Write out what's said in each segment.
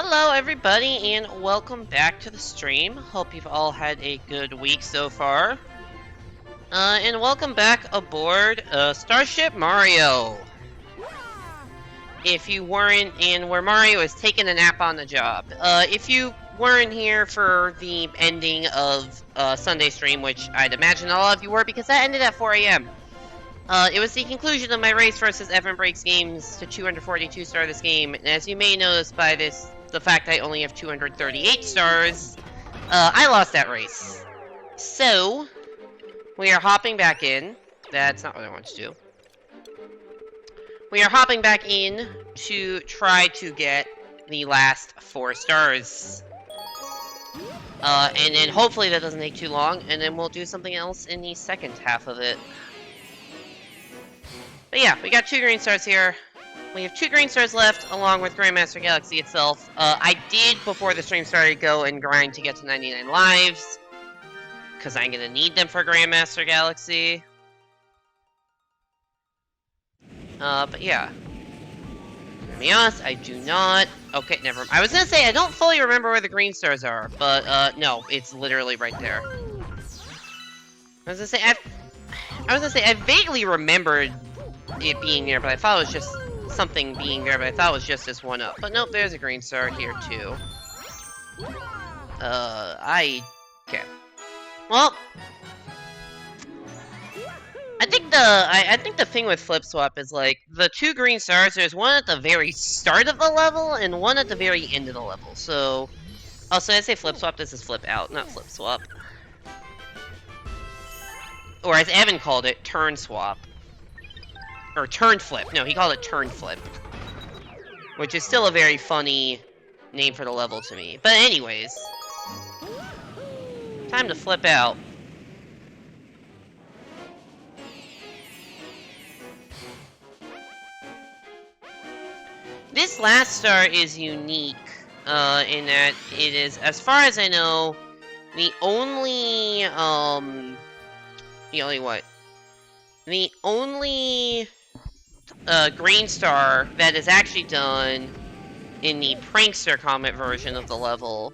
Hello everybody and welcome back to the stream. Hope you've all had a good week so far. And welcome back aboard Starship Mario. If you weren't in where Mario is taking a nap on the job. If you weren't here for the ending of Sunday stream, which I'd imagine all of you were because that ended at 4 AM. It was the conclusion of my race versus Evan Breaks Games to 242 star this game, and as you may notice by the fact I only have 238 stars, I lost that race. So, we are hopping back in. That's not what I want to do. We are hopping back in to try to get the last 4 stars. And then hopefully that doesn't take too long, and then we'll do something else in the second half of it. But yeah, we got 2 green stars here. We have 2 green stars left, along with Grandmaster Galaxy itself. I did, before the stream started, go and grind to get to 99 lives, because I'm going to need them for Grandmaster Galaxy. But yeah. To be honest, I do not... Okay, never mind. I was going to say, I don't fully remember where the green stars are, but, no, it's literally right there. I was going to say, I vaguely remembered it being there, but I thought it was just something being there, but I thought it was just this one up. But nope, there's a green star here too. Okay. Well, I think the thing with Flip Swap is like the 2 green stars. There's one at the very start of the level and one at the very end of the level. So, also I say Flip Swap. This is Flip Out, not Flip Swap. Or as Evan called it, Turn Swap. Or Turn Flip. No, he called it Turn Flip. Which is still a very funny name for the level to me. But anyways. Time to flip out. This last star is unique. In that it is, as far as I know, the only green star that is actually done in the Prankster Comet version of the level.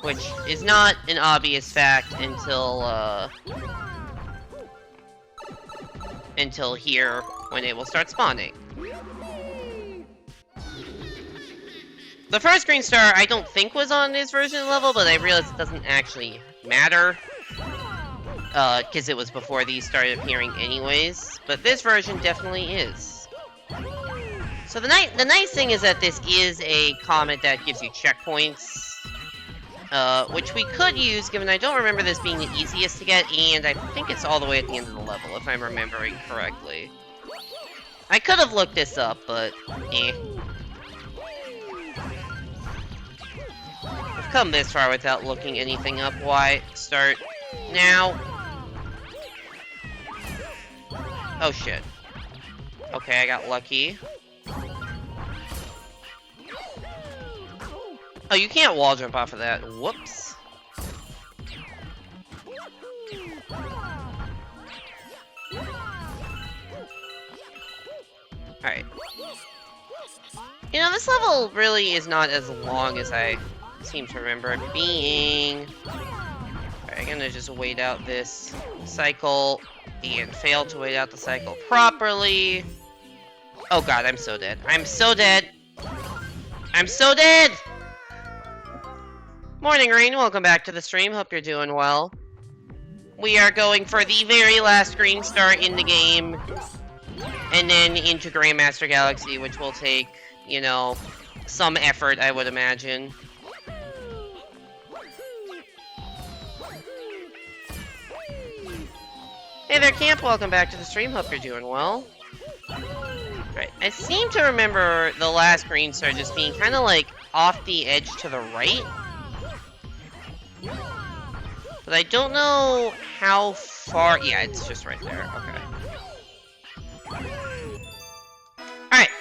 Which is not an obvious fact until here, when it will start spawning. The first green star I don't think was on this version of the level, but I realized it doesn't actually matter. Because it was before these started appearing anyways. But this version definitely is. So the nice thing is that this is a comet that gives you checkpoints. Which we could use, given I don't remember this being the easiest to get, and I think it's all the way at the end of the level, if I'm remembering correctly. I could have looked this up, but eh. I've come this far without looking anything up. Why start now? Oh shit. Okay, I got lucky. Oh, you can't wall jump off of that. Whoops. Alright. You know, this level really is not as long as I seem to remember it being. Alright, I'm gonna just wait out this cycle and fail to wait out the cycle properly. Oh god, I'm so dead. I'm so dead! I'm so dead! Morning, Rain. Welcome back to the stream. Hope you're doing well. We are going for the very last green star in the game. And then into Grandmaster Galaxy, which will take, you know, some effort, I would imagine. Hey there, Camp. Welcome back to the stream. Hope you're doing well. Right. I seem to remember the last green star just being kind of like off the edge to the right. But I don't know how far... Yeah, it's just right there. Okay. Alright.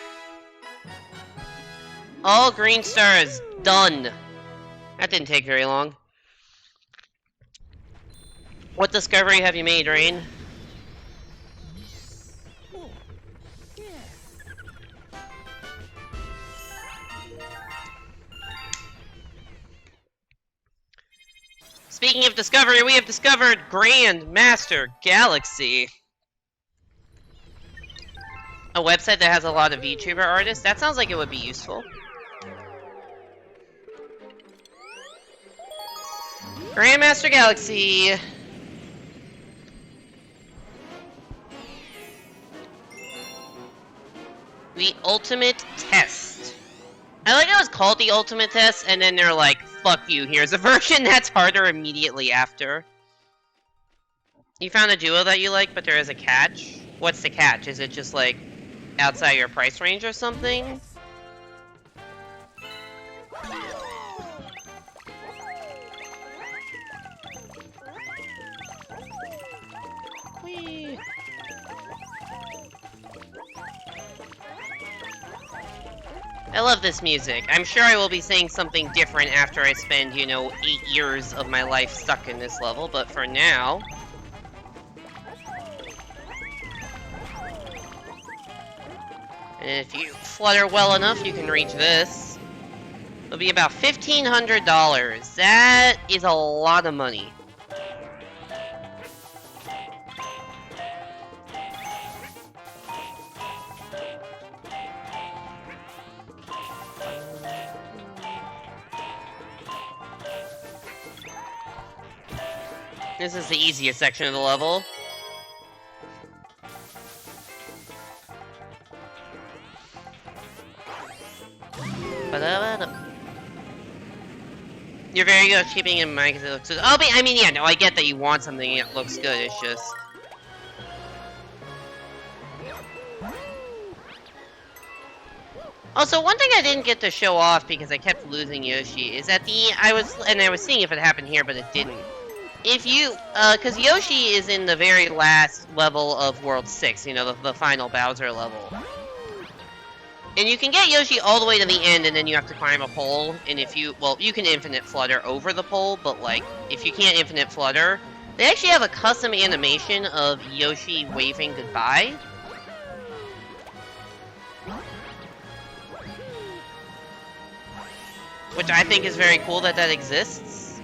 All green stars done. That didn't take very long. What discovery have you made, Rain? Speaking of discovery, we have discovered Grand Master Galaxy. A website that has a lot of VTuber artists. That sounds like it would be useful. Grandmaster Galaxy. The Ultimate Test. I like how it was called the Ultimate Test, and then they're like, fuck you, here's a version that's harder immediately after. You found a duo that you like, but there is a catch? What's the catch? Is it just like outside your price range or something? Whee. I love this music. I'm sure I will be saying something different after I spend, you know, 8 years of my life stuck in this level, but for now... And if you flutter well enough, you can reach this. It'll be about $1,500. That is a lot of money. This is the easiest section of the level. You're very good at keeping in mind because it looks good. Oh, but, I mean, yeah, no, I get that you want something that looks good, it's just... Also, one thing I didn't get to show off because I kept losing Yoshi is that I was seeing if it happened here, but it didn't. If you, cause Yoshi is in the very last level of World 6, you know, the final Bowser level. And you can get Yoshi all the way to the end, and then you have to climb a pole, and if you, well, you can infinite flutter over the pole, but, like, if you can't infinite flutter, they actually have a custom animation of Yoshi waving goodbye. Which I think is very cool that that exists.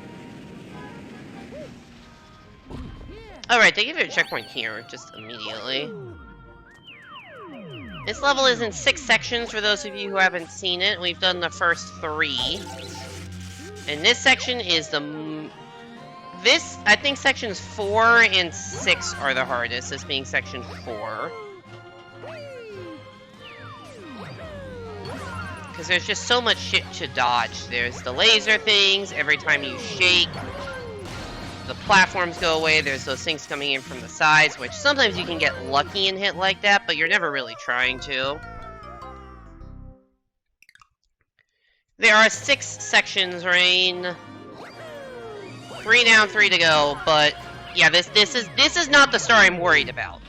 Alright, they give you a checkpoint here, just immediately. This level is in 6 sections for those of you who haven't seen it. We've done the first 3. And this section is I think sections 4 and 6 are the hardest, this being section 4. Because there's just so much shit to dodge. There's the laser things, every time you shake, the platforms go away, there's those things coming in from the sides, which sometimes you can get lucky and hit like that, but you're never really trying to. There are 6 sections, Rain. 3 down, 3 to go, but yeah, this is not the star I'm worried about.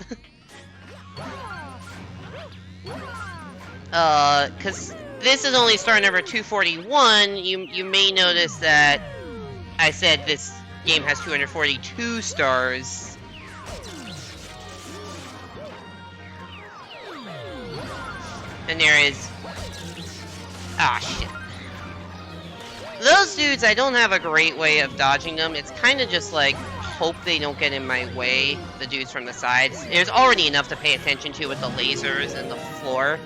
Cause this is only star number 241. You may notice that I said this game has 242 stars. And there is... Ah, shit. Those dudes, I don't have a great way of dodging them. It's kind of just like, hope they don't get in my way, the dudes from the sides. There's already enough to pay attention to with the lasers and the floor.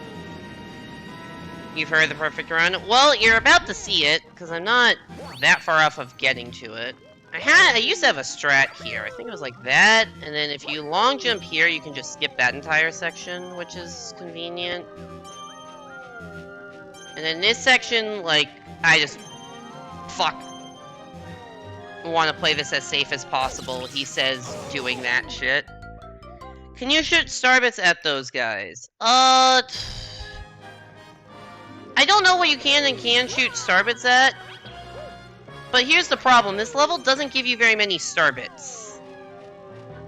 You've heard the perfect run? Well, you're about to see it, because I'm not that far off of getting to it. I used to have a strat here. I think it was like that, and then if you long jump here, you can just skip that entire section, which is convenient. And then this section, like, I just... Fuck. Want to play this as safe as possible, he says, doing that shit. Can you shoot starbits at those guys? I don't know what you can and can't shoot starbits at. But here's the problem, this level doesn't give you very many starbits.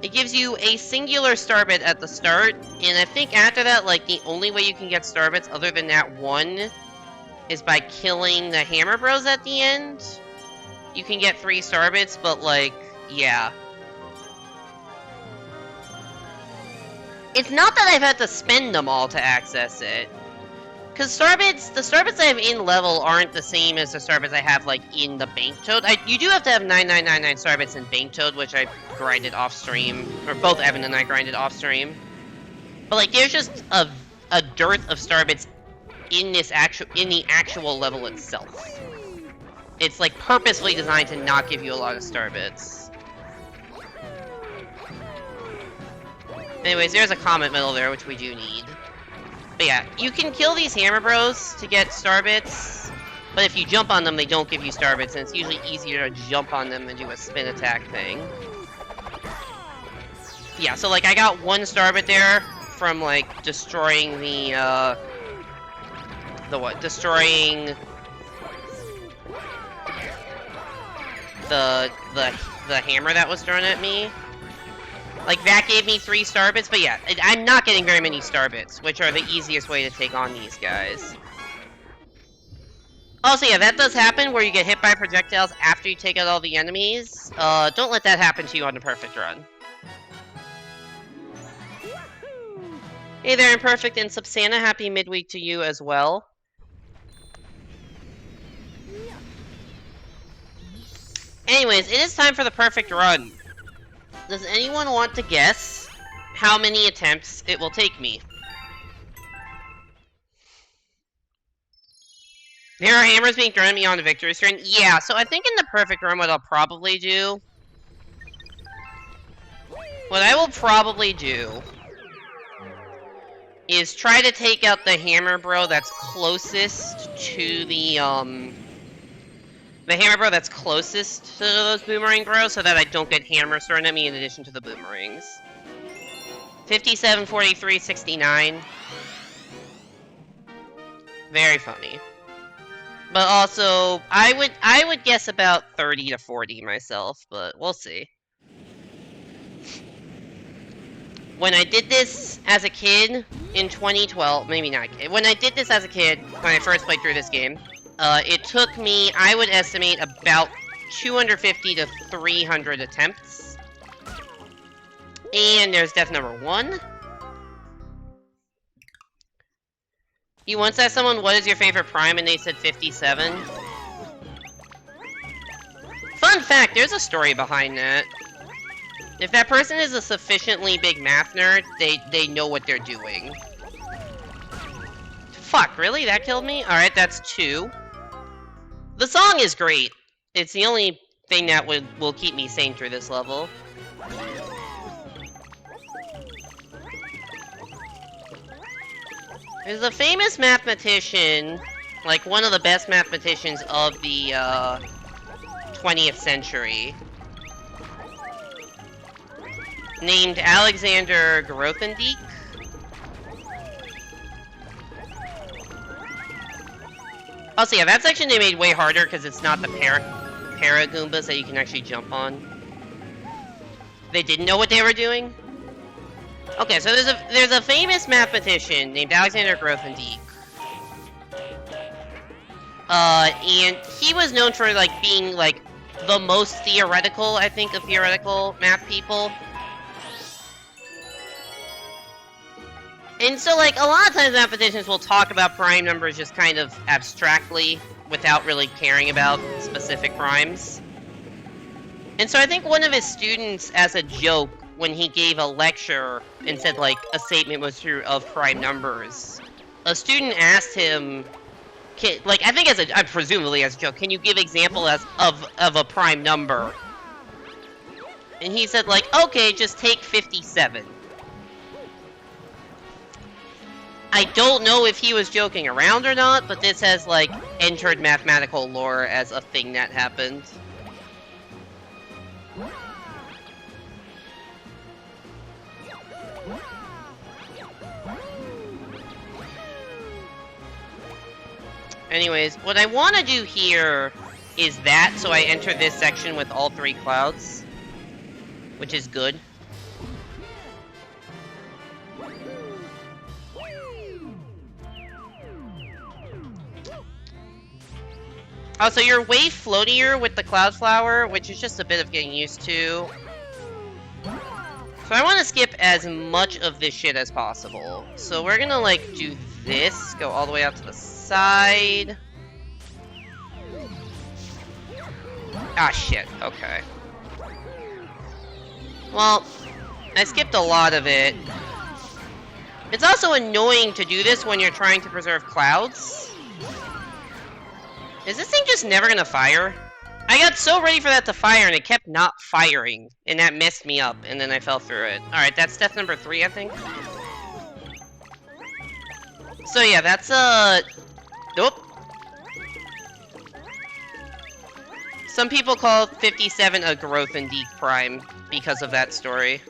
It gives you a singular starbit at the start, and I think after that, like, the only way you can get starbits other than that one is by killing the Hammer Bros at the end. You can get 3 starbits, but, like, yeah. It's not that I've had to spend them all to access it. Because Starbits, the Starbits I have in level aren't the same as the Starbits I have, like, in the Bank Toad. You do have to have 9999 Starbits in Bank Toad, which I grinded off stream. Or both Evan and I grinded off stream. But, like, there's just a dearth of Starbits in the actual level itself. It's, like, purposefully designed to not give you a lot of Starbits. Anyways, there's a Comet Medal there, which we do need. But yeah, you can kill these Hammer Bros to get Starbits, but if you jump on them, they don't give you Starbits, and it's usually easier to jump on them than do a spin attack thing. Yeah, so like I got one Starbit there from like destroying the what? Destroying the hammer that was thrown at me. Like, that gave me 3 Starbits, but yeah, I'm not getting very many Starbits, which are the easiest way to take on these guys. Also, yeah, that does happen, where you get hit by projectiles after you take out all the enemies. Don't let that happen to you on the perfect run. Hey there, Imperfect and Subsana, happy midweek to you as well. Anyways, it is time for the perfect run. Does anyone want to guess how many attempts it will take me? There are hammers being thrown at me on the victory screen. Yeah, so I think in the perfect run what I'll probably do... What I will probably do... is try to take out the hammer bro that's closest to the hammer bro that's closest to those boomerang bros, so that I don't get hammers thrown at me in addition to the boomerangs. 57, 43, 69. Very funny. But also, I would guess about 30 to 40 myself, but we'll see. When I did this as a kid in 2012, maybe not kid, when I did this as a kid, when I first played through this game, it took me, I would estimate, about 250 to 300 attempts. And there's death number 1. You once asked someone, what is your favorite prime, and they said 57. Fun fact, there's a story behind that. If that person is a sufficiently big math nerd, they know what they're doing. Fuck, really? That killed me? Alright, that's 2. The song is great. It's the only thing that will keep me sane through this level. There's a famous mathematician, like one of the best mathematicians of the 20th century, named Alexander Grothendieck. Also, yeah, that section they made way harder because it's not the Paragoombas that you can actually jump on. They didn't know what they were doing? Okay, so there's a famous mathematician named Alexander Grothendieck. And he was known for, like, being, like, the most theoretical, I think, of theoretical math people. And so, like, a lot of times mathematicians will talk about prime numbers just kind of abstractly, without really caring about specific primes. And so I think one of his students, as a joke, when he gave a lecture and said, like, a statement was true of prime numbers, a student asked him, like, I think presumably as a joke, can you give example of a prime number? And he said, like, okay, just take 57. I don't know if he was joking around or not, but this has, like, entered mathematical lore as a thing that happened. Anyways, what I want to do here is that, so I enter this section with all 3 clouds, which is good. Also, you're way floatier with the Cloud Flower, which is just a bit of getting used to. So I want to skip as much of this shit as possible. So we're gonna, like, do this, go all the way out to the side. Ah, shit. Okay. Well, I skipped a lot of it. It's also annoying to do this when you're trying to preserve clouds. Is this thing just never gonna fire? I got so ready for that to fire and it kept not firing. And that messed me up, and then I fell through it. Alright, that's death number 3, I think. So yeah, that's nope. Some people call 57 a growth in Deke Prime because of that story.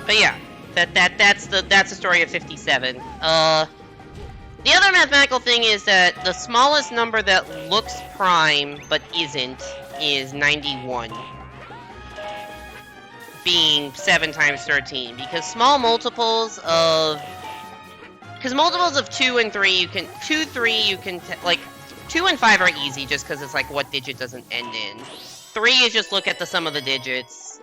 But yeah, that's the story of 57. The other mathematical thing is that the smallest number that looks prime but isn't is 91. Being 7 times 13, because small multiples of... Because multiples of 2 and 3, you can... 2, 3, you can... like, 2 and 5 are easy just because it's like what digit doesn't end in. 3 is just look at the sum of the digits.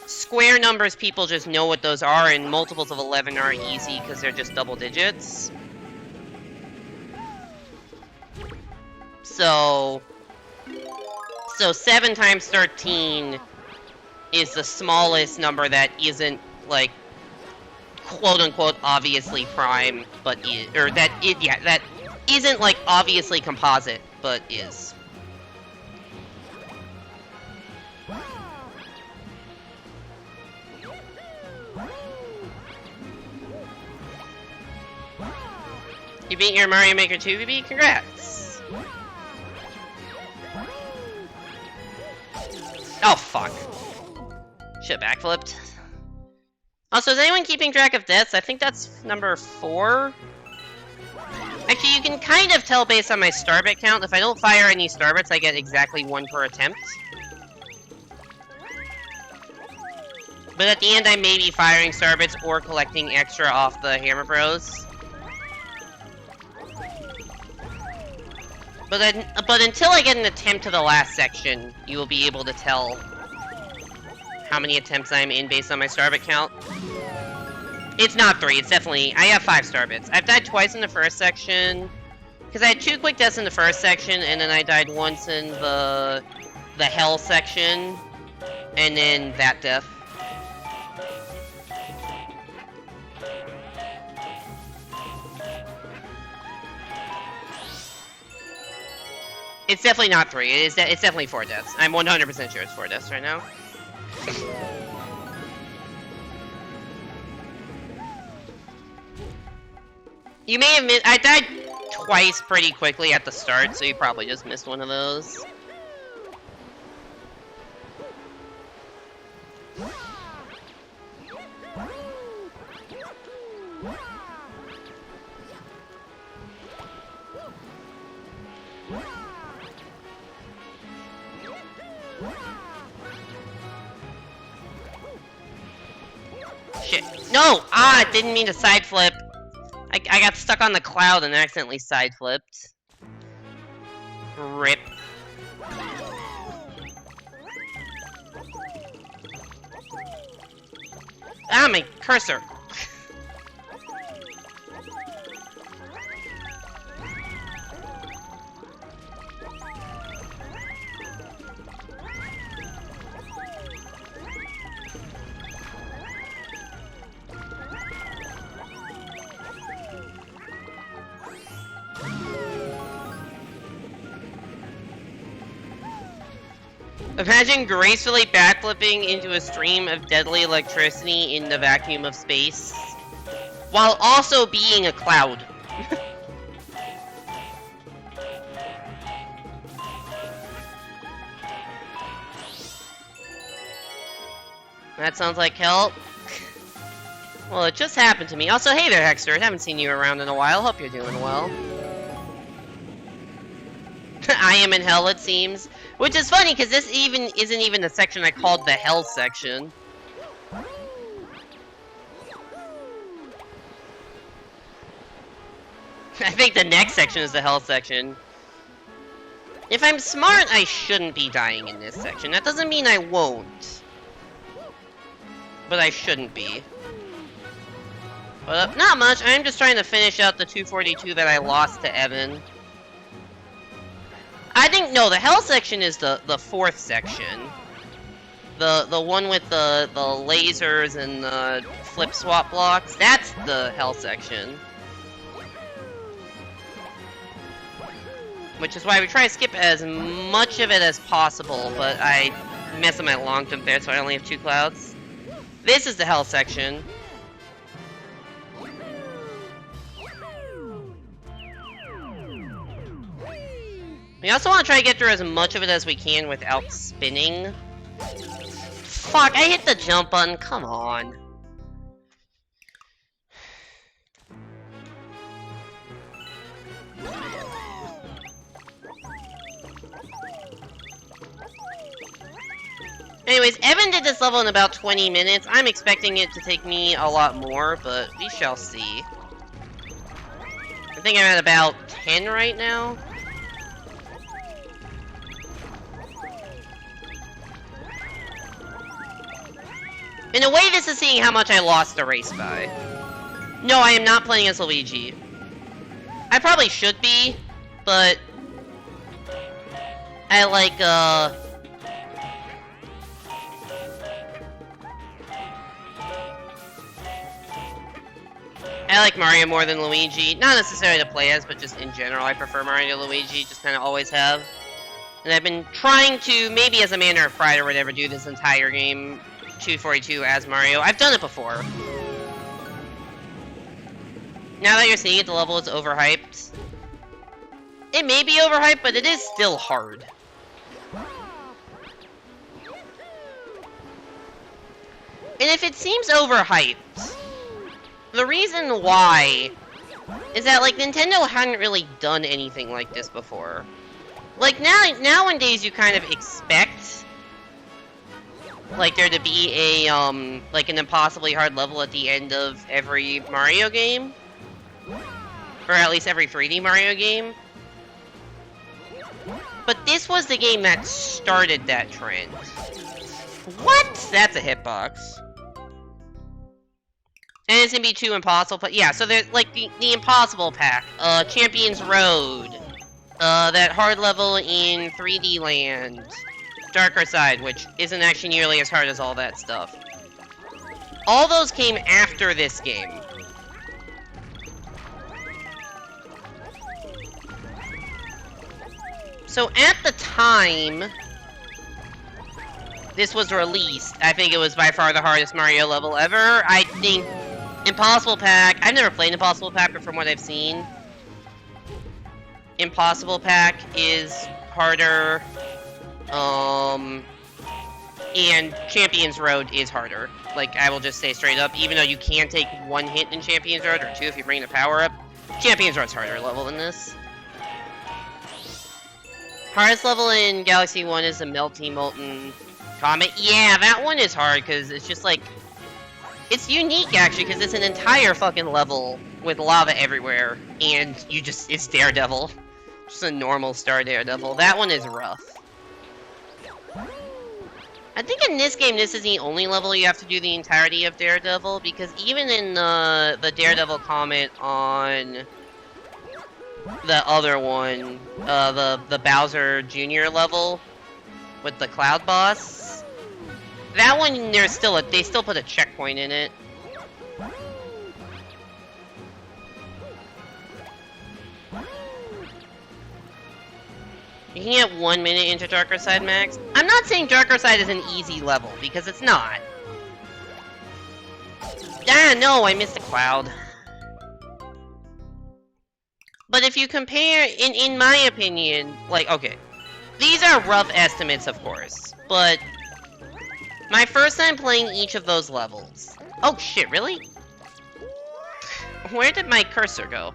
Square numbers, people just know what those are, and multiples of 11 are easy because they're just double digits. So 7 times 13 is the smallest number that isn't, like, quote-unquote obviously prime, but is, or that isn't, like, obviously composite, but is. You beat your Mario Maker 2, BB? Congrats! Oh, fuck. Shit, backflipped. Also, is anyone keeping track of deaths? I think that's number 4? Actually, you can kind of tell based on my starbit count. If I don't fire any starbits, I get exactly 1 per attempt. But at the end, I may be firing starbits or collecting extra off the Hammer Bros. But until I get an attempt to the last section, you will be able to tell how many attempts I'm in based on my starbit count. It's not 3, it's definitely... I have 5 starbits. I've died twice in the first section, because I had 2 quick deaths in the first section, and then I died once in the hell section, and then that death. It's definitely not 3. It's definitely 4 deaths. I'm 100% sure it's 4 deaths right now. You may have missed... I died twice pretty quickly at the start, so you probably just missed one of those. Shit. No! Ah, I didn't mean to side flip. I got stuck on the cloud and accidentally side flipped. Rip. Ah, my cursor. Imagine gracefully backflipping into a stream of deadly electricity in the vacuum of space, while also being a cloud. That sounds like help. Well, it just happened to me. Also, hey there, Hexter. Haven't seen you around in a while. Hope you're doing well. I am in hell, it seems. Which is funny, because this isn't even the section I called the hell section. I think the next section is the hell section. If I'm smart, I shouldn't be dying in this section. That doesn't mean I won't. But I shouldn't be. But not much. I'm just trying to finish out the 242 that I lost to Evan. I think, no, the hell section is the fourth section. The one with the lasers and the flip swap blocks. That's the hell section. Which is why we try to skip as much of it as possible, but I mess up my long jump there, so I only have 2 clouds. This is the hell section. We also want to try to get through as much of it as we can without spinning. Fuck, I hit the jump button, come on. Anyways, Evan did this level in about 20 minutes. I'm expecting it to take me a lot more, but we shall see. I think I'm at about 10 right now. In a way, this is seeing how much I lost the race by. No, I am not playing as Luigi. I probably should be, but I like, I like Mario more than Luigi. Not necessarily to play as, but just in general, I prefer Mario to Luigi, just kind of always have. And I've been trying to, maybe as a manner of pride or whatever, do this entire game, 242 as Mario. I've done it before. Now that you're seeing it, the level is overhyped. It may be overhyped, but it is still hard. And if it seems overhyped, the reason why is that, like, Nintendo hadn't really done anything like this before. Like, nowadays you kind of expect, like, there to be a, like, an impossibly hard level at the end of every Mario game. Or at least every 3D Mario game. But this was the game that started that trend. What? That's a hitbox. And it's gonna be 2 impossible, but yeah, so there's, like, the impossible pack, Champions Road, that hard level in 3D Land, Darker Side, which isn't actually nearly as hard as all that stuff. All those came after this game. So at the time this was released, I think it was by far the hardest Mario level ever. I think Impossible Pack, I've never played Impossible Pack, but from what I've seen, Impossible Pack is harder, and Champions Road is harder. Like, I will just say straight up, even though you can take 1 hit in Champions Road, or 2 if you bring the power up, Champions Road's harder level than this. Hardest level in Galaxy 1 is the Melty Molten Comet. Yeah, that one is hard, because it's just like, it's unique, actually, because it's an entire fucking level with lava everywhere, and you just, it's Daredevil. Just a normal Star Daredevil. That one is rough. I think in this game, this is the only level you have to do the entirety of Daredevil, because even in the Daredevil Comet on the other one, the Bowser Jr. level with the Cloud Boss, that one, there's still they still put a checkpoint in it. You can get 1 minute into Darker Side Max. I'm not saying Darker Side is an easy level, because it's not. Ah, no, I missed a cloud. But if you compare, in my opinion, like, okay, these are rough estimates, of course, but my first time playing each of those levels. Oh shit, really? Where did my cursor go?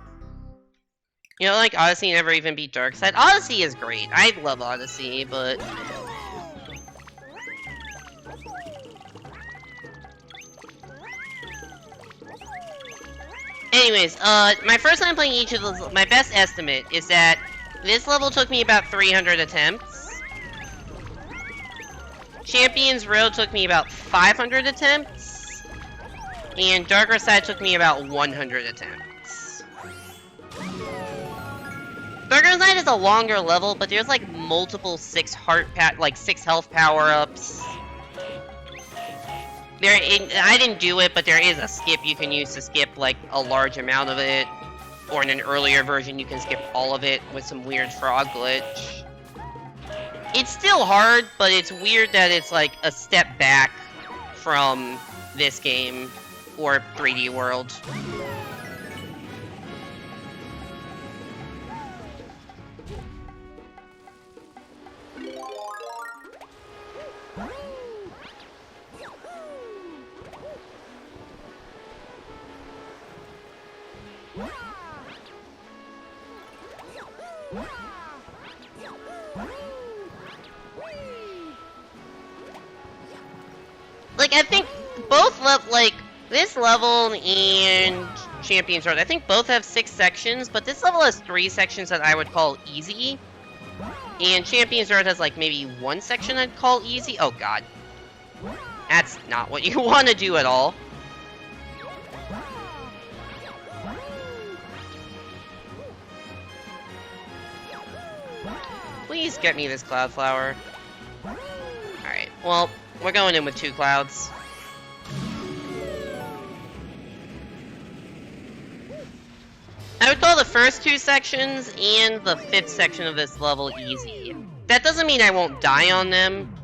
You know, like, Odyssey never even beat Darkside. Odyssey is great. I love Odyssey, but Anyways, my first time playing each of those, my best estimate is that this level took me about 300 attempts. Champions Road took me about 500 attempts. And Darker Side took me about 100 attempts. Darker Side is a longer level, but there's like multiple 6 health power-ups. I didn't do it, but there is a skip you can use to skip, like, a large amount of it. Or in an earlier version, you can skip all of it with some weird frog glitch. It's still hard, but it's weird that it's, like, a step back from this game, or 3D World. Like, I think both this level and Champions Road, I think both have 6 sections, but this level has 3 sections that I would call easy. And Champions Road has, like, maybe 1 section I'd call easy. Oh, God. That's not what you want to do at all. Please get me this Cloud Flower. Alright, well, we're going in with 2 clouds. I would call the first 2 sections and the 5th section of this level easy. That doesn't mean I won't die on them.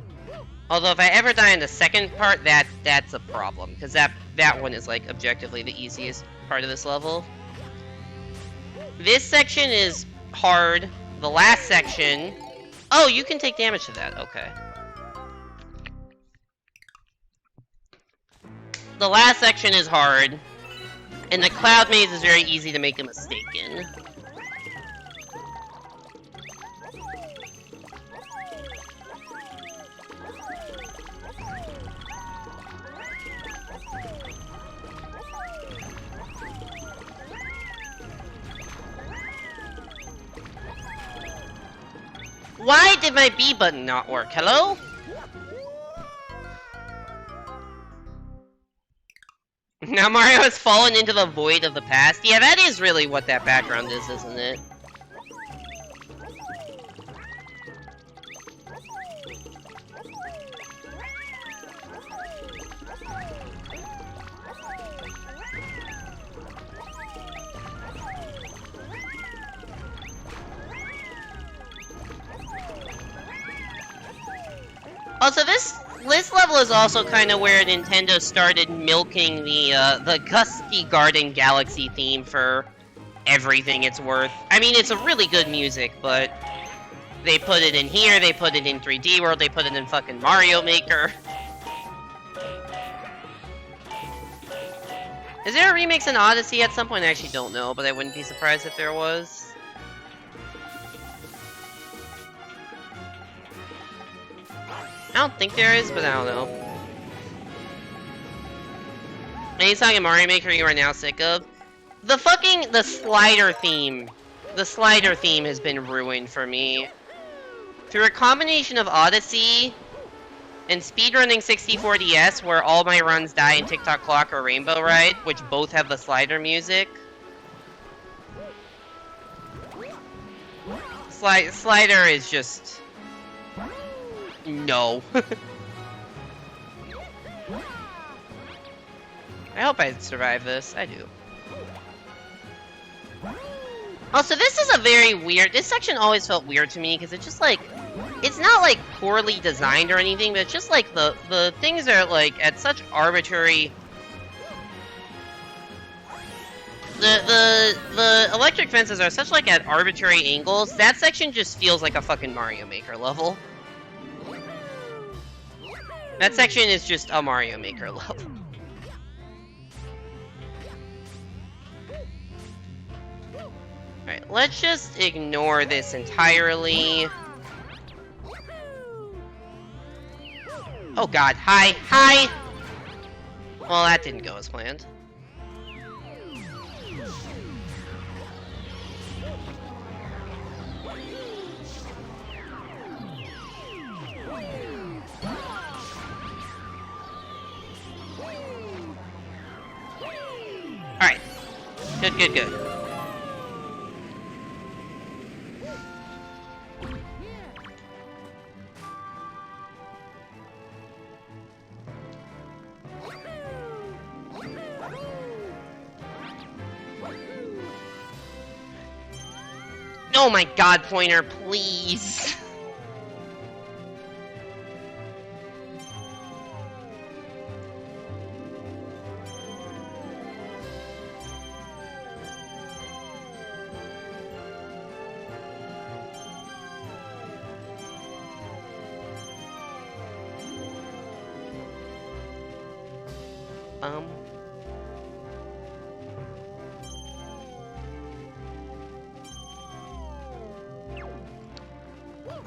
Although if I ever die in the second part, that's a problem. Because that one is, like, objectively the easiest part of this level. This section is hard. The last section... Oh, you can take damage to that. Okay. The last section is hard. And the Cloud Maze is very easy to make a mistake in. Why did my B button not work? Hello? Now Mario has fallen into the void of the past. Yeah, that is really what that background is, isn't it? Also, this level is also kind of where Nintendo started milking the Gusty Garden Galaxy theme for everything it's worth. I mean, it's a really good music, but they put it in here, they put it in 3D World, they put it in fucking Mario Maker. Is there a remix in Odyssey at some point? I actually don't know, but I wouldn't be surprised if there was. I don't think there is, but I don't know. Any song in Mario Maker you are now sick of? The slider theme. The slider theme has been ruined for me. Through a combination of Odyssey and speedrunning 64DS, where all my runs die in TikTok Clock or Rainbow Ride, which both have the slider music. Slider is just... No. I hope I survive this. I do. Also, this is a very weird... This section always felt weird to me, because it's just like... It's not, like, poorly designed or anything, but it's just, like, the things are, like, at such arbitrary... The electric fences are such, like, at arbitrary angles. That section just feels like a fucking Mario Maker level. That section is just a Mario Maker level. Alright, let's just ignore this entirely. Oh god, hi, hi! Well, that didn't go as planned. Good, good, good. Oh my god, Pointer, please!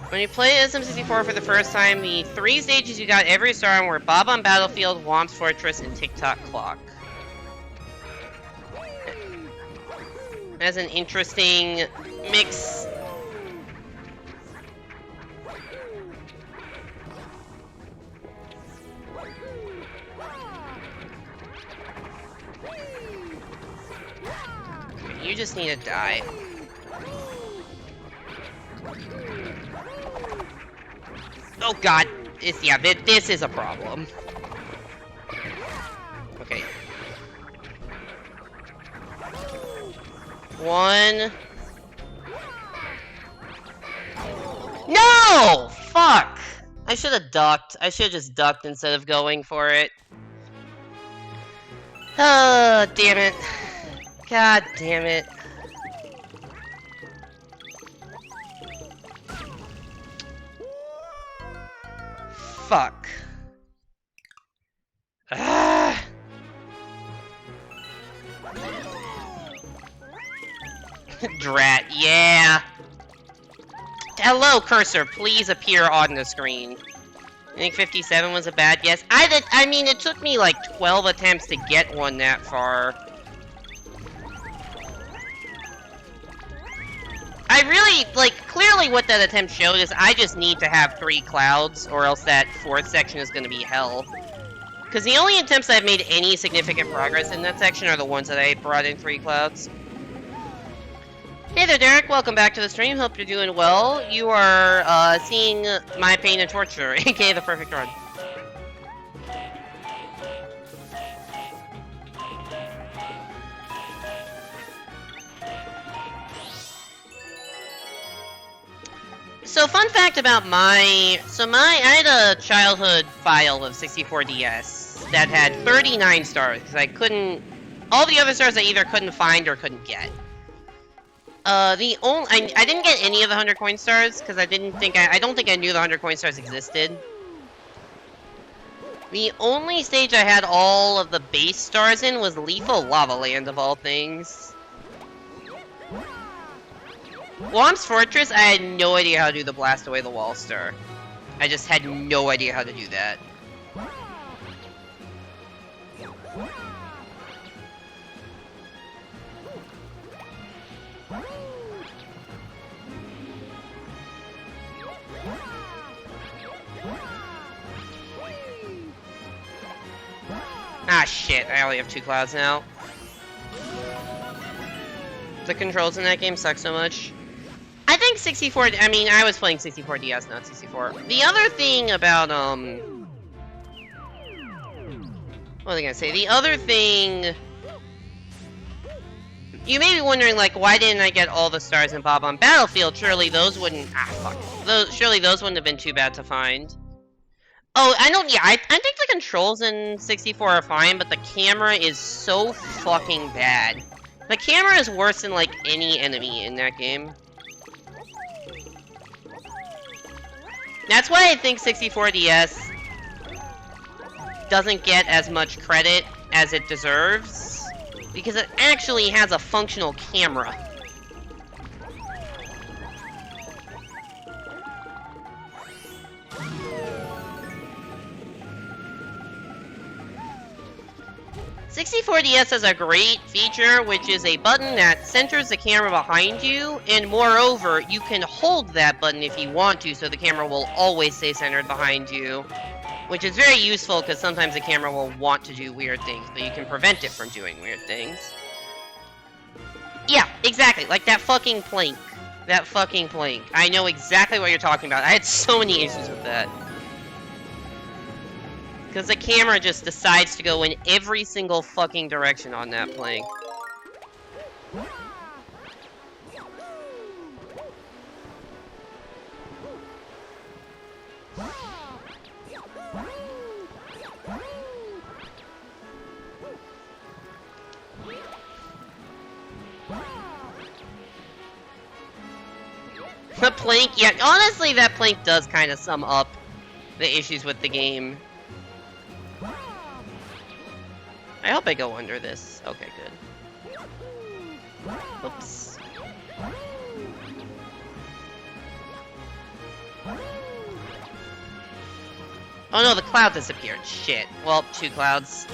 When you play SM64 for the first time, the 3 stages you got every star on were Bob-omb Battlefield, Whomp's Fortress, and Tick-Tock Clock. That's an interesting mix. You just need to die. Oh god, this is a problem. Okay. 1. No! Fuck! I should have ducked. I should have just ducked instead of going for it. Oh, damn it. God damn it. Fuck. Ah. Drat, yeah. Hello, cursor, please appear on the screen. I think 57 was a bad guess. I mean, it took me like 12 attempts to get one that far. I really, like, clearly what that attempt showed is I just need to have 3 clouds, or else that 4th section is going to be hell. Because the only attempts I've made any significant progress in that section are the ones that I brought in 3 clouds. Hey there, Derek. Welcome back to the stream. Hope you're doing well. You are, seeing my pain and torture, aka the perfect run. So, fun fact about I had a childhood file of 64DS that had 39 stars, because I couldn't, all the other stars I either couldn't find or couldn't get. I didn't get any of the 100 coin stars, because I don't think I knew the 100 coin stars existed. The only stage I had all of the base stars in was Lethal Lava Land, of all things. Whomp's Fortress, I had no idea how to do the Blast Away the Wall star. I just had no idea how to do that. Ah, shit, I only have 2 clouds now. The controls in that game suck so much. I think 64, I mean, I was playing 64DS, not 64. The other thing about, what was I gonna say? The other thing... You may be wondering, like, why didn't I get all the stars in Bob-omb Battlefield? Surely those wouldn't... Ah, fuck. Surely those wouldn't have been too bad to find. Oh, I think the controls in 64 are fine, but the camera is so fucking bad. The camera is worse than, like, any enemy in that game. That's why I think 64DS doesn't get as much credit as it deserves, because it actually has a functional camera. '64DS has a great feature, which is a button that centers the camera behind you, and moreover, you can hold that button if you want to, so the camera will always stay centered behind you. Which is very useful, because sometimes the camera will want to do weird things, but you can prevent it from doing weird things. Yeah, exactly. Like that fucking plank. That fucking plank. I know exactly what you're talking about. I had so many issues with that. Because the camera just decides to go in every single fucking direction on that plank. The plank, yeah, honestly, that plank does kind of sum up the issues with the game. I hope I go under this. Okay, good. Oops. Oh no, the cloud disappeared. Shit. Well, 2 clouds.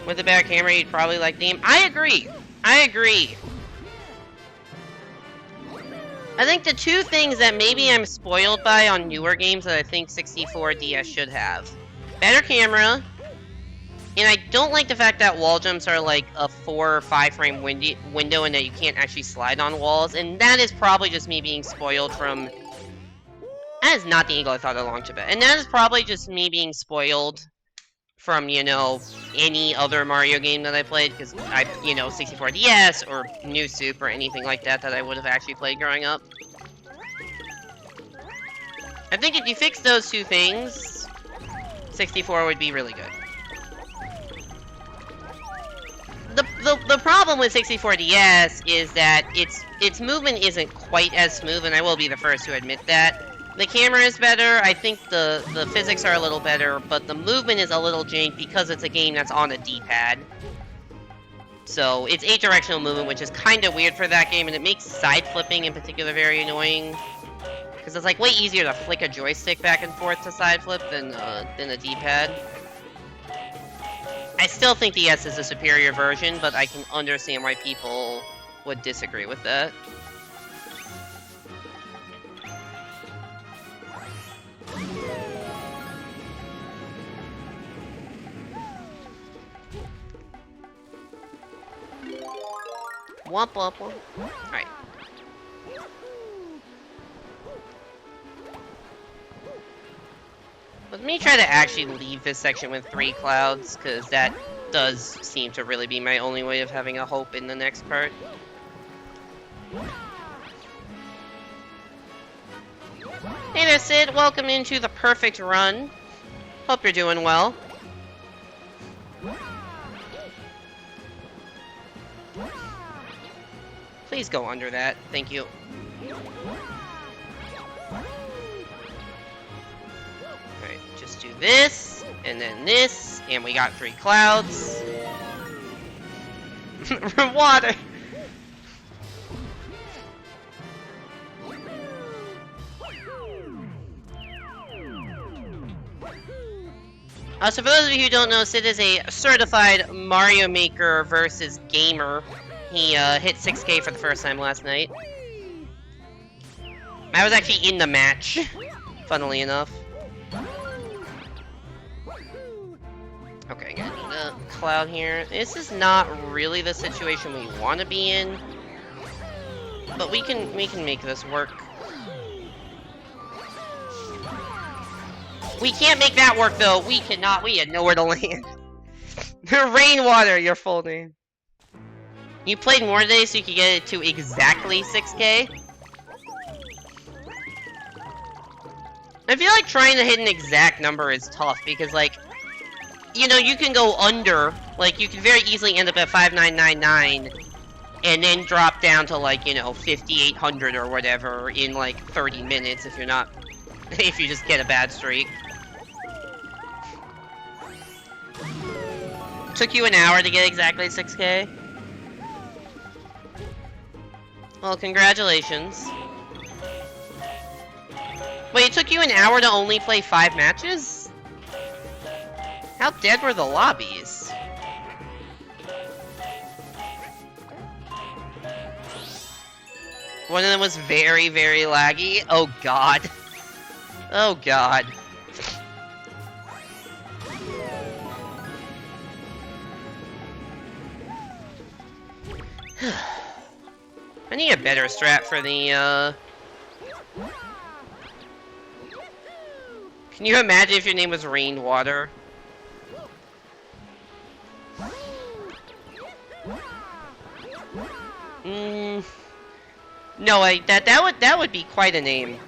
With a better camera, you'd probably like the game. I agree. I agree. I think the 2 things that maybe I'm spoiled by on newer games that I think 64 DS should have. Better camera. And I don't like the fact that wall jumps are like a 4 or 5 frame window and that you can't actually slide on walls. And that is probably just me being spoiled from... That is not the angle I thought I launched at. And that is probably just me being spoiled from, you know, any other Mario game that I played. Because I, you know, 64 DS or New Soup or anything like that that I would have actually played growing up. I think if you fix those 2 things, 64 would be really good. The problem with 64DS is that its movement isn't quite as smooth, and I will be the first to admit that. The camera is better, I think the physics are a little better, but the movement is a little jank because it's a game that's on a D-pad. So, it's 8-directional movement, which is kind of weird for that game, and it makes side flipping in particular very annoying. Because it's like way easier to flick a joystick back and forth to side flip than a D-pad. I still think the S is a superior version, but I can understand why people would disagree with that. Womp womp womp. Alright. Let me try to actually leave this section with 3 clouds, because that does seem to really be my only way of having a hope in the next part. Hey there, Sid. Welcome into the perfect run. Hope you're doing well. Please go under that. Thank you. Alright, just do this, and then this, and we got 3 clouds. Water! So for those of you who don't know, Sid is a certified Mario Maker versus gamer. He hit 6K for the first time last night. I was actually in the match, funnily enough. Okay, gonna need a cloud here. This is not really the situation we want to be in, but we can make this work. We can't make that work though. We cannot. We had nowhere to land. Rainwater, your full name. You played more today so you could get it to exactly 6K? I feel like trying to hit an exact number is tough because, like, you know, you can go under. Like, you can very easily end up at 5999 and then drop down to, like, you know, 5800 or whatever in, like, 30 minutes if you're not... if you just get a bad streak. Took you an hour to get exactly 6K? Well, congratulations. Wait, it took you an hour to only play 5 matches? How dead were the lobbies? One of them was very, very laggy. Oh god. Oh god. I need a better strat for the, Can you imagine if your name was Rainwater? No, that would be quite a name.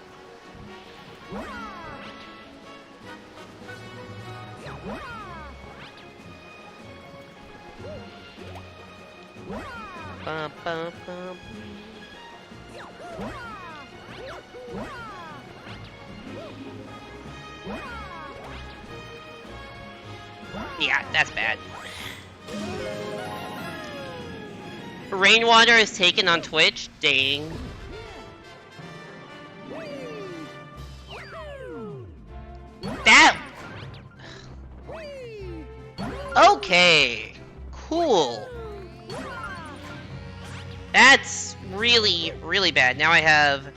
Bum, bum, bum. Yeah, that's bad. Rainwater is taken on Twitch? Dang. That... Okay. Cool. That's really, really bad. Now I have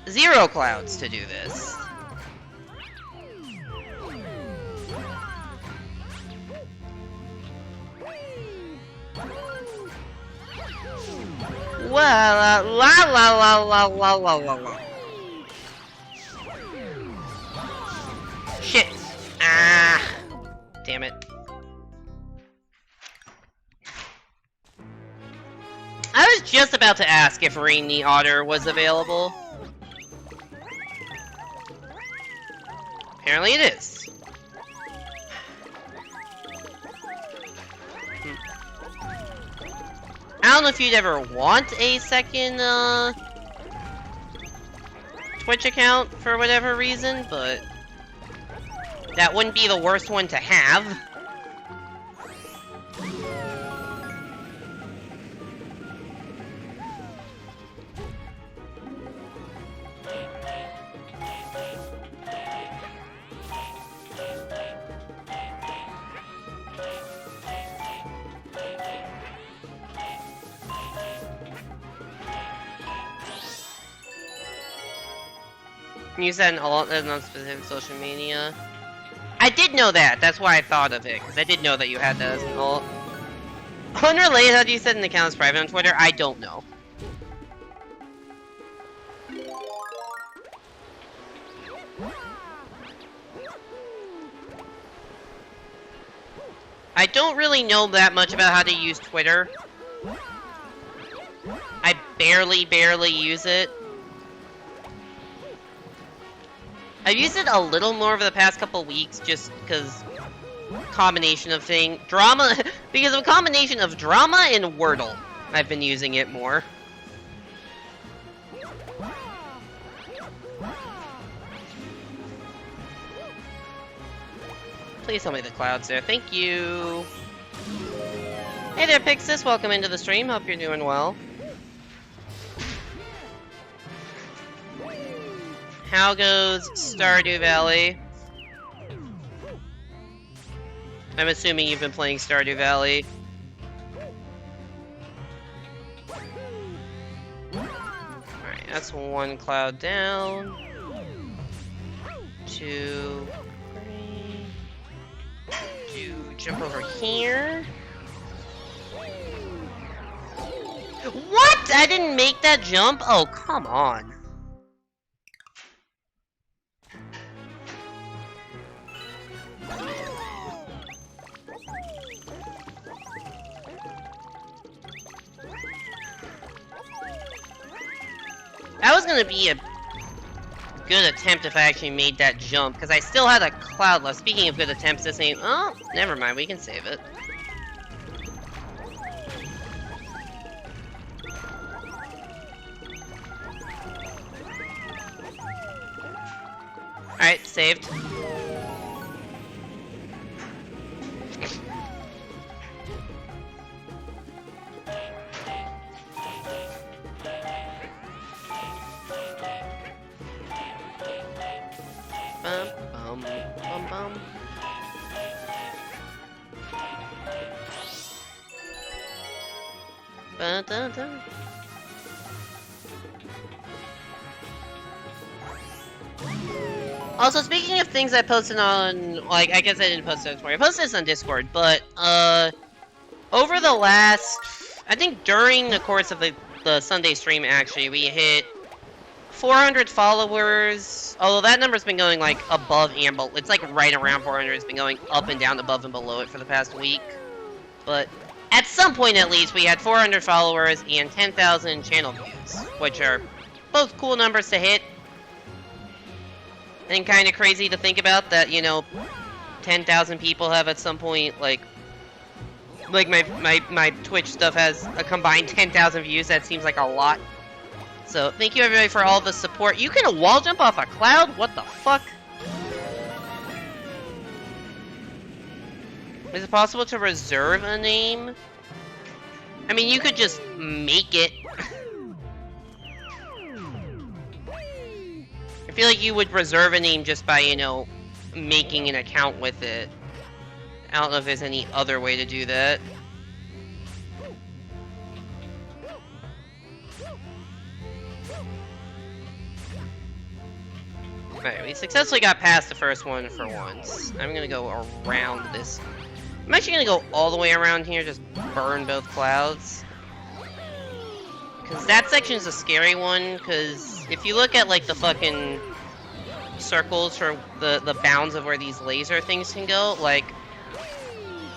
0 clouds to do this. Well, la la la la la la la la. Shit. Ah. Damn it. I was just about to ask if Rain the Otter was available. Apparently it is. I don't know if you'd ever want a second, Twitch account for whatever reason, but that wouldn't be the worst one to have. Use that in all non-specific social media. I did know that. That's why I thought of it, because I did know that you had that as an alt. Unrelated, how do you set an account as private on Twitter? I don't know. I don't really know that much about how to use Twitter. I barely use it. I've used it a little more over the past couple weeks, just because combination of drama, because of a combination of drama and Wordle. I've been using it more. Please tell me the cloud's there. Thank you. Hey there, Pixis. Welcome into the stream. Hope you're doing well. How goes Stardew Valley? I'm assuming you've been playing Stardew Valley. Alright, that's 1 cloud down. 2, 3. Jump over here. What? I didn't make that jump? Oh, come on. That was gonna be a good attempt if I actually made that jump, because I still had a cloud left. Speaking of good attempts, this ain't... Oh, never mind, we can save it. Alright, saved. Bum, bum, bum, bum. Ba-da-da. Also, speaking of things I posted on, like, I guess I didn't post it on Twitter. I posted this on Discord, but, over the last, I think during the course of the Sunday stream, actually, we hit 400 followers. Although that number's been going like above and below. It's like right around 400. It's been going up and down, above and below it for the past week. But at some point, at least, we had 400 followers and 10,000 channel views, which are both cool numbers to hit. And kind of crazy to think about that, you know, 10,000 people have at some point, like my Twitch stuff has a combined 10,000 views. That seems like a lot. So thank you everybody for all the support. You can wall jump off a cloud? What the fuck? Is it possible to reserve a name? I mean, you could just make it. I feel like you would reserve a name just by, you know, making an account with it. I don't know if there's any other way to do that. Alright, we successfully got past the first one for once. I'm gonna go around this. I'm actually gonna go all the way around here, just burn both clouds. Because that section is a scary one, because if you look at, like, the fucking circles for the bounds of where these laser things can go, like...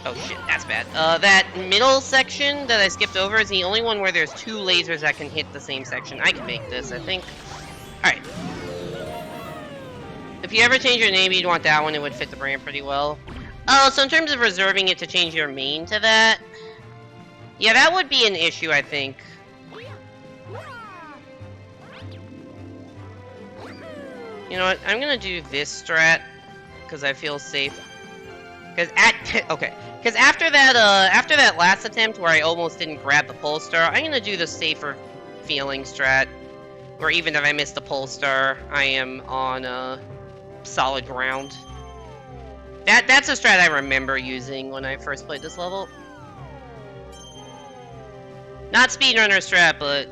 Oh shit, that's bad. That middle section that I skipped over is the only one where there's two lasers that can hit the same section. I can make this, I think. Alright. If you ever change your name, you'd want that one. It would fit the brand pretty well. Oh, so in terms of reserving it to change your main to that... Yeah, that would be an issue, I think. You know what? I'm gonna do this strat because I feel safe. Because because after that last attempt where I almost didn't grab the pole star, I'm gonna do the safer feeling strat. Where even if I miss the pole star, I am on solid ground. That's a strat I remember using when I first played this level. Not speedrunner strat, but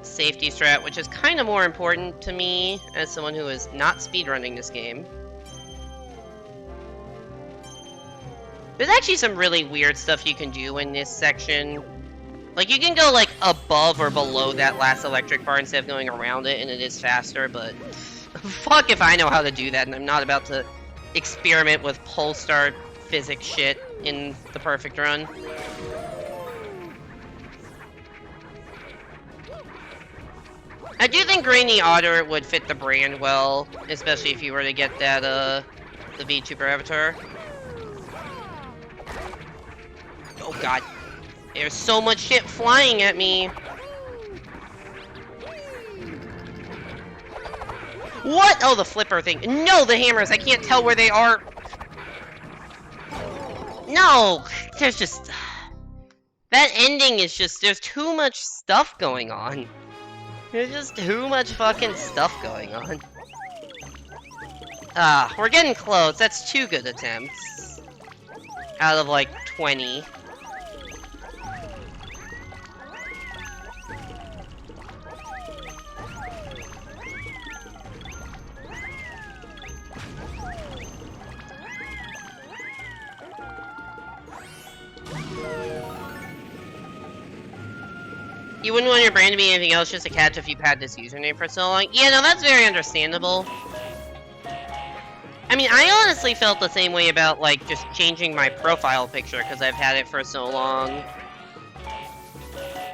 safety strat, which is kind of more important to me as someone who is not speedrunning this game. There's actually some really weird stuff you can do in this section. Like, you can go, like, above or below that last electric bar instead of going around it, and it is faster, but... Fuck if I know how to do that, and I'm not about to experiment with pole star physics shit in the perfect run. I do think Grainy Otter would fit the brand well, especially if you were to get that, the VTuber avatar. Oh god. There's so much shit flying at me. What? Oh, the flipper thing. No, the hammers. I can't tell where they are. No, there's just... That ending is just... There's too much stuff going on. There's just too much fucking stuff going on. We're getting close. That's 2 good attempts. Out of, like, 20. You wouldn't want your brand to be anything else, just a catch if you've had this username for so long. Yeah, no, that's very understandable. I mean, I honestly felt the same way about, like, just changing my profile picture, because I've had it for so long.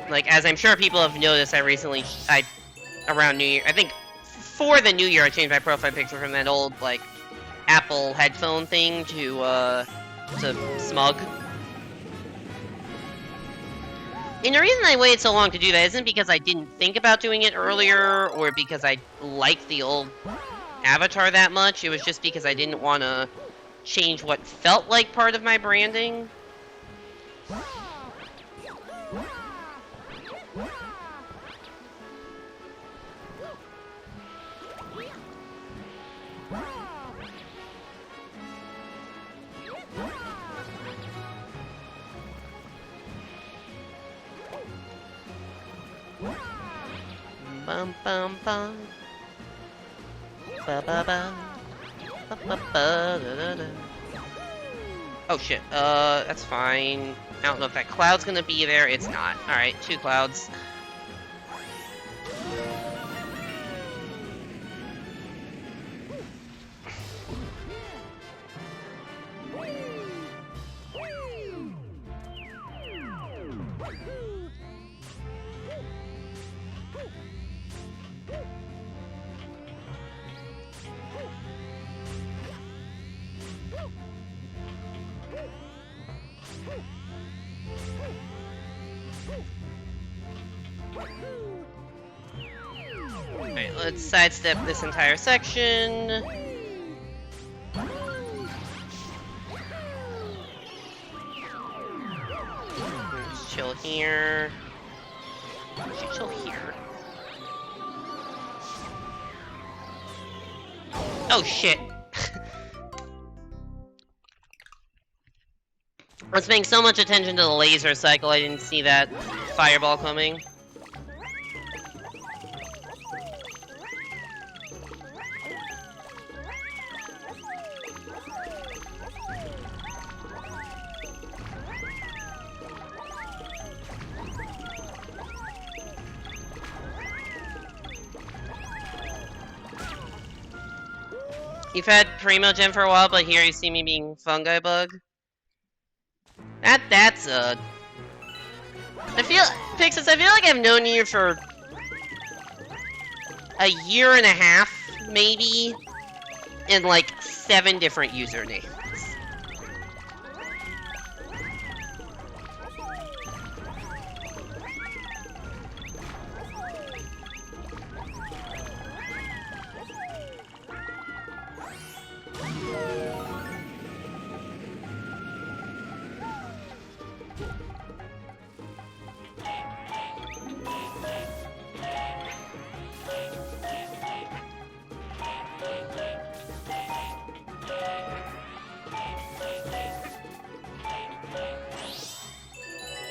Like, as I'm sure people have noticed, around New Year, I think, for the New Year, I changed my profile picture from that old, like, Apple headphone thing to Smug. And the reason I waited so long to do that isn't because I didn't think about doing it earlier, or because I liked the old avatar that much. It was just because I didn't want to change what felt like part of my branding. Bum bum bum. Ba ba ba. Ba ba ba da da da. Oh shit, that's fine. I don't know if that cloud's gonna be there. It's not. Alright, 2 clouds. Alright, let's sidestep this entire section. Let's chill here. Chill here. Oh shit. I was paying so much attention to the laser cycle, I didn't see that fireball coming. You've had Primogen for a while, but here you see me being Fungi Bug. That's Pixis, I feel like I've known you for a year and a half, maybe, in like 7 different usernames.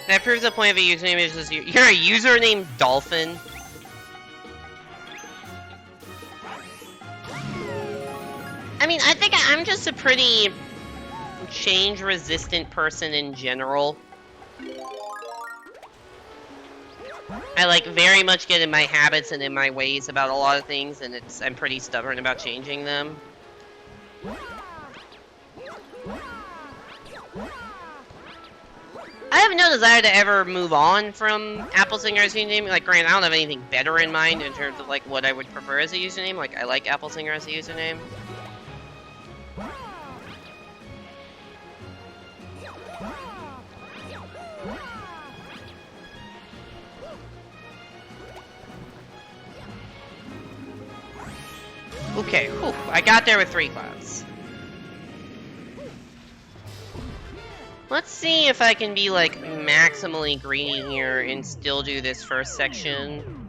That proves the point of a username is just you're a user named Dolphin. I mean, I think I'm just a pretty change-resistant person in general. I like very much get in my habits and in my ways about a lot of things, and I'm pretty stubborn about changing them. I have no desire to ever move on from Applesinger as a username. Like, granted, I don't have anything better in mind in terms of like what I would prefer as a username. Like, I like Applesinger as a username. Okay, whew, I got there with 3 clouds. Let's see if I can be, like, maximally greedy here and still do this first section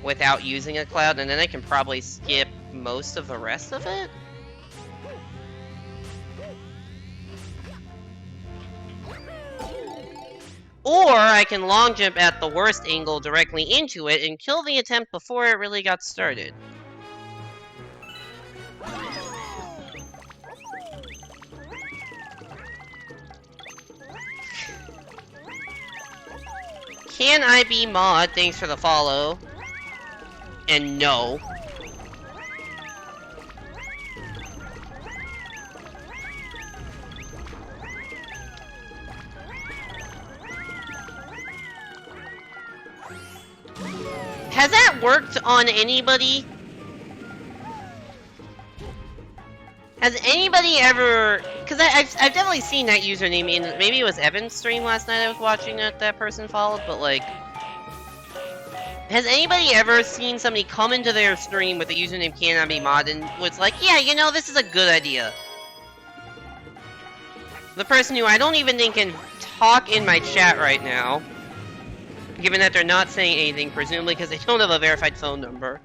without using a cloud, and then I can probably skip most of the rest of it? Or I can long jump at the worst angle directly into it and kill the attempt before it really got started. Can I be Mod? Thanks for the follow. And no. Has that worked on anybody? Has anybody ever... Because I've definitely seen that username in... Maybe it was Evan's stream last night I was watching that person followed, but like... Has anybody ever seen somebody come into their stream with the username cannot be mod and was like, yeah, you know, this is a good idea. The person who I don't even think can talk in my chat right now, given that they're not saying anything, presumably because they don't have a verified phone number.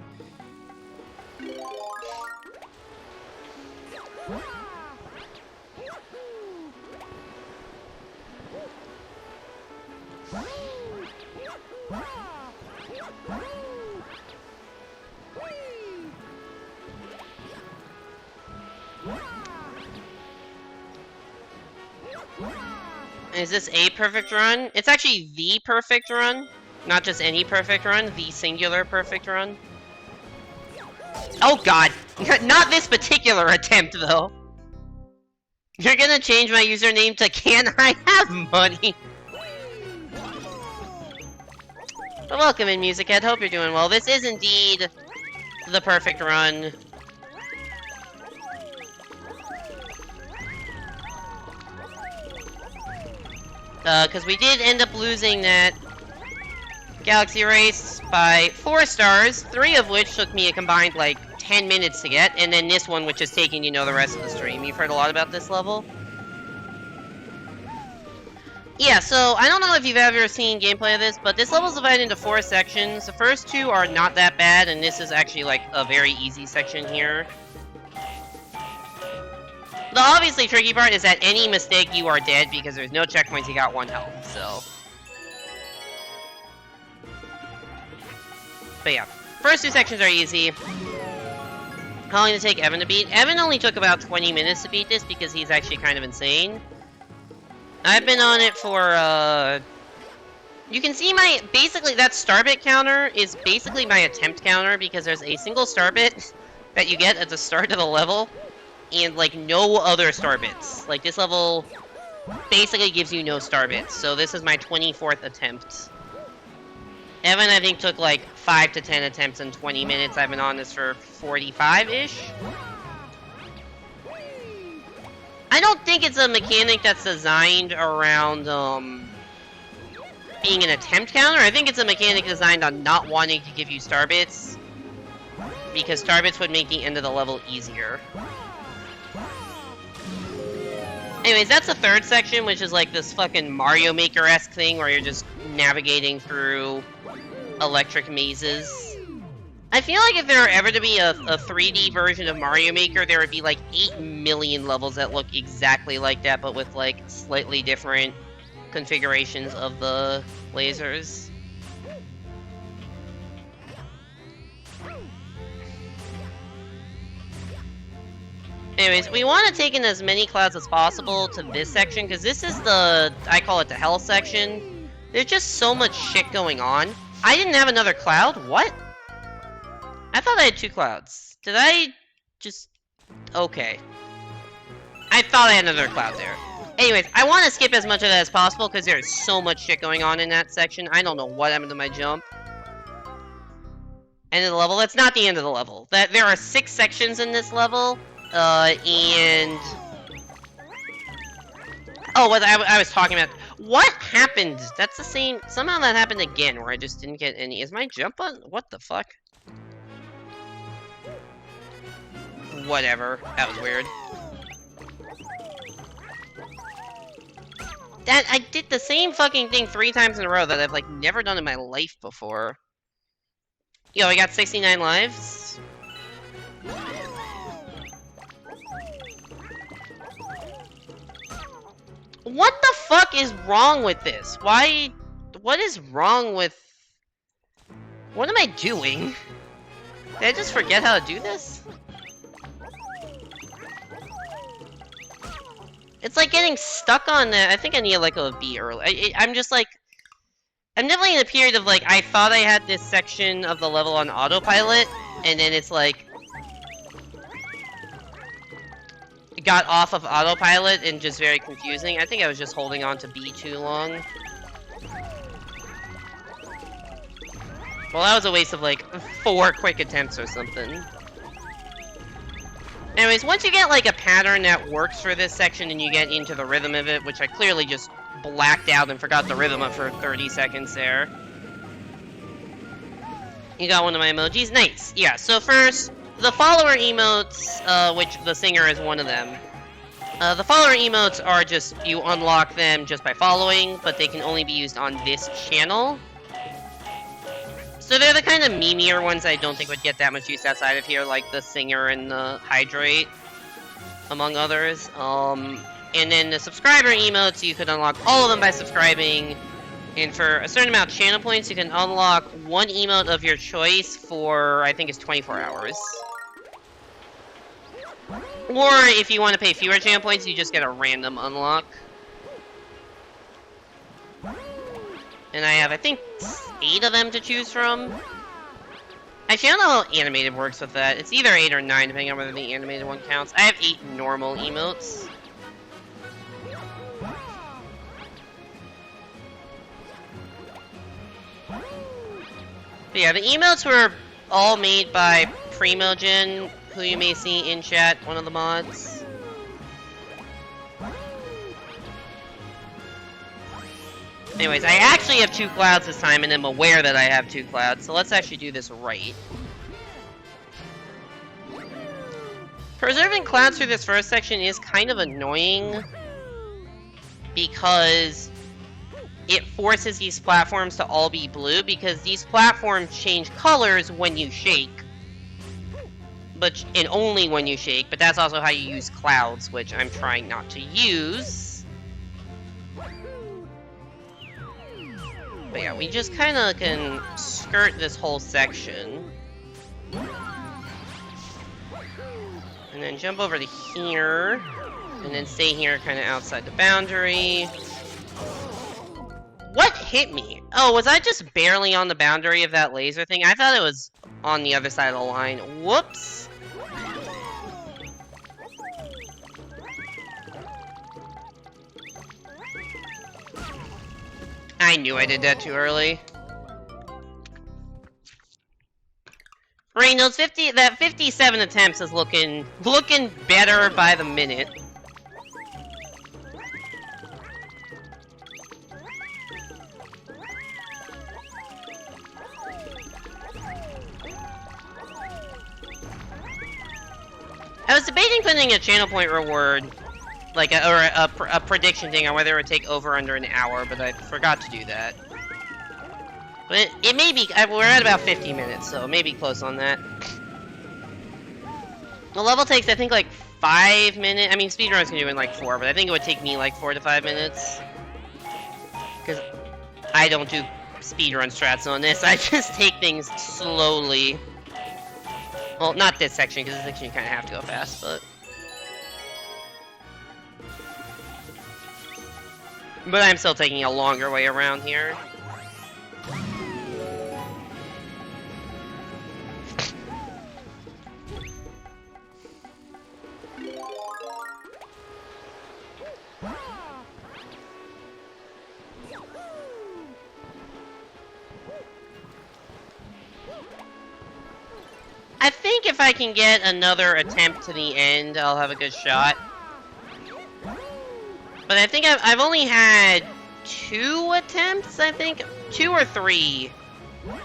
Is this a perfect run? It's actually the perfect run. Not just any perfect run, the singular perfect run. Oh god! Not this particular attempt, though. You're gonna change my username to Can I Have Money? But welcome in, Music Head. Hope you're doing well. This is indeed the perfect run. Because we did end up losing that Galaxy Race by 4 stars, 3 of which took me a combined, like, 10 minutes to get, and then this one, which is taking, you know, the rest of the stream. You've heard a lot about this level? Yeah, so, I don't know if you've ever seen gameplay of this, but this level's divided into 4 sections. The first 2 are not that bad, and this is actually, like, a very easy section here. The obviously tricky part is that any mistake, you are dead, because there's no checkpoints, you got 1 health, so... But yeah, first 2 sections are easy. How long did it take Evan to beat? Evan only took about 20 minutes to beat this because he's actually kind of insane. I've been on it for, you can see my, basically that starbit counter is basically my attempt counter because there's a single starbit that you get at the start of the level and, like, no other starbits. Like, this level basically gives you no starbits, so this is my 24th attempt. Evan, I think, took like 5 to 10 attempts in 20 minutes. I've been on this for 45-ish. I don't think it's a mechanic that's designed around, being an attempt counter. I think it's a mechanic designed on not wanting to give you starbits, because starbits would make the end of the level easier. Anyways, that's the 3rd section, which is like this fucking Mario Maker-esque thing where you're just navigating through electric mazes. I feel like if there were ever to be a 3D version of Mario Maker, there would be like 8 million levels that look exactly like that, but with like slightly different configurations of the lasers. Anyways, we want to take in as many clouds as possible to this section, because this is the, I call it the hell section. There's just so much shit going on. I didn't have another cloud? What? I thought I had 2 clouds. Did I just... Okay. I thought I had another cloud there. Anyways, I want to skip as much of that as possible because there's so much shit going on in that section. I don't know what happened to my jump. End of the level? That's not the end of the level. There are 6 sections in this level. And... Oh, what I was talking about... What happened? That's the same... Somehow that happened again, where I just didn't get any... Is my jump button... What the fuck? Whatever. That was weird. I did the same fucking thing 3 times in a row that I've, like, never done in my life before. Yo, I got 69 lives. What the fuck is wrong with this? Why... What is wrong with... What am I doing? Did I just forget how to do this? It's like getting stuck on that. I think I need like a B early. I'm just like... I'm definitely in a period of like, I thought I had this section of the level on autopilot, and then it's like... got off of autopilot and just very confusing. I think I was just holding on to B too long. Well, that was a waste of like 4 quick attempts or something. Anyways, once you get like a pattern that works for this section and you get into the rhythm of it, which I clearly just blacked out and forgot the rhythm of for 30 seconds there. You got one of my emojis? Nice. Yeah, so first, the follower emotes, which the singer is one of them. The follower emotes are just, you unlock them just by following, but they can only be used on this channel. So they're the kind of memeier ones I don't think would get that much use outside of here, like the singer and the hydrate, among others. And then the subscriber emotes, you could unlock all of them by subscribing. And for a certain amount of channel points, you can unlock 1 emote of your choice for, I think it's 24 hours. Or if you want to pay fewer channel points, you just get a random unlock. And I have, I think, 8 of them to choose from. Actually, I don't know how animated works with that. It's either 8 or 9, depending on whether the animated one counts. I have 8 normal emotes. But yeah, the emotes were all made by Primogen, who you may see in chat, one of the mods. Anyways, I actually have 2 clouds this time, and I'm aware that I have 2 clouds, so let's actually do this right. Preserving clouds through this first section is kind of annoying, because it forces these platforms to all be blue, because these platforms change colors when you shake. And only when you shake, but that's also how you use clouds, which I'm trying not to use. But yeah, we just kind of can skirt this whole section. And then jump over to here. And then stay here kind of outside the boundary. What hit me? Oh, was I just barely on the boundary of that laser thing? I thought it was on the other side of the line. Whoops. I knew I did that too early. Reynolds, 57 attempts is looking better by the minute. I was debating putting a channel point reward, like a prediction thing on whether it would take over under an hour, but I forgot to do that. But it may be, we're at about 50 minutes, so maybe close on that. The level takes, I think, like 5 minutes. I mean, speedruns can do it in like 4, but I think it would take me like 4 to 5 minutes. Because I don't do speedrun strats on this, I just take things slowly. Well, not this section, because this section you kind of have to go fast, but... But I'm still taking a longer way around here. I think if I can get another attempt to the end, I'll have a good shot. But I think I've only had 2 attempts, I think. 2 or 3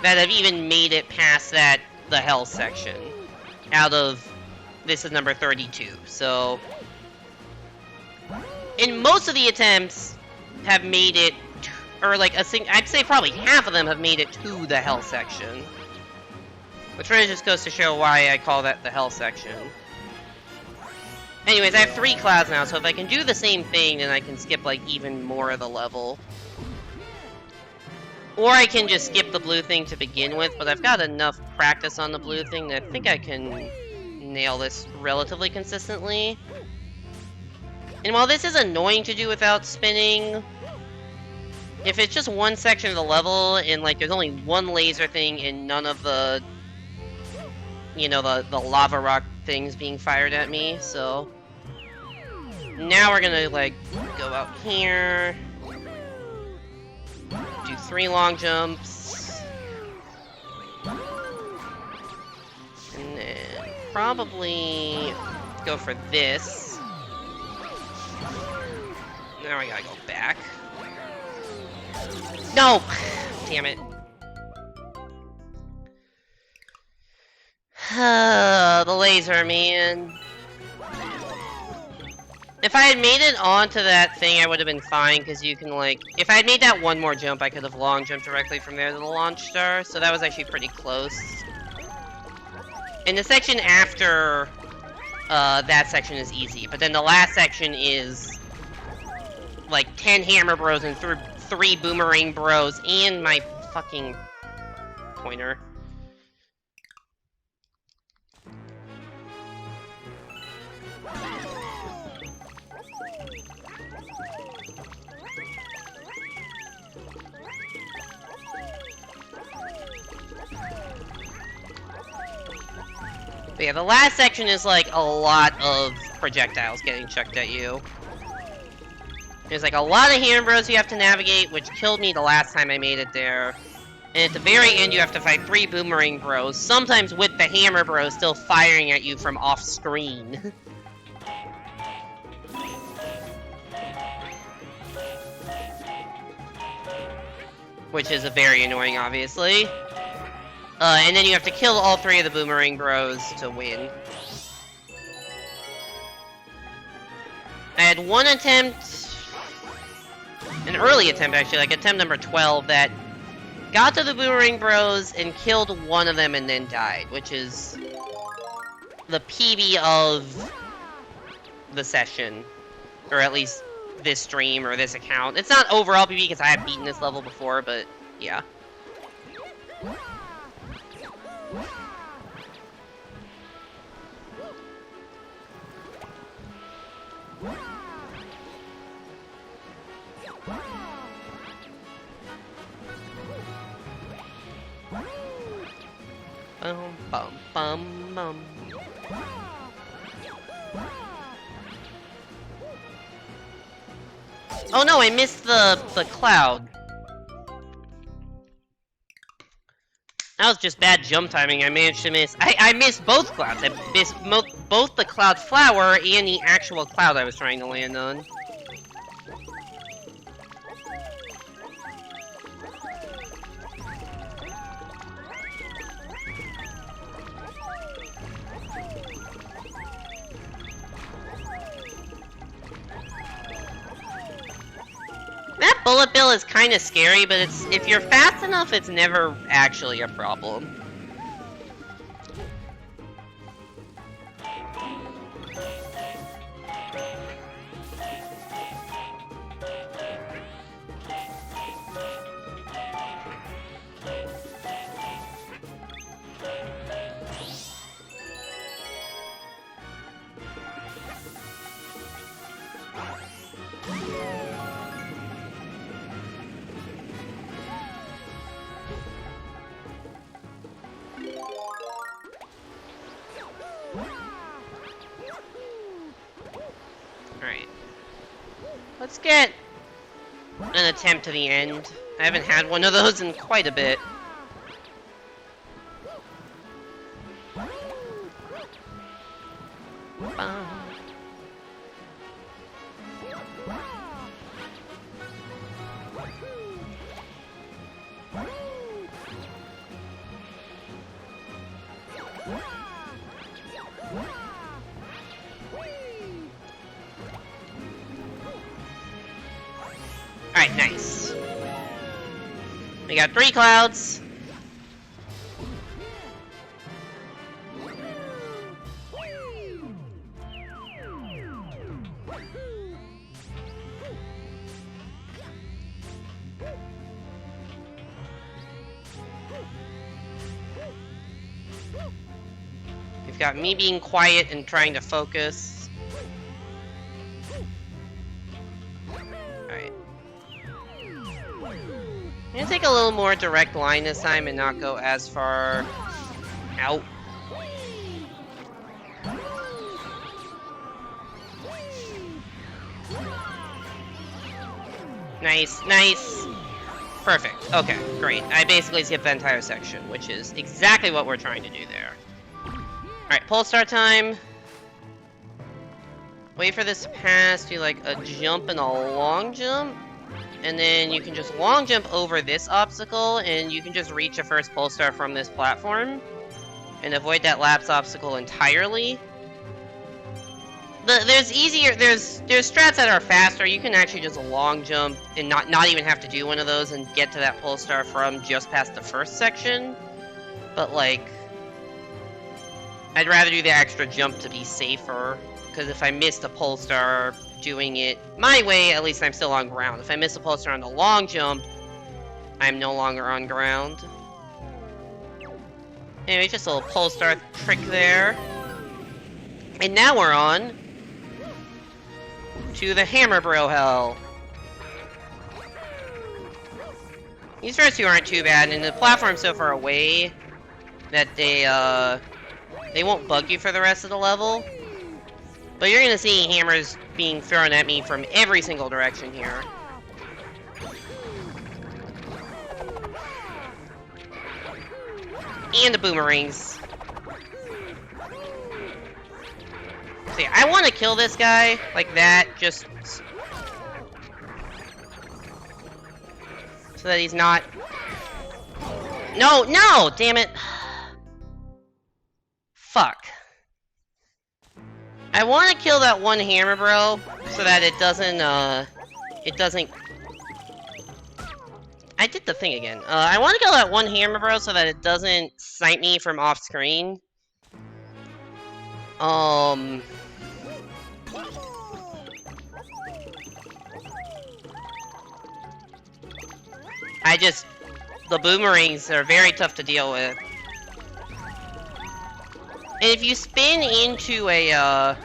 that have even made it past the hell section. Out of, this is number 32, so... And most of the attempts have made it, or like I'd say probably half of them have made it to the hell section. Which really just goes to show why I call that the hell section. Anyways, I have 3 clouds now, so if I can do the same thing, then I can skip, like, even more of the level. Or I can just skip the blue thing to begin with, but I've got enough practice on the blue thing that I think I can nail this relatively consistently. And while this is annoying to do without spinning, if it's just one section of the level, and, like, there's only one laser thing and none of the... You know, the lava rock things being fired at me, so... Now we're gonna, like, go out here... Do 3 long jumps... And then probably go for this. Now I gotta go back. No! Damn it. The laser, man. If I had made it onto that thing, I would have been fine, because you can, like... If I had made that one more jump, I could have long jumped directly from there to the launch star, so that was actually pretty close. And the section after that section is easy, but then the last section is... Like, 10 hammer bros and 3 boomerang bros, and my fucking pointer. But yeah, the last section is like a lot of projectiles getting chucked at you. There's like a lot of hammer bros you have to navigate, which killed me the last time I made it there. And at the very end, you have to fight 3 boomerang bros, sometimes with the hammer bros still firing at you from off-screen. Which is very annoying, obviously. And then you have to kill all 3 of the boomerang bros to win. I had one attempt, an early attempt actually, like attempt number 12, that got to the boomerang bros and killed one of them and then died, which is the PB of the session, or at least this stream or this account. It's not overall PB because I have beaten this level before, but yeah. Bum, bum, bum, bum. Oh no, I missed the cloud. That was just bad jump timing. I managed to miss. I missed both clouds. I missed both the cloud flower and the actual cloud I was trying to land on. That bullet bill is kind of scary, but it's if you're fast enough, it's never actually a problem. Alright. Let's get an attempt to the end. I haven't had one of those in quite a bit. Alright, nice. We got 3 clouds. We've got me being quiet and trying to focus. Alright. I'm gonna take a little more direct line this time and not go as far out. Nice, nice. Perfect. Okay, great. I basically skipped the entire section, which is exactly what we're trying to do there. Alright, pull start time. Wait for this to pass, do like a jump and a long jump. And then you can just long jump over this obstacle, and you can just reach a first pole star from this platform. And avoid that lapse obstacle entirely. There's strats that are faster. You can actually just long jump and not even have to do one of those and get to that pole star from just past the first section. But like, I'd rather do the extra jump to be safer, because if I miss the pole star doing it my way, at least I'm still on ground. If I miss the pole star on the long jump, I'm no longer on ground. Anyway, just a little pole star trick there. And now we're on to the Hammer Bro Hell. These first two aren't too bad, and the platform's so far away that they They won't bug you for the rest of the level. But you're gonna see hammers being thrown at me from every single direction here. And the boomerangs. See, I want to kill this guy like that, just so that he's not... No, no! Damn it. Fuck. I want to kill that one hammer bro, so that it doesn't, I did the thing again. I want to kill that one hammer bro, so that it doesn't snipe me from off-screen. The boomerangs are very tough to deal with. And if you spin into a,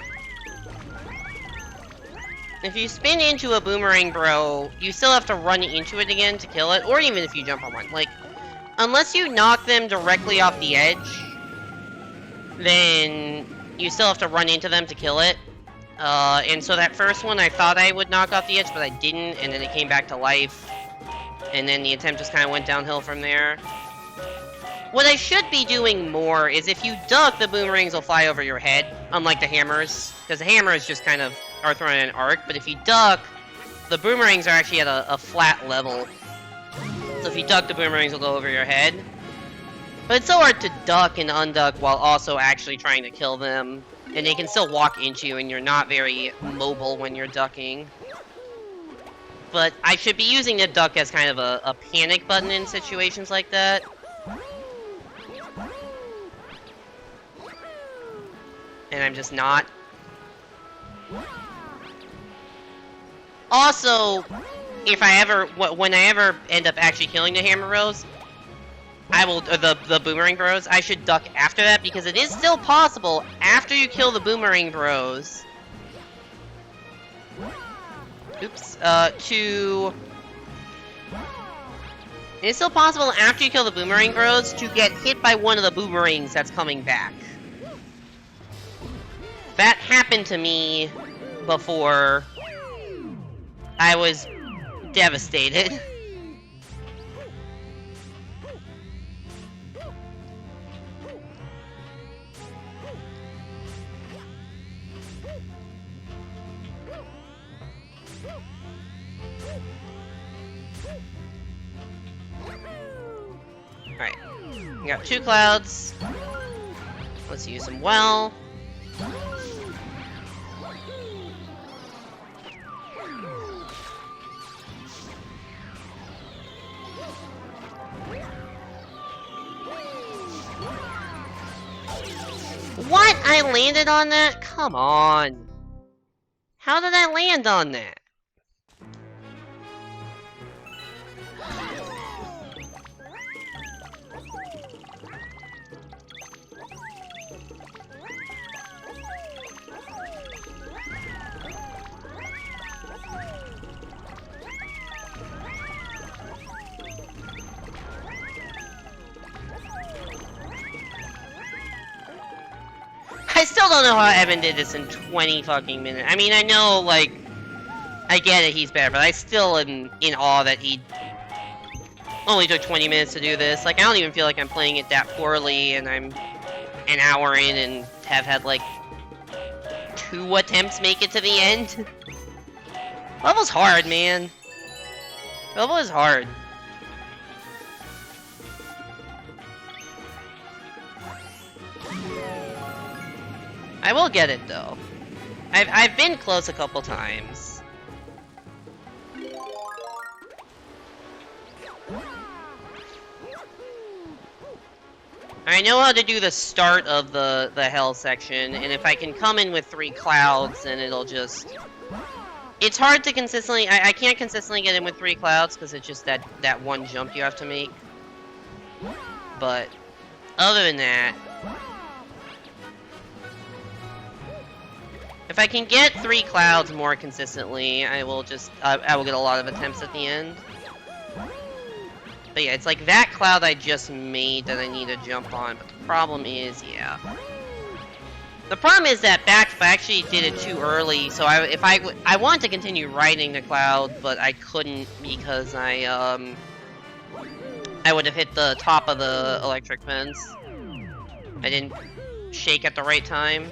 boomerang, bro, you still have to run into it again to kill it, or even if you jump on one. Like, unless you knock them directly off the edge, then you still have to run into them to kill it. And so that first one I thought I would knock off the edge, but I didn't, and then it came back to life. And then the attempt just kind of went downhill from there. What I should be doing more is if you duck, the boomerangs will fly over your head, unlike the hammers. Because the hammers just kind of are thrown in an arc, but if you duck, the boomerangs are actually at a flat level. So if you duck, the boomerangs will go over your head. But it's so hard to duck and unduck while also actually trying to kill them. And they can still walk into you, and you're not very mobile when you're ducking. But I should be using the duck as kind of a panic button in situations like that. And I'm just not. Also, if I ever, when I ever end up actually killing the hammer bros, I will, the boomerang bros, I should duck after that, because it is still possible, after you kill the boomerang bros, it's still possible after you kill the boomerang bros to get hit by one of the boomerangs that's coming back. That happened to me before. I was devastated. Alright, we got 2 clouds. Let's use them well. What? I landed on that? Come on. How did I land on that? I still don't know how Evan did this in 20 fucking minutes. I mean, I know, like, I get it, he's better, but I still am in awe that he only took 20 minutes to do this. Like, I don't even feel like I'm playing it that poorly, and I'm an hour in and have had, like, 2 attempts make it to the end. Level's hard, man. Level is hard. I will get it, though. I've been close a couple times. I know how to do the start of the hell section, and if I can come in with 3 clouds, then it'll just... It's hard to consistently... I can't consistently get in with 3 clouds, because it's just that one jump you have to make. But, other than that... If I can get 3 clouds more consistently, I will just, I will get a lot of attempts at the end. But yeah, it's like that cloud I just made that I need to jump on, but the problem is, yeah. The problem is that backflip, I actually did it too early, so I wanted to continue riding the cloud, but I couldn't because I would have hit the top of the electric fence. I didn't shake at the right time.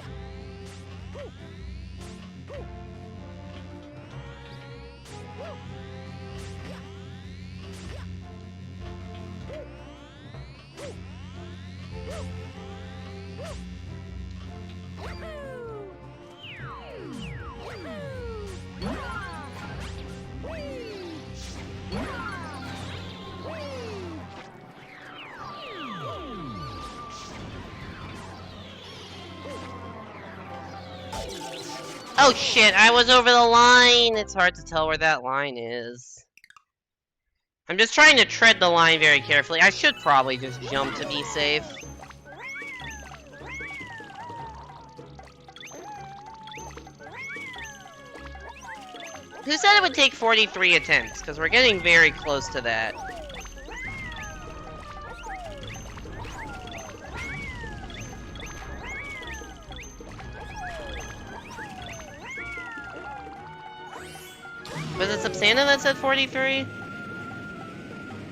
Oh shit, I was over the line! It's hard to tell where that line is. I'm just trying to tread the line very carefully. I should probably just jump to be safe. Who said it would take 43 attempts? Because we're getting very close to that. Was it Subsanta that said 43?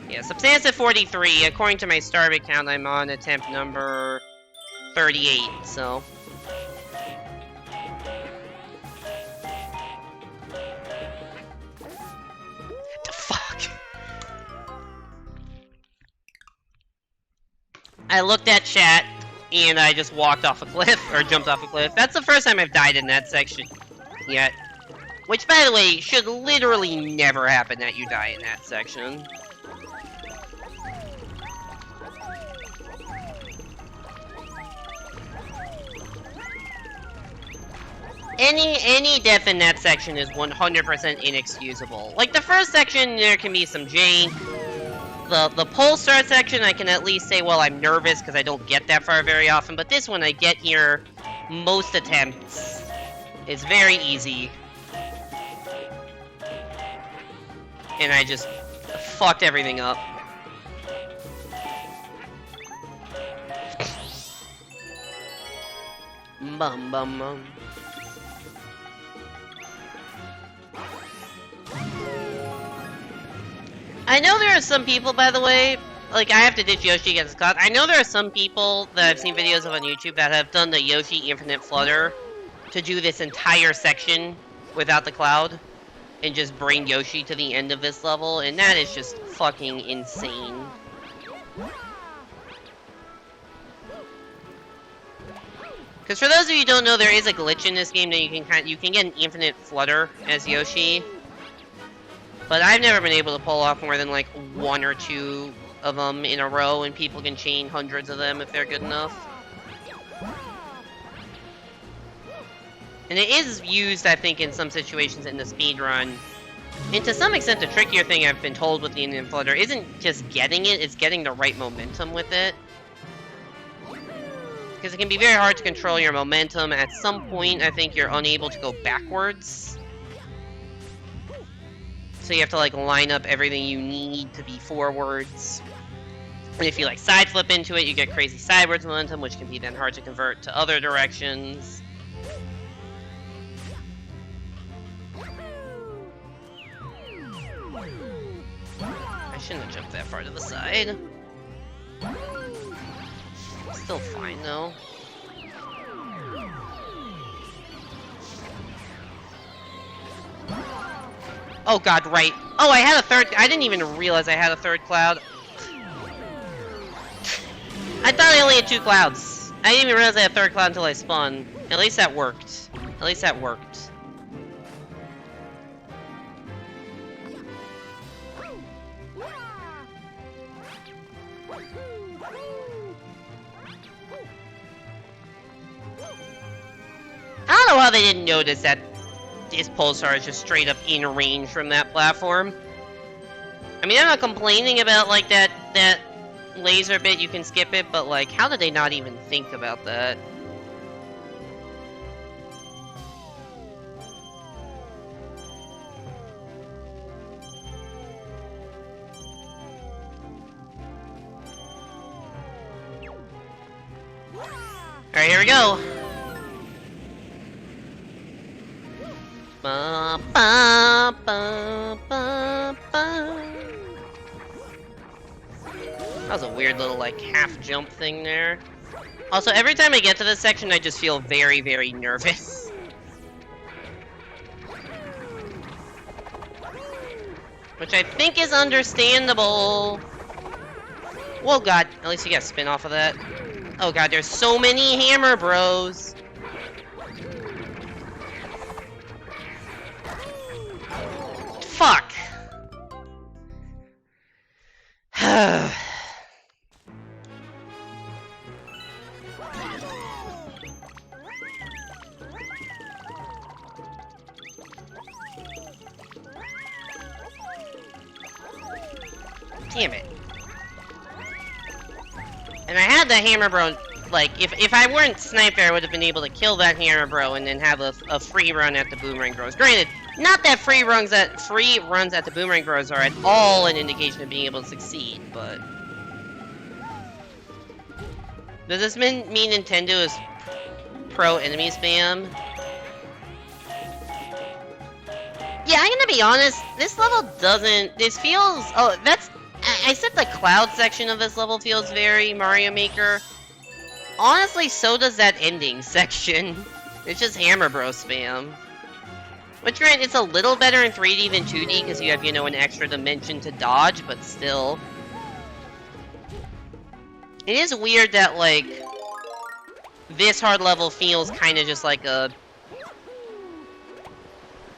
Yeah, Subsanta said 43. According to my Starbit count, I'm on attempt number 38, so... The fuck? I looked at chat, and I just walked off a cliff, or jumped off a cliff. That's the first time I've died in that section yet. Which, by the way, should literally never happen that you die in that section. Any death in that section is 100% inexcusable. Like, the first section, there can be some jank. The Polestar section, I can at least say, well, I'm nervous because I don't get that far very often. But this one, I get here most attempts. It's very easy. And I just fucked everything up. Bum bum bum. I know there are some people, by the way, like, I have to ditch Yoshi against Cloud. I know there are some people that I've seen videos of on YouTube that have done the Yoshi Infinite Flutter to do this entire section without the Cloud. And just bring Yoshi to the end of this level, and that is just fucking insane. Because for those of you who don't know, there is a glitch in this game that you can get an infinite flutter as Yoshi. But I've never been able to pull off more than like 1 or 2 of them in a row, and people can chain hundreds of them if they're good enough. And it is used, I think, in some situations in the speedrun. And to some extent, the trickier thing I've been told with the Infinite Flutter isn't just getting it, it's getting the right momentum with it. Because it can be very hard to control your momentum. At some point, I think you're unable to go backwards. So you have to, like, line up everything you need to be forwards. And if you, like, side flip into it, you get crazy sideways momentum, which can be then hard to convert to other directions. I shouldn't have jumped that far to the side. Still fine, though. Oh god, right. Oh, I had a third... I didn't even realize I had a third cloud. I thought I only had 2 clouds. I didn't even realize I had a third cloud until I spun. At least that worked. At least that worked. I don't know how they didn't notice that this Pulsar is just straight up in range from that platform. I mean, I'm not complaining about, like, that laser bit, you can skip it, but, like, how did they not even think about that? Alright, here we go. Ba, ba, ba, ba. That was a weird little, like, half jump thing there. Also, every time I get to this section, I just feel very, very nervous. Which I think is understandable. Whoa, God. At least you got spin off of that. Oh, God, there's so many Hammer Bros. Fuck. Damn it. And I had the Hammer Bro, like, if I weren't Sniper, I would have been able to kill that Hammer Bro and then have a free run at the Boomerang Bros. Granted, not that free runs at the Boomerang Bros are at all an indication of being able to succeed, but... Does this mean Nintendo is pro enemy spam? Yeah, I'm gonna be honest, this level doesn't... This feels... Oh, that's... I said the cloud section of this level feels very Mario Maker. Honestly, so does that ending section. It's just Hammer Bro spam. Which, granted, it's a little better in 3D than 2D because you have, you know, an extra dimension to dodge, but still. It is weird that, like, this hard level feels kind of just like a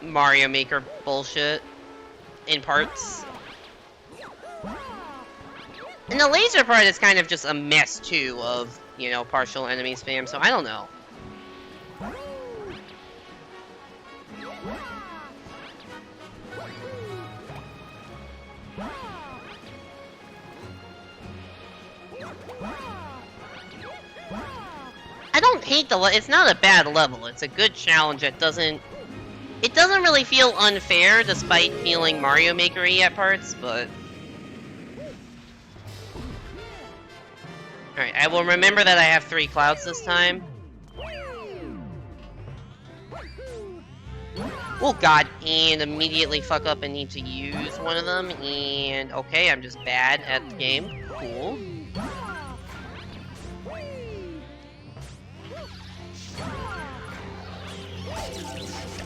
Mario Maker bullshit in parts. And the laser part is kind of just a mess, too, of, you know, partial enemy spam, so I don't know. I don't hate it's not a bad level, it's a good challenge that doesn't... It doesn't really feel unfair, despite feeling Mario Maker-y at parts, but... Alright, I will remember that I have 3 clouds this time. Oh god, and immediately fuck up and need to use one of them, and okay, I'm just bad at the game. Cool.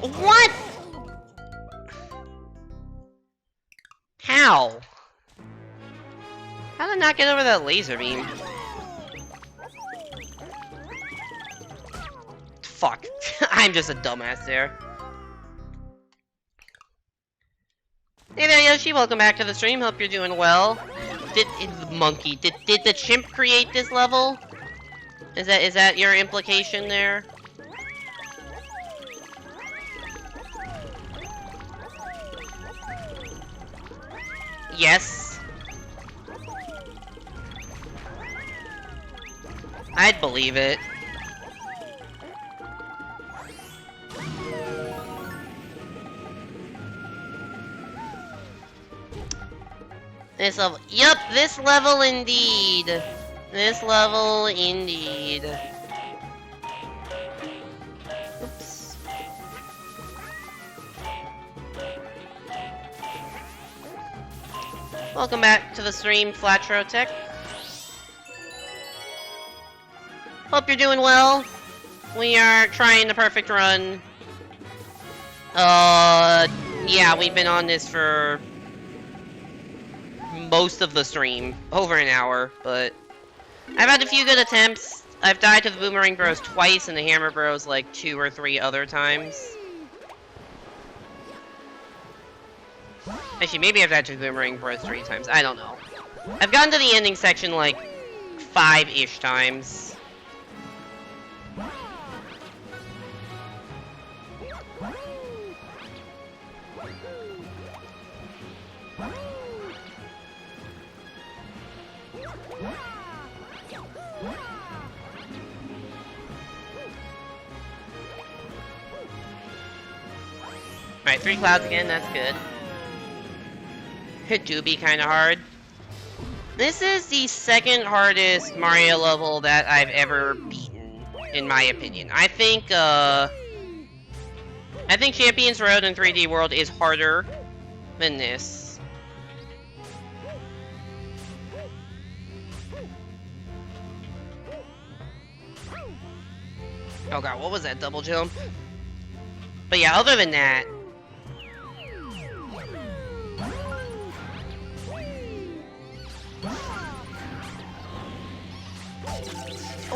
What? How? How did I not get over that laser beam? Fuck. I'm just a dumbass there. Hey there, Yoshi. Welcome back to the stream. Hope you're doing well. Did the chimp create this level? Is that your implication there? Yes. I'd believe it. This level. Yup, this level indeed. This level indeed. Oops. Welcome back to the stream, Flatro Tech. Hope you're doing well. We are trying the perfect run. Yeah, we've been on this for most of the stream, over an hour, but I've had a few good attempts. I've died to the Boomerang Bros twice and the Hammer Bros like 2 or 3 other times. Actually, maybe I've died to the Boomerang Bros 3 times, I don't know. I've gotten to the ending section like 5-ish times. Alright, 3 clouds again, that's good. It do be kinda hard. This is the second hardest Mario level that I've ever beaten, in my opinion. I think I think Champions Road in 3D World is harder than this. Oh god, what was that double jump? But yeah, other than that...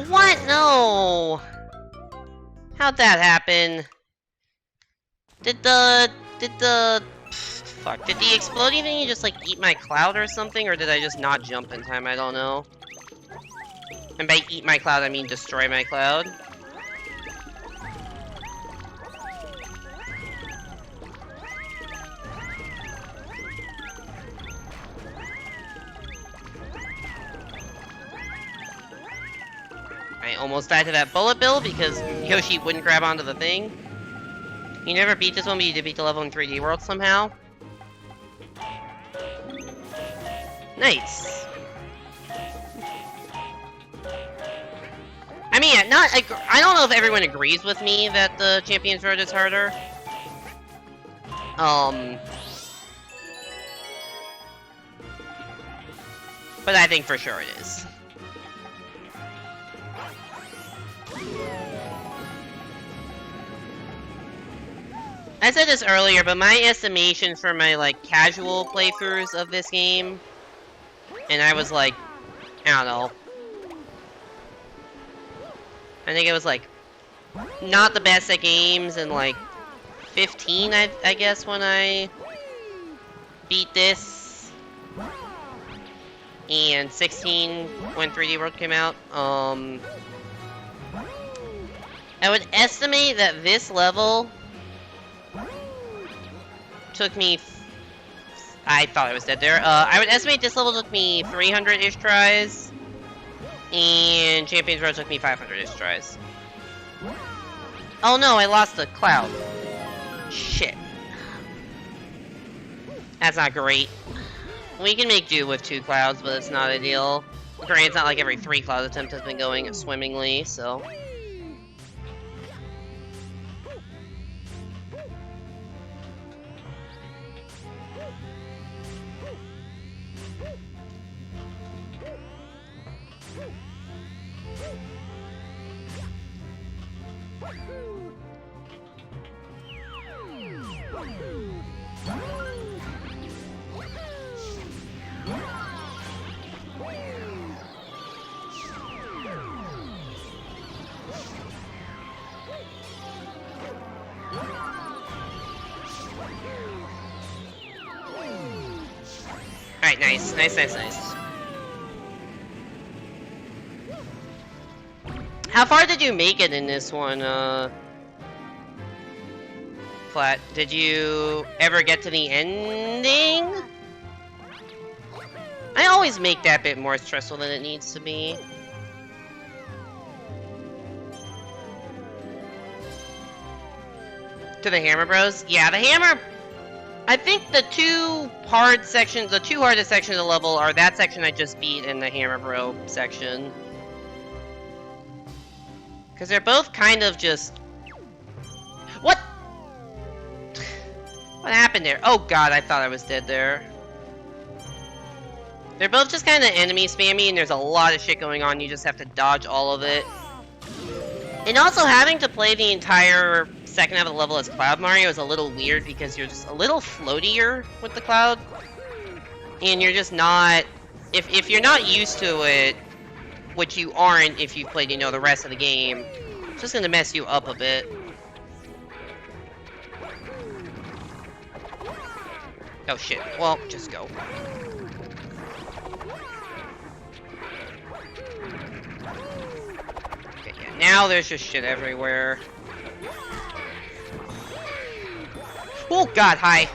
What? No! How'd that happen? Did the exploding thingy just like eat my cloud or something? Or did I just not jump in time? I don't know. And by eat my cloud, I mean destroy my cloud. I almost died to that bullet bill because Yoshi wouldn't grab onto the thing. You never beat this one, but you did beat the level in 3D World somehow. Nice. I mean, I don't know if everyone agrees with me that the Champions Road is harder. But I think for sure it is. I said this earlier, but my estimation for my, like, casual playthroughs of this game, and I was like, I don't know. I think it was, like, not the best at games, and, like, 15, I guess, when I beat this. And 16 when 3D World came out. I would estimate that this level took me... I thought I was dead there. I would estimate this level took me 300-ish tries. And Champions Road took me 500-ish tries. Oh no, I lost the cloud. Shit. That's not great. We can make do with 2 clouds, but it's not ideal. Granted, it's not like every 3 cloud attempt has been going swimmingly, so... Alright, nice. Nice. How far did you make it in this one, Flat? Did you ever get to the ending? I always make that bit more stressful than it needs to be. To the Hammer Bros? Yeah, the Hammer... I think the 2 hardest sections of the level are that section I just beat and the Hammer Bro section. Because they're both kind of just... What? What happened there? Oh god, I thought I was dead there. They're both just kind of enemy spammy and there's a lot of shit going on, you just have to dodge all of it. And also having to play the entire second half of the level as Cloud Mario is a little weird because you're just a little floatier with the Cloud. And you're just not... If you're not used to it, which you aren't if you've played, you know, the rest of the game, it's just gonna mess you up a bit. Oh shit, well, just go. Okay, yeah, now there's just shit everywhere. Oh god, hi.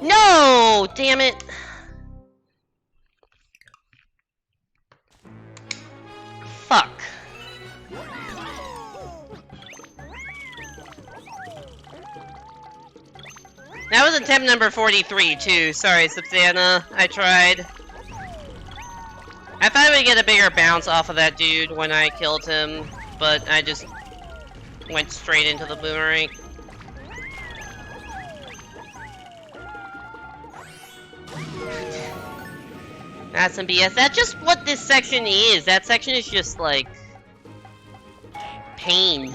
No! Damn it! Fuck. That was attempt number 43, too. Sorry, Subsana. I tried. I thought I would get a bigger bounce off of that dude when I killed him, but I just went straight into the boomerang. That's some BS. That's just what this section is. That section is just, like, pain.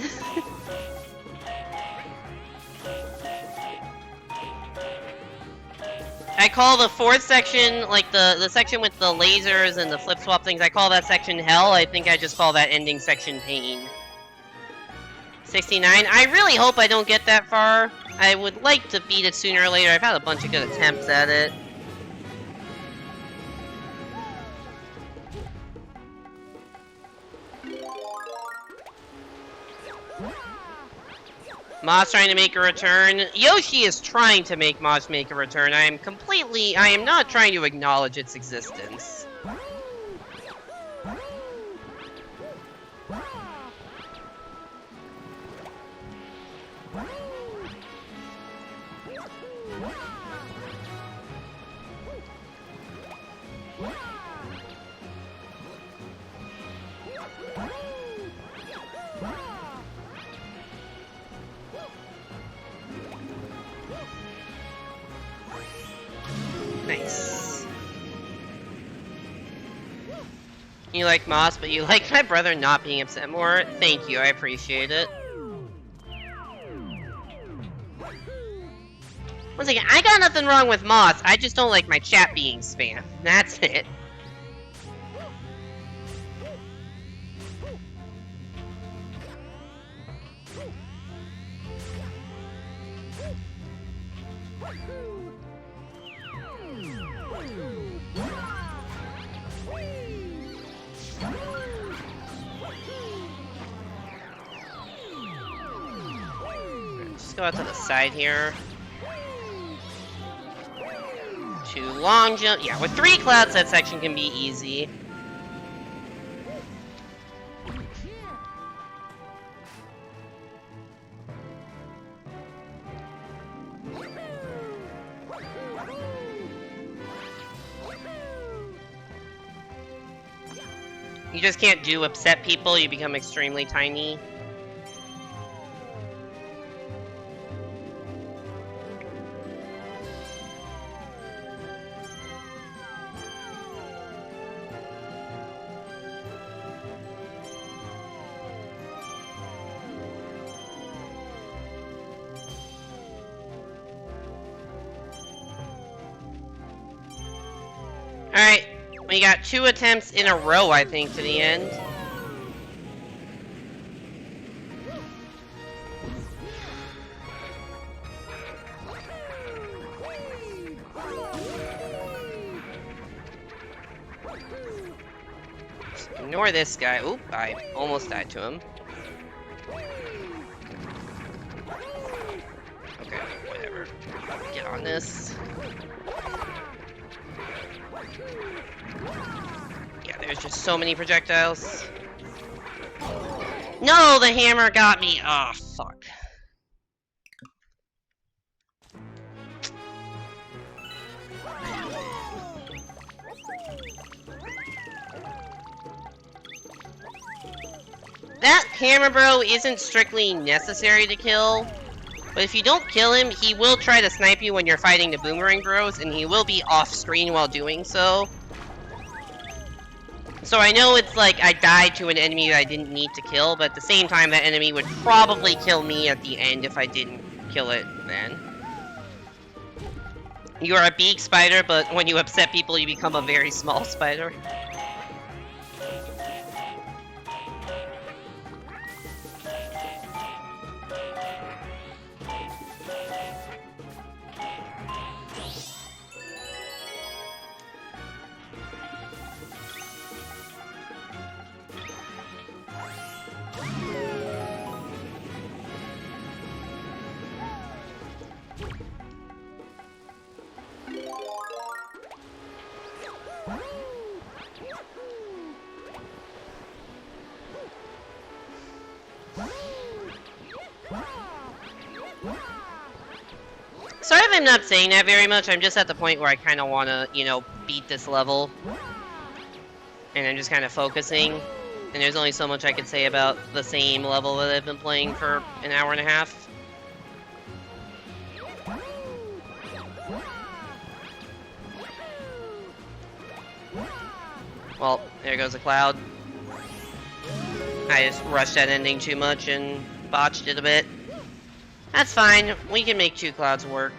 I call the fourth section, like, the section with the lasers and the flip-swap things, I call that section hell. I think I just call that ending section pain. 69. I really hope I don't get that far. I would like to beat it sooner or later. I've had a bunch of good attempts at it. Moss trying to make a return. Yoshi is trying to make Moss make a return. I am not trying to acknowledge its existence. Nice. You like Moss, but you like my brother not being upset more? Thank you, I appreciate it. Once again, I got nothing wrong with Moss, I just don't like my chat being spam. That's it. Just go out to the side here. 2 long jump. Yeah, with 3 clouds, that section can be easy. You just can't do upset people, you become extremely tiny. Alright, we got 2 attempts in a row, I think, to the end. Just ignore this guy. Oop, I almost died to him. Okay, whatever. Get on this. Yeah, there's just so many projectiles. No, the hammer got me. Oh, fuck. That hammer bro isn't strictly necessary to kill, but if you don't kill him, he will try to snipe you when you're fighting the boomerang bros, and he will be off screen while doing so. So I know it's like I died to an enemy that I didn't need to kill, but at the same time that enemy would probably kill me at the end if I didn't kill it then. You are a big spider, but when you upset people you become a very small spider. Sorry if I'm not saying that very much, I'm just at the point where I kind of want to, you know, beat this level. And I'm just kind of focusing. And there's only so much I could say about the same level that I've been playing for an hour and a half. Well, there goes a cloud. I just rushed that ending too much and botched it a bit. That's fine. We can make 2 clouds work.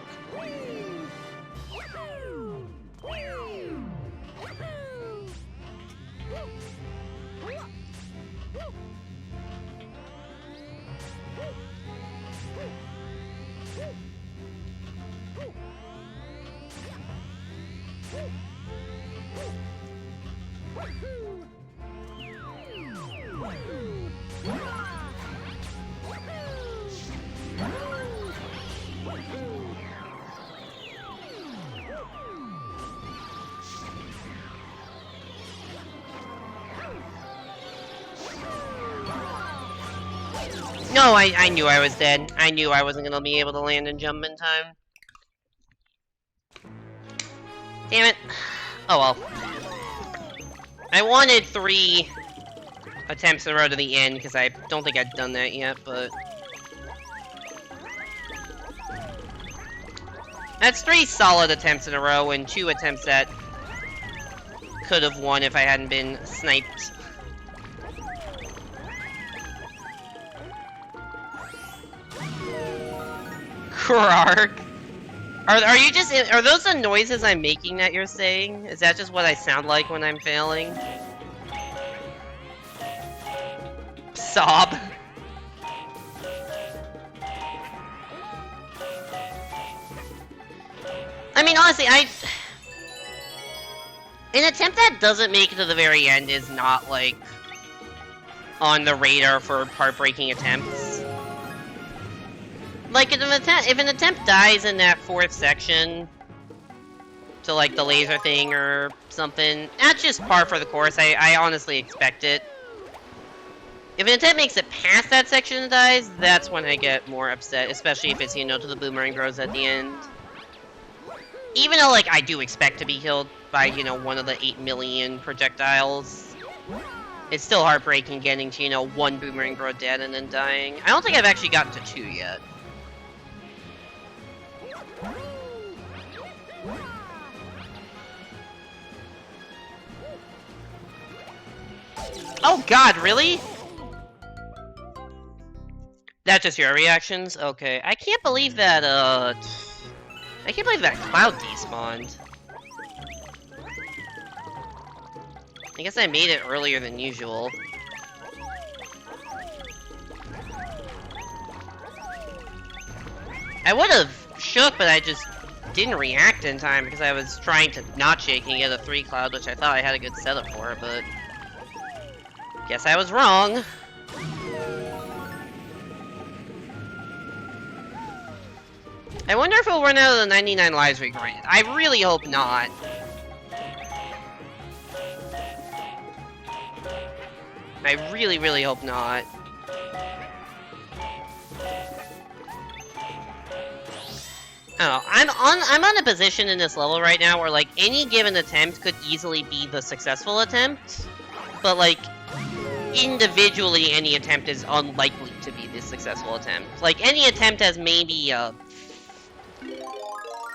No, I knew I was dead. I knew I wasn't gonna be able to land and jump in time. Damn it. Oh well. I wanted 3 attempts in a row to the end, because I don't think I'd done that yet, but... That's 3 solid attempts in a row, and 2 attempts that could have won if I hadn't been sniped. Krark. Are those the noises I'm making that you're saying? Is that just what I sound like when I'm failing? Sob. I mean, honestly, an attempt that doesn't make it to the very end is not, like, on the radar for heartbreaking attempts. Like, if an attempt dies in that 4th section to, like, the laser thing or something, that's just par for the course. I honestly expect it. If an attempt makes it past that section and dies, that's when I get more upset, especially if it's, you know, to the boomerang grows at the end. Even though, like, I do expect to be killed by, you know, one of the 8 million projectiles, it's still heartbreaking getting to, you know, 1 boomerang grow dead and then dying. I don't think I've actually gotten to 2 yet. Oh god, really? That's just your reactions? Okay. I can't believe that, I can't believe that cloud despawned. I guess I made it earlier than usual. I would've shook, but I just didn't react in time because I was trying to not shake and get a 3 cloud, which I thought I had a good setup for, but... guess I was wrong. I wonder if we'll run out of the 99 lives we granted. I really hope not. I really, really hope not. I don't know. I'm on a position in this level right now where, like, any given attempt could easily be the successful attempt, but, like, individually any attempt is unlikely to be the successful attempt. Like, any attempt has maybe a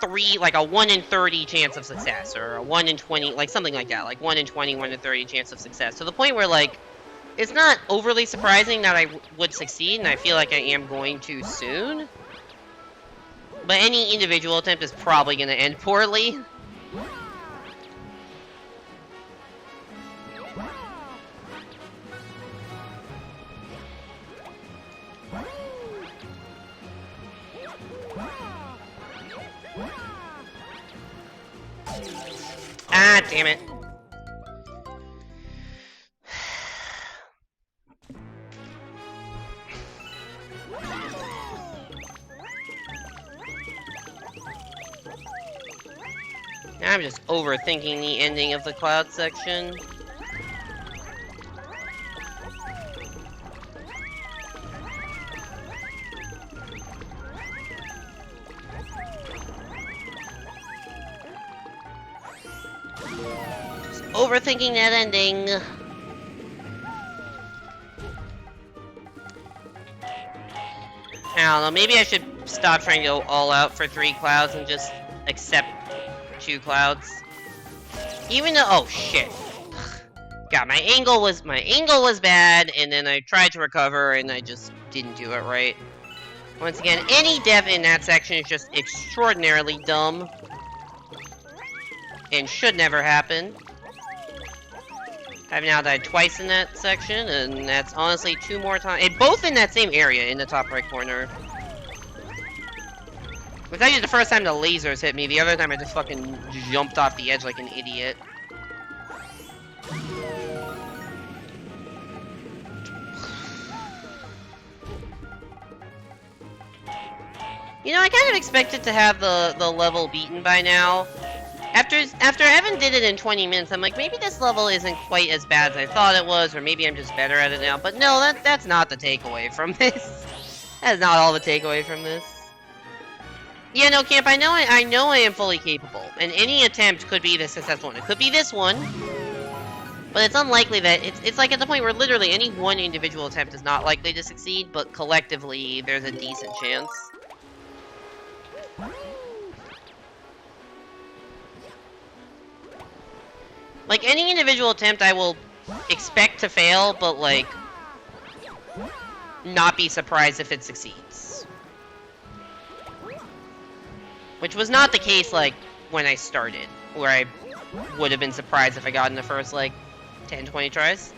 1 in 30 chance of success, or a 1 in 20, like something like that, like 1 in 20, 1 in 30 chance of success, to the point where, like, it's not overly surprising that I would succeed, and I feel like I am going to soon. But any individual attempt is probably going to end poorly. Ah, damn it. Now I'm just overthinking the ending of the cloud section. Overthinking that ending. I don't know, maybe I should stop trying to go all out for 3 clouds and just accept 2 clouds. Even though— oh shit. God, my angle was bad, and then I tried to recover, and I just didn't do it right. Once again, any death in that section is just extraordinarily dumb. And should never happen. I've now died twice in that section, and that's honestly 2 more times. And both in that same area, in the top right corner. It was actually the first time the lasers hit me. The other time I just fucking jumped off the edge like an idiot. You know, I kind of expected to have the level beaten by now. After Evan did it in 20 minutes, I'm like, maybe this level isn't quite as bad as I thought it was, or maybe I'm just better at it now. But no, that's not the takeaway from this. That's not all the takeaway from this. Yeah, no, Camp, I know I am fully capable, and any attempt could be the successful one. It could be this one, but it's unlikely that it's like at the point where literally any one individual attempt is not likely to succeed, but collectively there's a decent chance. Like, any individual attempt I will expect to fail, but, like, not be surprised if it succeeds. Which was not the case, like, when I started, where I would have been surprised if I got in the first, like, 10, 20 tries.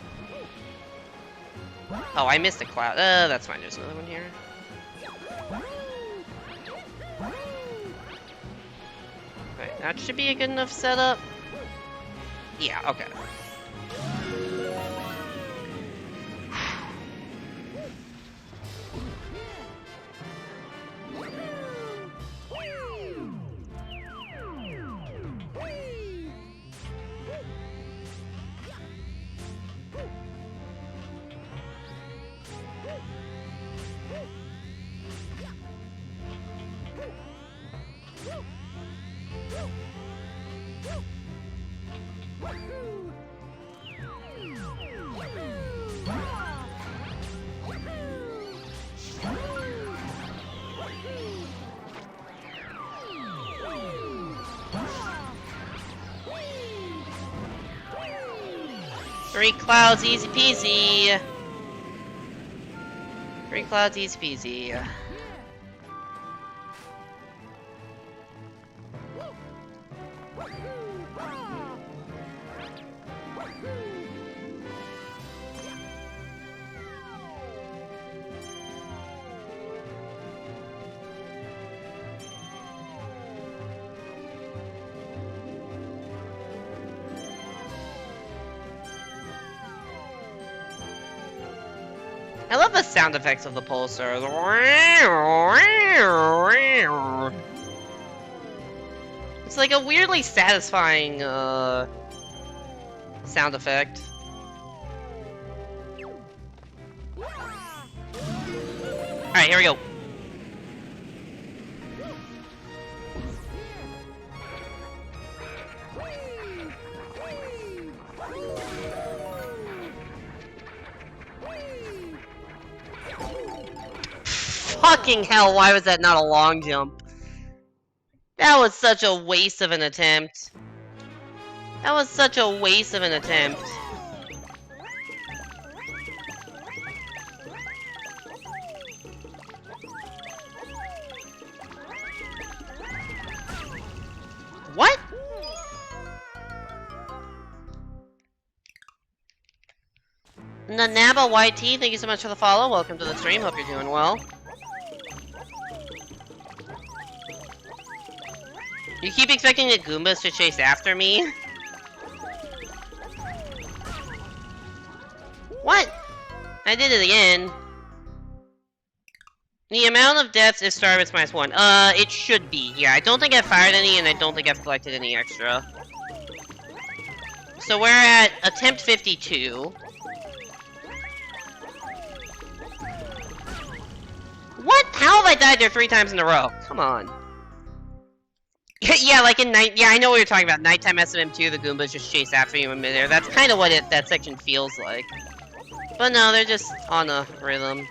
Oh, I missed a cloud. That's fine, there's another one here. Alright, that should be a good enough setup. Yeah, okay. Three clouds, easy peasy. 3 clouds, easy peasy. I love the sound effects of the pulsar. It's like a weirdly satisfying sound effect. Alright, here we go. Fucking hell, why was that not a long jump? That was such a waste of an attempt. That was such a waste of an attempt. What? Nanaba YT, thank you so much for the follow. Welcome to the stream. Hope you're doing well. You keep expecting the Goombas to chase after me? What? I did it again. The amount of deaths is Starbits -1. It should be. Yeah, I don't think I've fired any, and I don't think I've collected any extra. So we're at attempt 52. What? How have I died there 3 times in a row? Come on. Yeah, like in night. Yeah, I know what you're talking about. Nighttime SMM2, the Goombas just chase after you in midair. That's kind of what that section feels like. But no, they're just on a rhythm.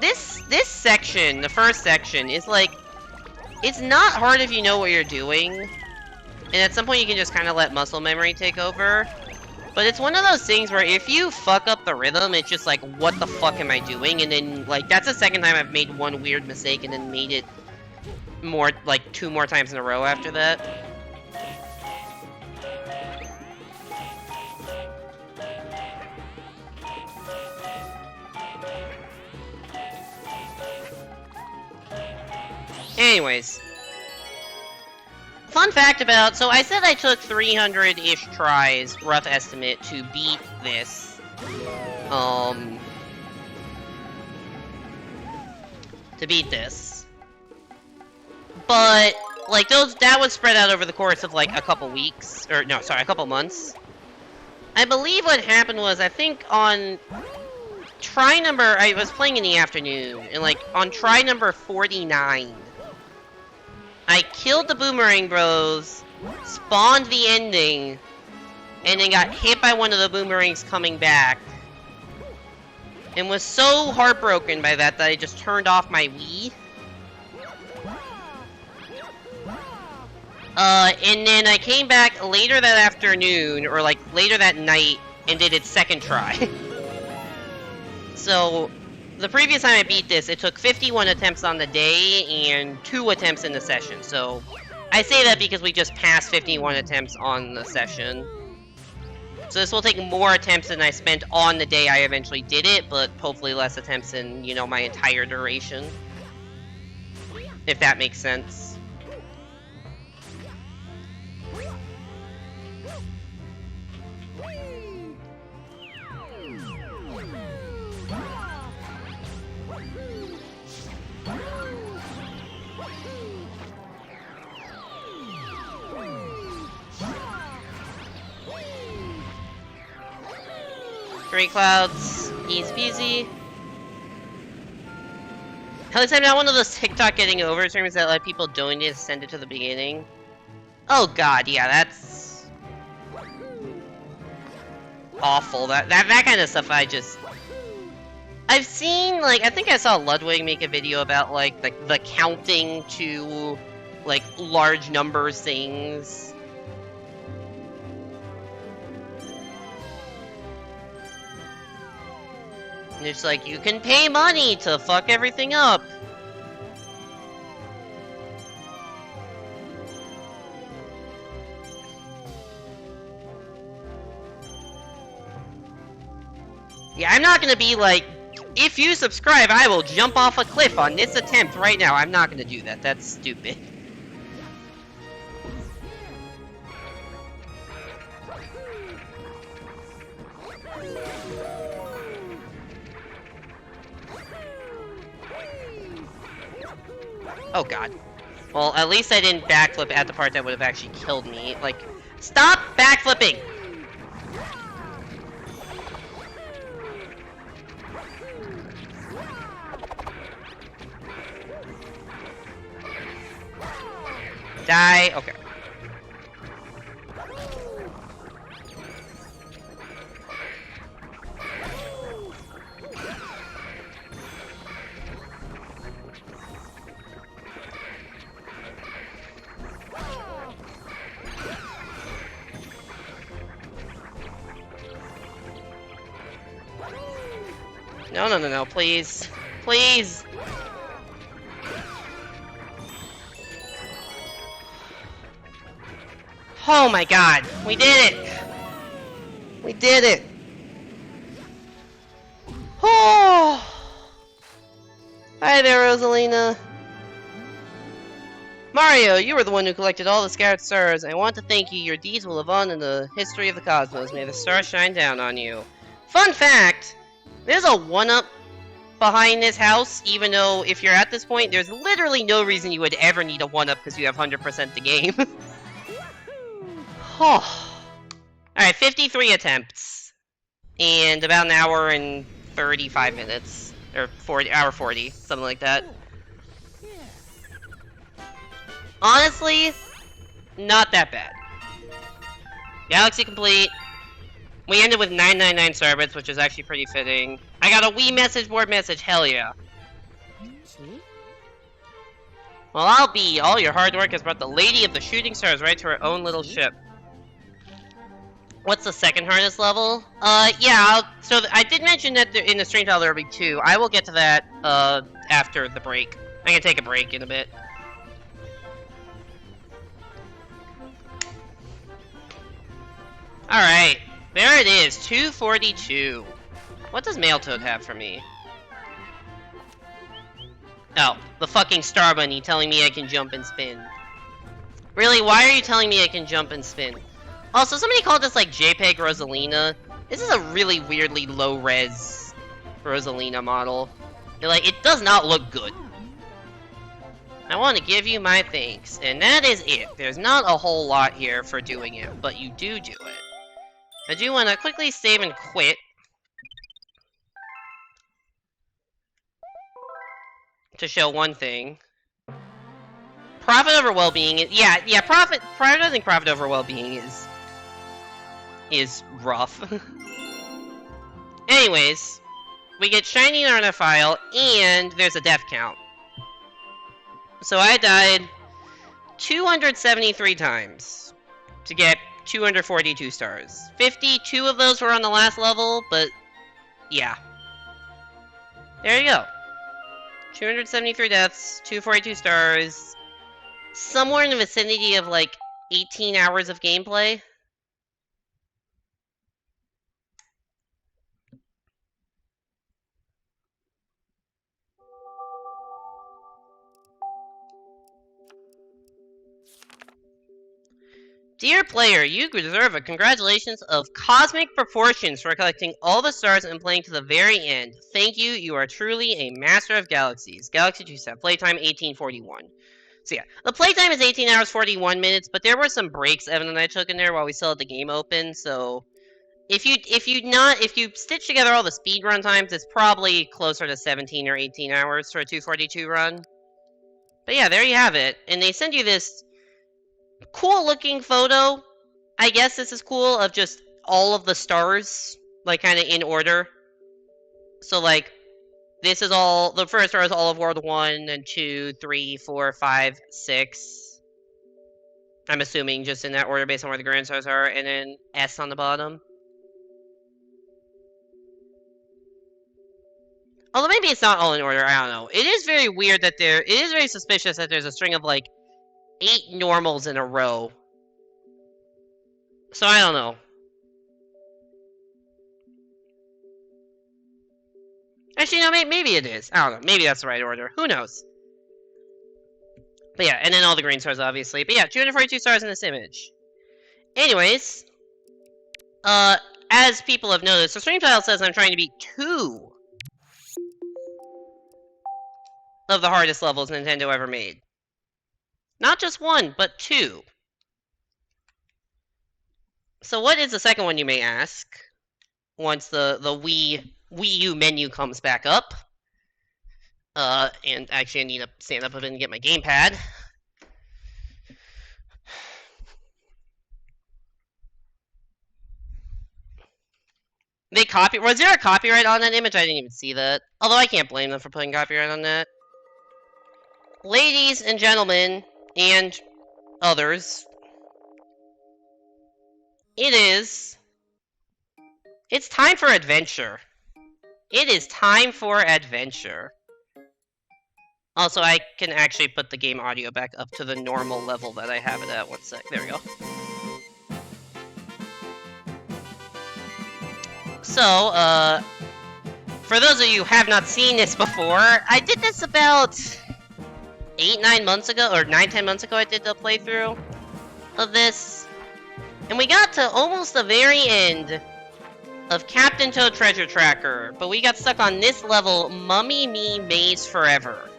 This section, the first section, is like It's not hard if you know what you're doing. And at some point you can just kind of let muscle memory take over. But it's one of those things where if you fuck up the rhythm, it's just like, what the fuck am I doing? And then, like, that's the second time I've made one weird mistake and then made it more, like, 2 more times in a row after that. Anyways. Fun fact about, so I said I took 300-ish tries, rough estimate, to beat this. But, like, that was spread out over the course of, like, a couple weeks, or, no, sorry, a couple months. I believe what happened was, I think on try number, I was playing in the afternoon, and, like, on try number 49, I killed the Boomerang Bros, spawned the ending, and then got hit by one of the boomerangs coming back. And was so heartbroken by that I just turned off my Wii. And then I came back later that afternoon, or like later that night, and did its second try. So, the previous time I beat this, it took 51 attempts on the day and 2 attempts in the session. So, I say that because we just passed 51 attempts on the session. So this will take more attempts than I spent on the day I eventually did it, but hopefully less attempts in, you know, my entire duration. If that makes sense. 3 clouds, easy peasy. At least I'm not one of those TikTok getting over streamers that let people donate to send it to the beginning. Oh god, yeah, that's awful. That kind of stuff I've seen, like, I think I saw Ludwig make a video about, like, the counting to, like, large numbers things. And it's like, you can pay money to fuck everything up. Yeah, I'm not gonna be like, if you subscribe, I will jump off a cliff on this attempt right now. I'm not gonna do that. That's stupid. Oh god. Well, at least I didn't backflip at the part that would have actually killed me. Like, stop backflipping! Die. Okay. No, please. Please! Oh my god! We did it! We did it! Oh! Hi there, Rosalina. Mario, you were the one who collected all the scattered stars. I want to thank you. Your deeds will live on in the history of the cosmos. May the stars shine down on you. Fun fact! There's a 1-up behind this house, even though if you're at this point, there's literally no reason you would ever need a 1-up because you have 100% the game. Oh. Alright, 53 attempts. And about an hour and 35 minutes. Or 40, hour 40, something like that. Honestly, not that bad. Galaxy complete. We ended with 999 Starbits, which is actually pretty fitting. I got a Wii message board message, hell yeah. Well, I'll be. All your hard work has brought the Lady of the Shooting Stars right to her own little ship. What's the second hardest level? Yeah, I did mention that in the stream trial there will be 2. I will get to that, after the break. I'm gonna take a break in a bit. Alright, there it is, 242. What does Mailtoad have for me? Oh, the fucking Star Bunny telling me I can jump and spin. Really, why are you telling me I can jump and spin? Also, somebody called this, like, JPEG Rosalina. This is a really weirdly low-res Rosalina model. Like, it does not look good. I want to give you my thanks, and that is it. There's not a whole lot here for doing it, but you do it. I do want to quickly save and quit. To show one thing. Profit over well-being is... Yeah, prioritizing profit over well-being is rough. Anyways, we get shiny Arnophile, and there's a death count. So I died 273 times to get 242 stars. 52 of those were on the last level, but yeah. There you go. 273 deaths, 242 stars, somewhere in the vicinity of like 18 hours of gameplay. Dear player, you deserve a congratulations of cosmic proportions for collecting all the stars and playing to the very end. Thank you, you are truly a master of galaxies. Galaxy 2 set, playtime 1841. So yeah, the playtime is 18 hours 41 minutes, but there were some breaks Evan and I took in there while we still had the game open, so if you stitch together all the speed run times, it's probably closer to 17 or 18 hours for a 242 run. But yeah, there you have it. And they send you this cool looking photo. I guess this is cool, of just all of the stars, like kind of in order. So like, this is all, the first star is all of World 1 and 2, 3, 4, 5, 6. I'm assuming just in that order based on where the grand stars are, and then S on the bottom. Although maybe it's not all in order, I don't know. It is very weird that it is very suspicious that there's a string of like 8 normals in a row. So I don't know. Actually, no, maybe it is. I don't know. Maybe that's the right order. Who knows? But yeah, and then all the green stars, obviously. But yeah, 242 stars in this image. Anyways, as people have noticed, the stream title says I'm trying to beat 2 of the hardest levels Nintendo ever made. Not just 1, but 2. So what is the second one, you may ask? Once the Wii U menu comes back up. And actually I need to stand up a bit and get my gamepad. Was there a copyright on that image? I didn't even see that. Although I can't blame them for putting copyright on that. Ladies and gentlemen, and others, it's time for adventure. It is time for adventure. Also, I can actually put the game audio back up to the normal level that I have it at. One sec. There we go. So, for those of you who have not seen this before, I did this about 8-9 months ago, or 9-10 months ago I did the playthrough of this. And we got to almost the very end of Captain Toad Treasure Tracker, but we got stuck on this level, Mummy Me Maze Forever.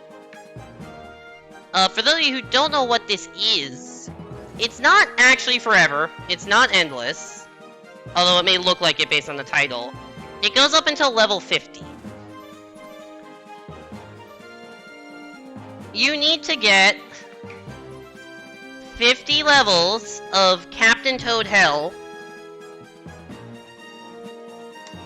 For those of you who don't know what this is, it's not actually forever, it's not endless, although it may look like it based on the title. It goes up until level 50. You need to get 50 levels of Captain Toad Hell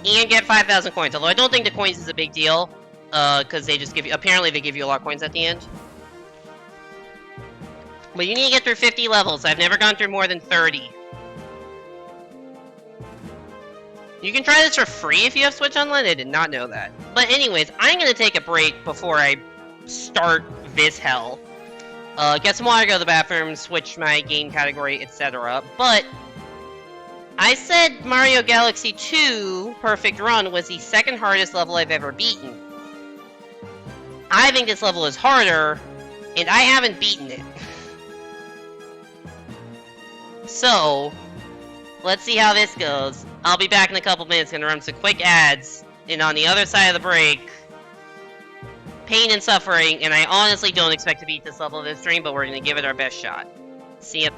and get 5,000 coins, although I don't think the coins is a big deal, because they just give you, apparently they give you a lot of coins at the end. But you need to get through 50 levels. I've never gone through more than 30. You can try this for free if you have Switch Online. I did not know that. But anyways, I'm going to take a break before I start this hell. Get some water, go to the bathroom, switch my game category, etc. But I said Mario Galaxy 2 Perfect Run was the second hardest level I've ever beaten. I think this level is harder, and I haven't beaten it. So, let's see how this goes. I'll be back in a couple minutes, gonna run some quick ads, and on the other side of the break, pain and suffering, and I honestly don't expect to beat this level this stream, but we're gonna give it our best shot. See ya.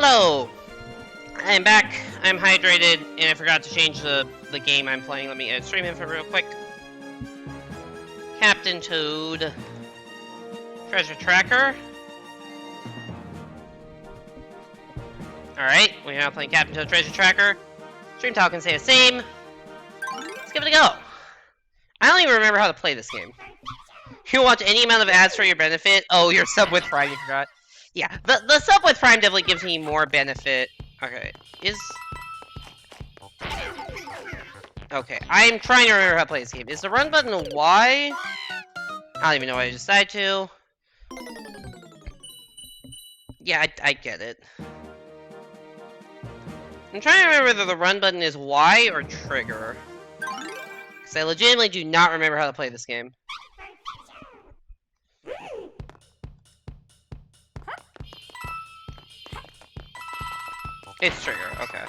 Hello! I'm back, I'm hydrated, and I forgot to change the game I'm playing. Let me stream info real quick. Captain Toad. Treasure Tracker. Alright, we're now playing Captain Toad Treasure Tracker. Stream talk can say the same. Let's give it a go. I don't even remember how to play this game. You watch any amount of ads for your benefit? Oh, you're sub with Prime, you forgot. Yeah, the sub with Prime definitely gives me more benefit. Okay, okay, I'm trying to remember how to play this game. Is the run button a Y? I don't even know what I decided to. Yeah, I get it. I'm trying to remember whether the run button is Y or trigger. Because I legitimately do not remember how to play this game. It's trigger, okay.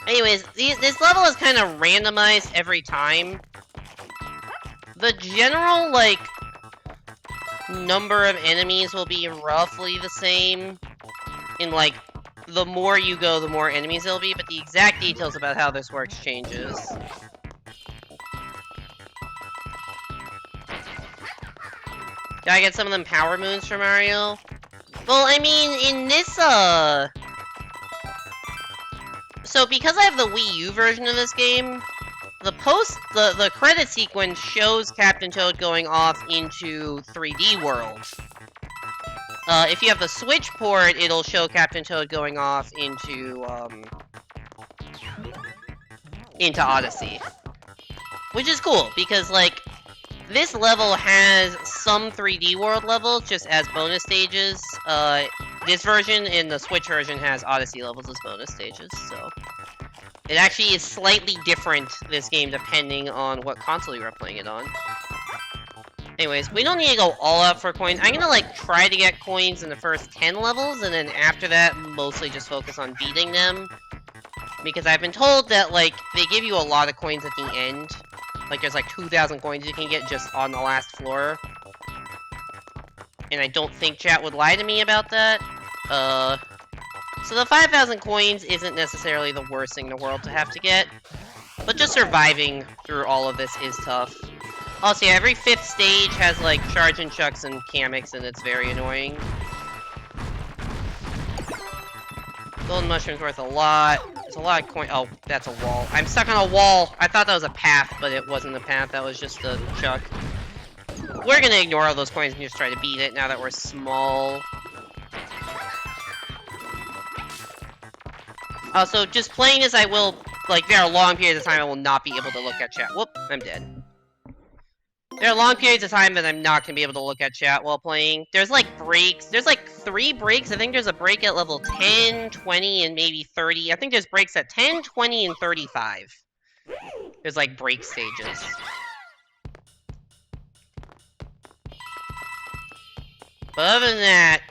Anyways, this level is kind of randomized every time. The general, like, number of enemies will be roughly the same. In, like, the more you go, the more enemies there'll be, but the exact details about how this works changes. Did I get some of them power moons for Mario? Well, I mean, in this, So, because I have the Wii U version of this game, the credit sequence shows Captain Toad going off into 3D World. If you have the Switch port, it'll show Captain Toad going off into Odyssey. Which is cool, because, like, this level has some 3D World levels just as bonus stages. This version and the Switch version has Odyssey levels as bonus stages, so... It actually is slightly different, this game, depending on what console you are playing it on. Anyways, we don't need to go all out for coins. I'm gonna, like, try to get coins in the first 10 levels, and then after that, mostly just focus on beating them. Because I've been told that, like, they give you a lot of coins at the end. Like, there's, like, 2,000 coins you can get just on the last floor. And I don't think chat would lie to me about that. So the 5,000 coins isn't necessarily the worst thing in the world to have to get. But just surviving through all of this is tough. Also, yeah, every 5th stage has, like, Charge and Chucks and Kameks, and it's very annoying. Golden Mushroom's worth a lot. There's a lot of coin- oh, that's a wall. I'm stuck on a wall! I thought that was a path, but it wasn't a path, that was just a Chuck. We're gonna ignore all those coins and just try to beat it now that we're small. Also, just playing as I will, like, there are long periods of time I will not be able to look at chat. Whoop, I'm dead. There are long periods of time that I'm not gonna be able to look at chat while playing. There's, like, breaks. There's, like, 3 breaks. I think there's a break at level 10, 20, and maybe 30. I think there's breaks at 10, 20, and 35. There's, like, break stages. But other than that,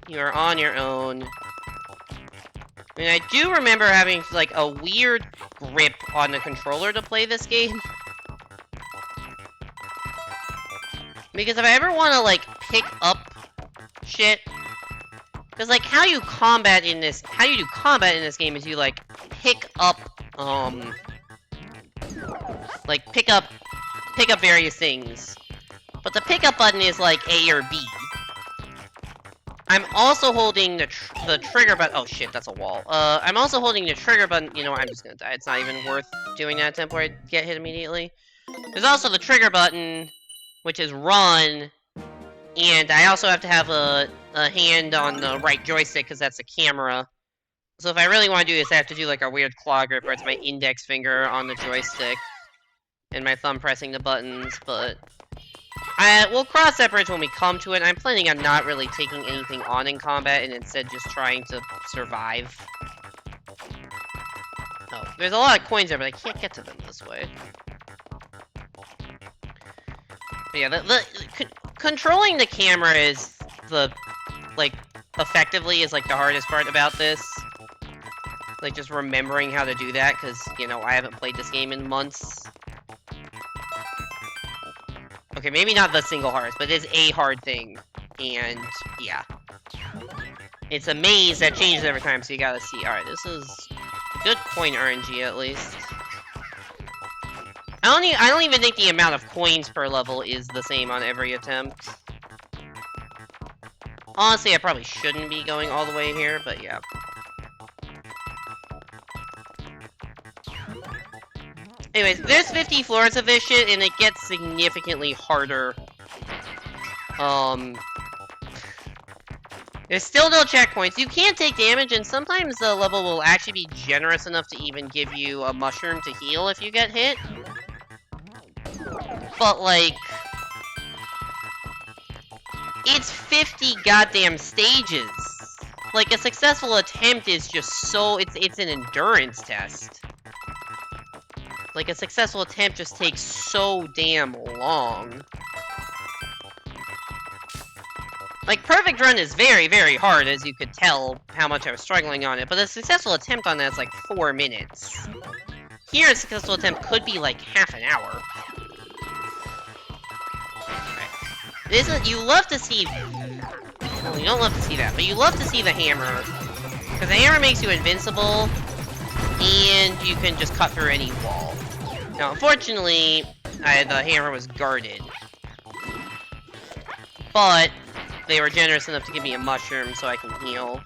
you're on your own. I mean, I do remember having, like, a weird grip on the controller to play this game. Because if I ever want to, like, pick up shit... Because, like, how you do combat in this game is you, like, pick up, like, pick up various things. But the pickup button is, like, A or B. I'm also holding the trigger button. Oh shit, that's a wall. I'm also holding the trigger button. You know what? I'm just gonna die. It's not even worth doing that attempt where I get hit immediately. There's also the trigger button, which is run, and I also have to have a hand on the right joystick because that's the camera. So if I really want to do this, I have to do like a weird claw grip where it's my index finger on the joystick and my thumb pressing the buttons, but... we'll cross that bridge when we come to it. I'm planning on not really taking anything on in combat and instead just trying to survive. Oh, there's a lot of coins there, but I can't get to them this way. But yeah, controlling the camera is effectively is, like, the hardest part about this. Like, just remembering how to do that, because, you know, I haven't played this game in months. Okay, maybe not the single hardest, but it is a hard thing. And, yeah. It's a maze that changes every time, so you gotta see. Alright, this is good coin RNG, at least. I don't even think the amount of coins per level is the same on every attempt. Honestly, I probably shouldn't be going all the way here, but yeah. Anyways, there's 50 floors of this shit, and it gets significantly harder. There's still no checkpoints. You can take damage, and sometimes the level will actually be generous enough to even give you a mushroom to heal if you get hit. But, like... it's 50 goddamn stages! Like, a successful attempt is just so... It's an endurance test. Like, a successful attempt just takes so damn long. Like, Perfect Run is very, very hard, as you could tell how much I was struggling on it, but a successful attempt on that is like 4 minutes. Here, a successful attempt could be like half an hour. Right. You love to see... Well, you don't love to see that, but you love to see the hammer. Because the hammer makes you invincible, and you can just cut through any wall. Now, unfortunately, the hammer was guarded. But they were generous enough to give me a mushroom so I can heal.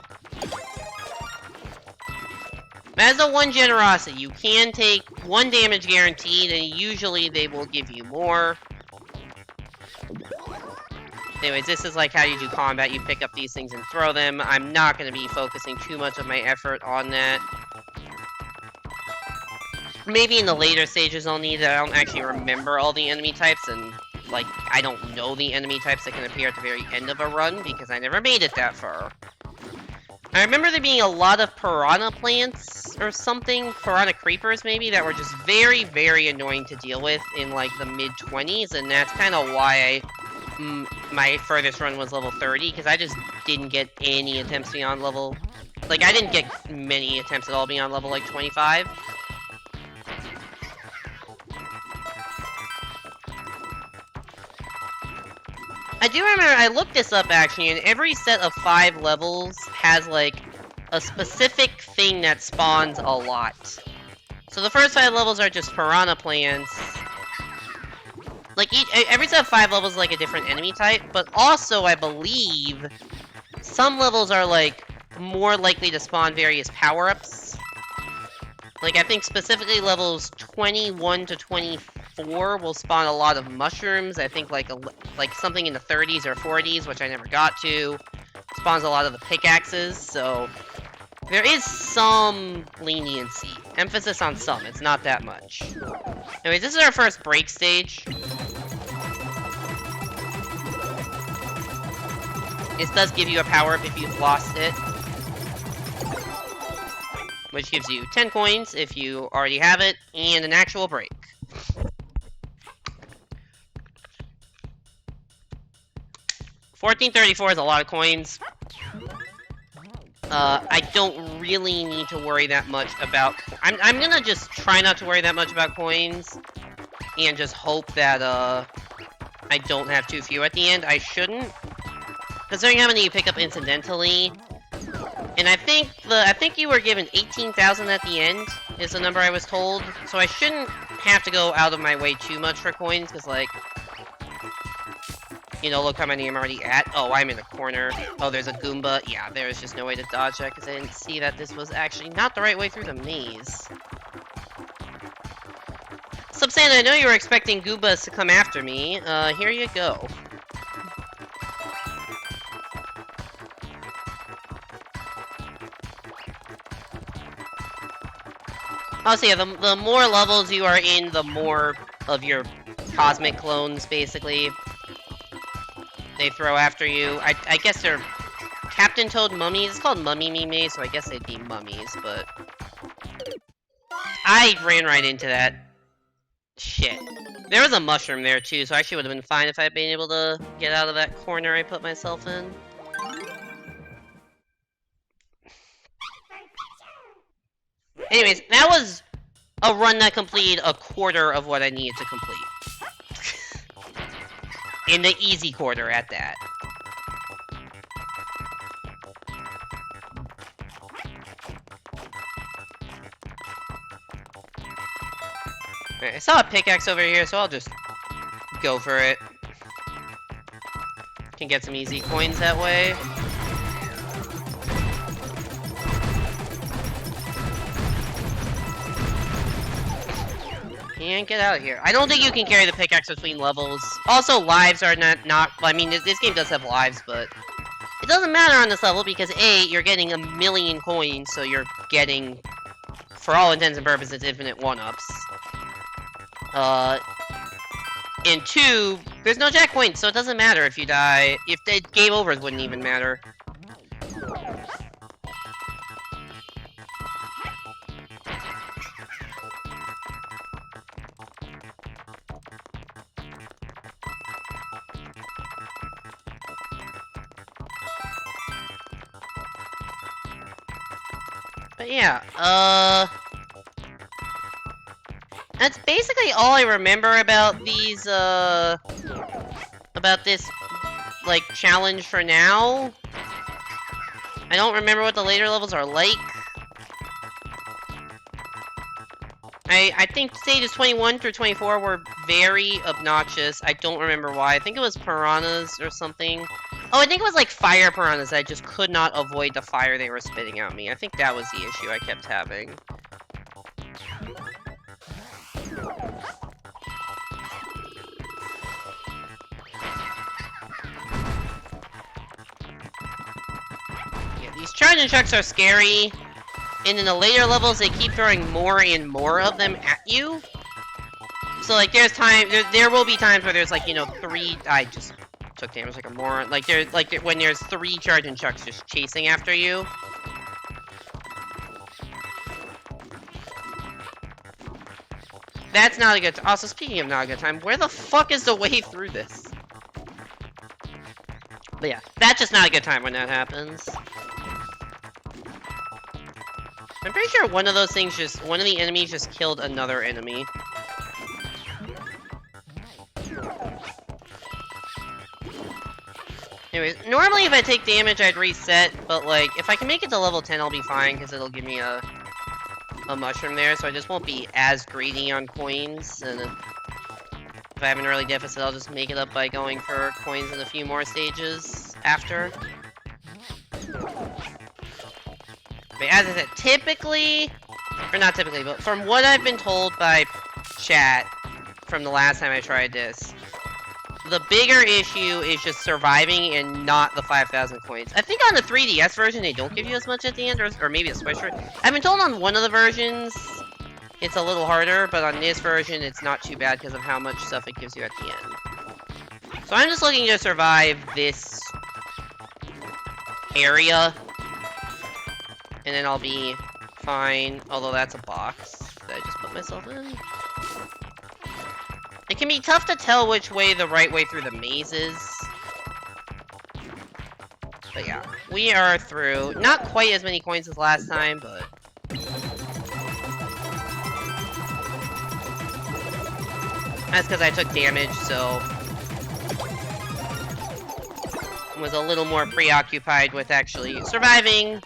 As a 1 generosity, you can take 1 damage guaranteed, and usually they will give you more. Anyways, this is like how you do combat. You pick up these things and throw them. I'm not going to be focusing too much of my effort on that. Maybe in the later stages I'll need it. I don't actually remember all the enemy types, and like, I don't know the enemy types that can appear at the very end of a run, because I never made it that far. I remember there being a lot of piranha plants, or something, piranha creepers maybe, that were just very, very annoying to deal with in like the mid-20s, and that's kind of why my furthest run was level 30, because I just didn't get any attempts beyond level... Like, I didn't get many attempts at all beyond level, like, 25. I do remember, I looked this up, actually, and every set of 5 levels has, like, a specific thing that spawns a lot. So the first 5 levels are just piranha plants. Like, every set of 5 levels is, like, a different enemy type, but also, I believe, some levels are, like, more likely to spawn various power-ups. Like, I think specifically levels 21 to 24 will spawn a lot of mushrooms. I think, like, something in the 30s or 40s, which I never got to, spawns a lot of the pickaxes, so... There is some leniency. Emphasis on some, it's not that much. Anyways, this is our first break stage. This does give you a power-up if you've lost it. Which gives you 10 coins if you already have it, and an actual break. $14.34 is a lot of coins. I don't really need to worry that much about... I'm gonna just try not to worry that much about coins, and just hope that, I don't have too few at the end. I shouldn't. Considering how many you pick up incidentally, and I think you were given 18,000 at the end, is the number I was told, so I shouldn't have to go out of my way too much for coins, because, like... You know, look how many I'm already at. Oh, I'm in a corner. Oh, there's a Goomba. Yeah, there's just no way to dodge that because I didn't see that this was actually not the right way through the maze. Subsanta, I know you were expecting Goombas to come after me. Here you go. Oh, so yeah, the more levels you are in, the more of your cosmic clones, basically, they throw after you. I guess they're Captain Toad mummies. It's called Mummy Me, so I guess they'd be mummies, but... I ran right into that. Shit. There was a mushroom there, too, so I actually would have been fine if I'd been able to get out of that corner I put myself in. Anyways, that was a run that completed a quarter of what I needed to complete. In the easy quarter at that. Right, I saw a pickaxe over here, so I'll just go for it. Can get some easy coins that way. And get out of here. I don't think you can carry the pickaxe between levels. Also, lives are not I mean, this game does have lives, but it doesn't matter on this level because A, you're getting 1,000,000 coins, so you're getting, for all intents and purposes, infinite 1-ups. And 2, there's no jack points, so it doesn't matter if you die. If the game over, it wouldn't even matter. But yeah, that's basically all I remember about these, about this, like, challenge for now. I don't remember what the later levels are like. I think stages 21 through 24 were very obnoxious. I don't remember why. I think it was piranhas or something. Oh, I think it was like fire piranhas. I just could not avoid the fire they were spitting at me. I think that was the issue I kept having. Yeah, these charging trucks are scary. And in the later levels, they keep throwing more and more of them at you. So, like, there's time, there will be times where there's, like, you know, 3, I just took damage like a moron. Like, there's, like, when there's 3 charging trucks just chasing after you. That's not a good time. Also, speaking of not a good time, where the fuck is the way through this? But yeah, that's just not a good time when that happens. I'm pretty sure one of those things one of the enemies just killed another enemy. Anyways, normally if I take damage, I'd reset, but like, if I can make it to level 10, I'll be fine, because it'll give me a mushroom there, so I just won't be as greedy on coins, and if I have an early deficit, I'll just make it up by going for coins in a few more stages after. But as I said, typically, or not typically, but from what I've been told by chat from the last time I tried this, the bigger issue is just surviving and not the 5,000 coins. I think on the 3DS version, they don't give you as much at the end, or maybe a Switch version. I've been told on one of the versions, it's a little harder, but on this version, it's not too bad because of how much stuff it gives you at the end. So I'm just looking to survive this area, and then I'll be fine, although that's a box that I just put myself in. It can be tough to tell which way the right way through the maze is. But yeah, we are through. Not quite as many coins as last time, but... That's because I took damage, so... I was a little more preoccupied with actually surviving.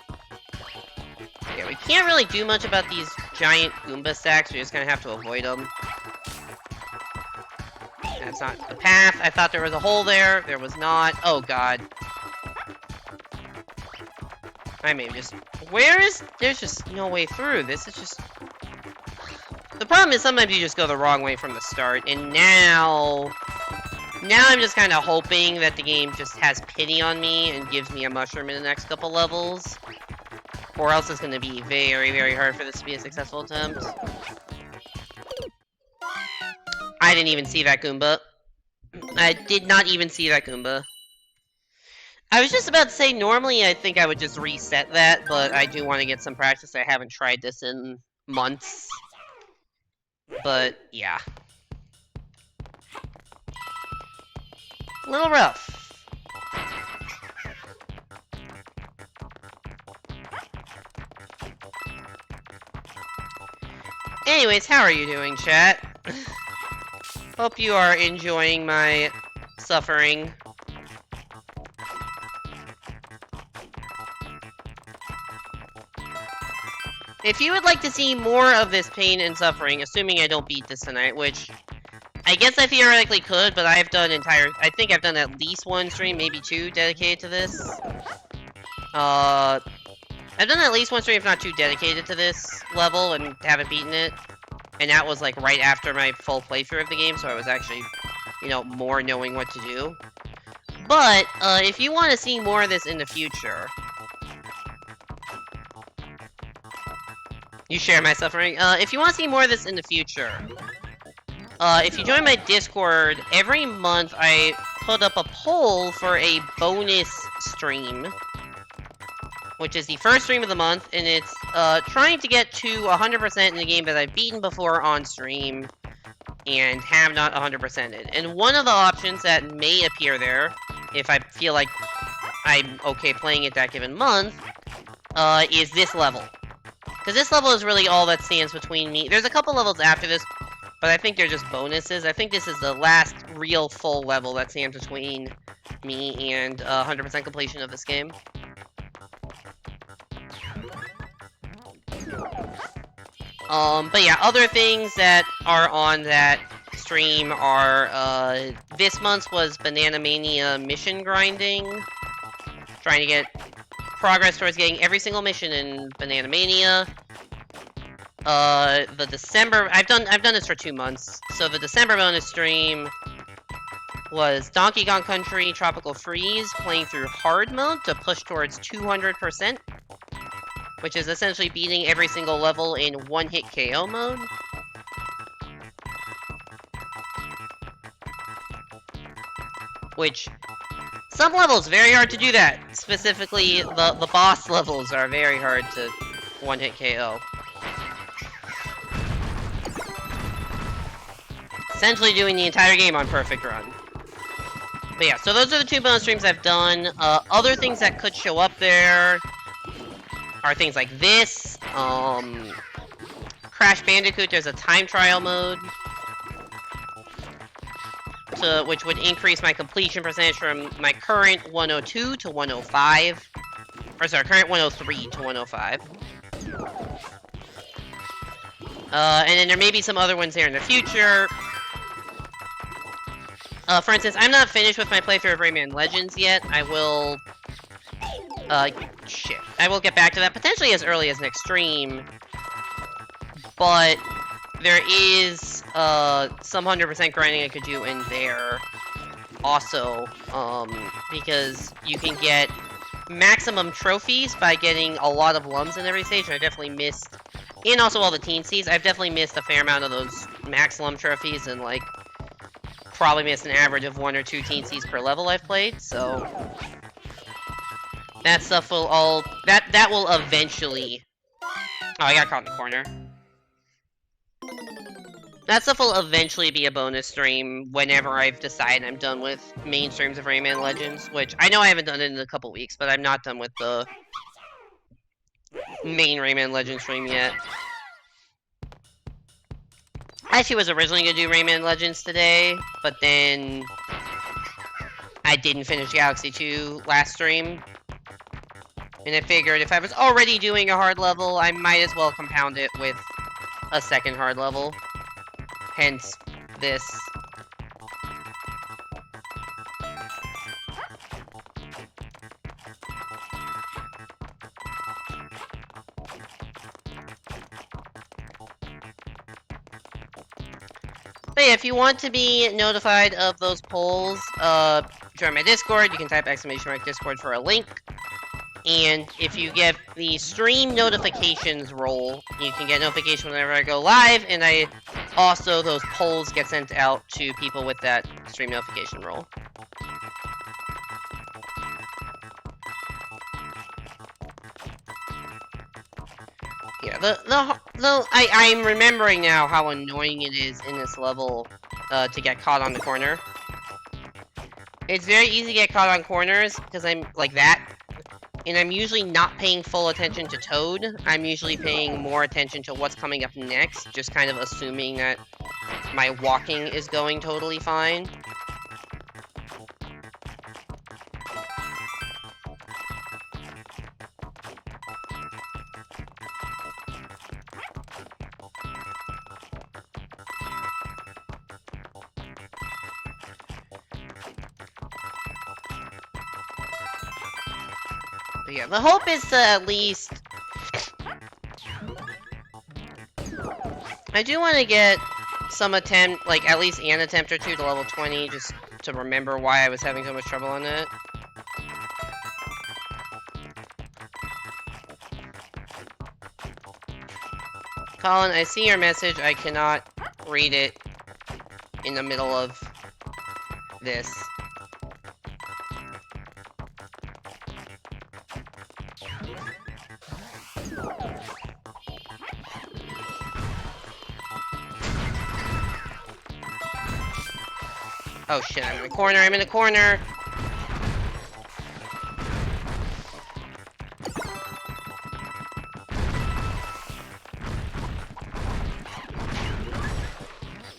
Yeah, we can't really do much about these giant Goomba stacks. We just kind of have to avoid them. That's not the path. I thought there was a hole there. There was not. Oh, God. I may have just... Where is... There's just no way through. This is just... The problem is sometimes you just go the wrong way from the start. And now... Now I'm just kind of hoping that the game just has pity on me and gives me a mushroom in the next couple levels. Or else it's going to be very, very hard for this to be a successful attempt. I didn't even see that Goomba. I did not even see that Goomba. I was just about to say, normally I think I would just reset that, but I do want to get some practice. I haven't tried this in months. But, yeah. A little rough. Anyways, how are you doing, chat? Hope you are enjoying my suffering. If you would like to see more of this pain and suffering, assuming I don't beat this tonight, which I guess I theoretically could, but I think I've done at least one stream, maybe 2, dedicated to this. I've done at least one stream, if not 2, dedicated to this level and haven't beaten it. And that was, like, right after my full playthrough of the game, so I was actually, you know, more knowing what to do. But, if you want to see more of this in the future... You share my suffering? If you want to see more of this in the future... if you join my Discord, every month I put up a poll for a bonus stream. Which is the first stream of the month, and it's trying to get to 100% in the game that I've beaten before on stream, and have not 100%ed. And one of the options that may appear there, if I feel like I'm okay playing it that given month, is this level. Because this level is really all that stands between me. There's a couple levels after this, but I think they're just bonuses. I think this is the last real full level that stands between me and 100% completion of this game. But yeah, other things that are on that stream are, this month's was Banana Mania mission grinding. Trying to get progress towards getting every single mission in Banana Mania. The December, I've done this for 2 months. So the December bonus stream was Donkey Kong Country Tropical Freeze, playing through hard mode to push towards 200%. Which is essentially beating every single level in one-hit KO mode. Which, some levels, very hard to do that. Specifically, the boss levels are very hard to one-hit KO. Essentially doing the entire game on perfect run. But yeah, so those are the 2 bonus streams I've done. Other things that could show up there are things like this, Crash Bandicoot, there's a time trial mode, which would increase my completion percentage from my current 102 to 105, or sorry, current 103 to 105. And then there may be some other ones there in the future. For instance, I'm not finished with my playthrough of Rayman Legends yet. I will I will get back to that potentially as early as next stream. But there is some 100% grinding I could do in there also, because you can get maximum trophies by getting a lot of lums in every stage, and I definitely missed, and also all the teensies, I've definitely missed a fair amount of those max lum trophies, and like, probably missed an average of 1 or 2 teensies per level I've played, so that stuff will all... That will eventually... Oh, I got caught in the corner. That stuff will eventually be a bonus stream whenever I've decided I'm done with main streams of Rayman Legends, which I know I haven't done it in a couple weeks, but I'm not done with the main Rayman Legends stream yet. I actually was originally going to do Rayman Legends today, but then I didn't finish Galaxy 2 last stream. And I figured if I was already doing a hard level, I might as well compound it with a second hard level. Hence, this. But yeah, if you want to be notified of those polls, join my Discord. You can type !Discord for a link. And if you get the stream notifications role, you can get notification whenever I go live, and also those polls get sent out to people with that stream notification role. Yeah, I'm remembering now how annoying it is in this level to get caught on the corner. It's very easy to get caught on corners because I'm like that. And I'm usually not paying full attention to Toad. I'm usually paying more attention to what's coming up next, just kind of assuming that my walking is going totally fine. But yeah, the hope is to at least... I do want to get some attempt, like at least an attempt or two to level 20, just to remember why I was having so much trouble on it. Colin, I see your message. I cannot read it in the middle of this. Oh shit, I'm in the corner, I'm in the corner!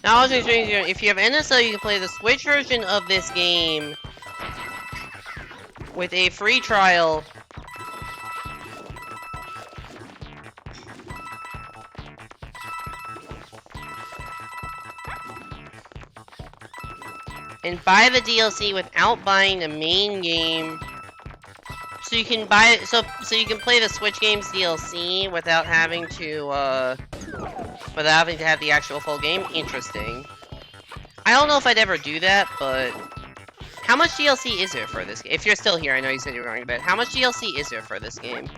Now, if you have NSO, you can play the Switch version of this game with a free trial. And buy the DLC without buying the main game. So you can buy it, so you can play the Switch Games DLC without having to have the actual full game. Interesting. I don't know if I'd ever do that, but how much DLC is there for this game? If you're still here, I know you said you were going to bed. How much DLC is there for this game?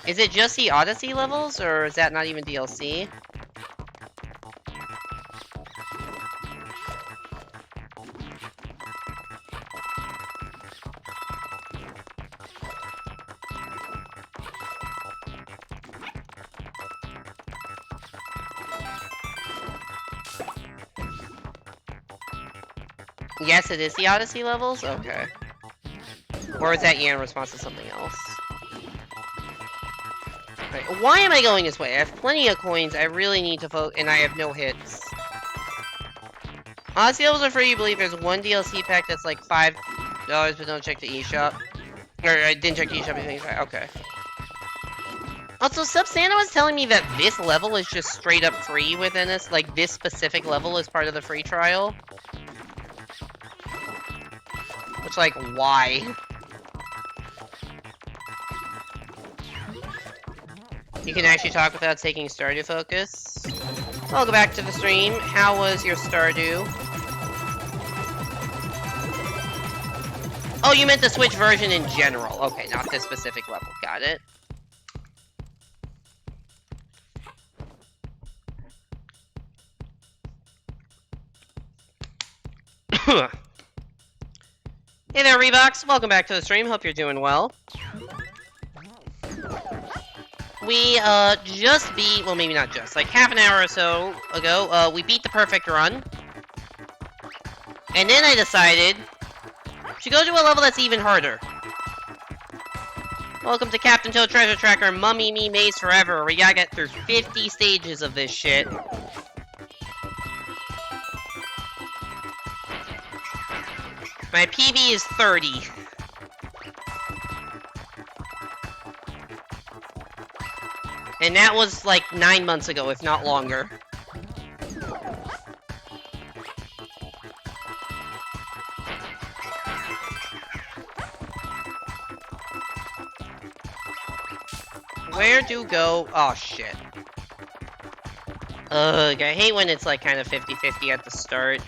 Is it just the Odyssey levels, or is that not even DLC? Yes, it is the Odyssey levels? Okay. Or is that in response to something else? Right, why am I going this way? I have plenty of coins, I really need to vote, and I have no hits. Odyssey levels are free, you believe there's one DLC pack that's like $5, but don't check the eShop. Or, I didn't check the eShop, okay. Also, Subsanta was telling me that this level is just straight up free within this, like this specific level is part of the free trial. Which, like, why? You can actually talk without taking Stardew focus. I'll go back to the stream. How was your Stardew? Oh, you meant the Switch version in general. Okay, not this specific level. Got it. Hey there, Reeboks. Welcome back to the stream. Hope you're doing well. We, just beat... Well, maybe not just. Like, half an hour or so ago, we beat the perfect run. And then I decided to go to a level that's even harder. Welcome to Captain Toad Treasure Tracker Mummy Me Maze Forever. We gotta get through 50 stages of this shit. My PB is 30. And that was like 9 months ago, if not longer. Where do go? Oh, shit. Ugh, I hate when it's like kind of 50-50 at the start.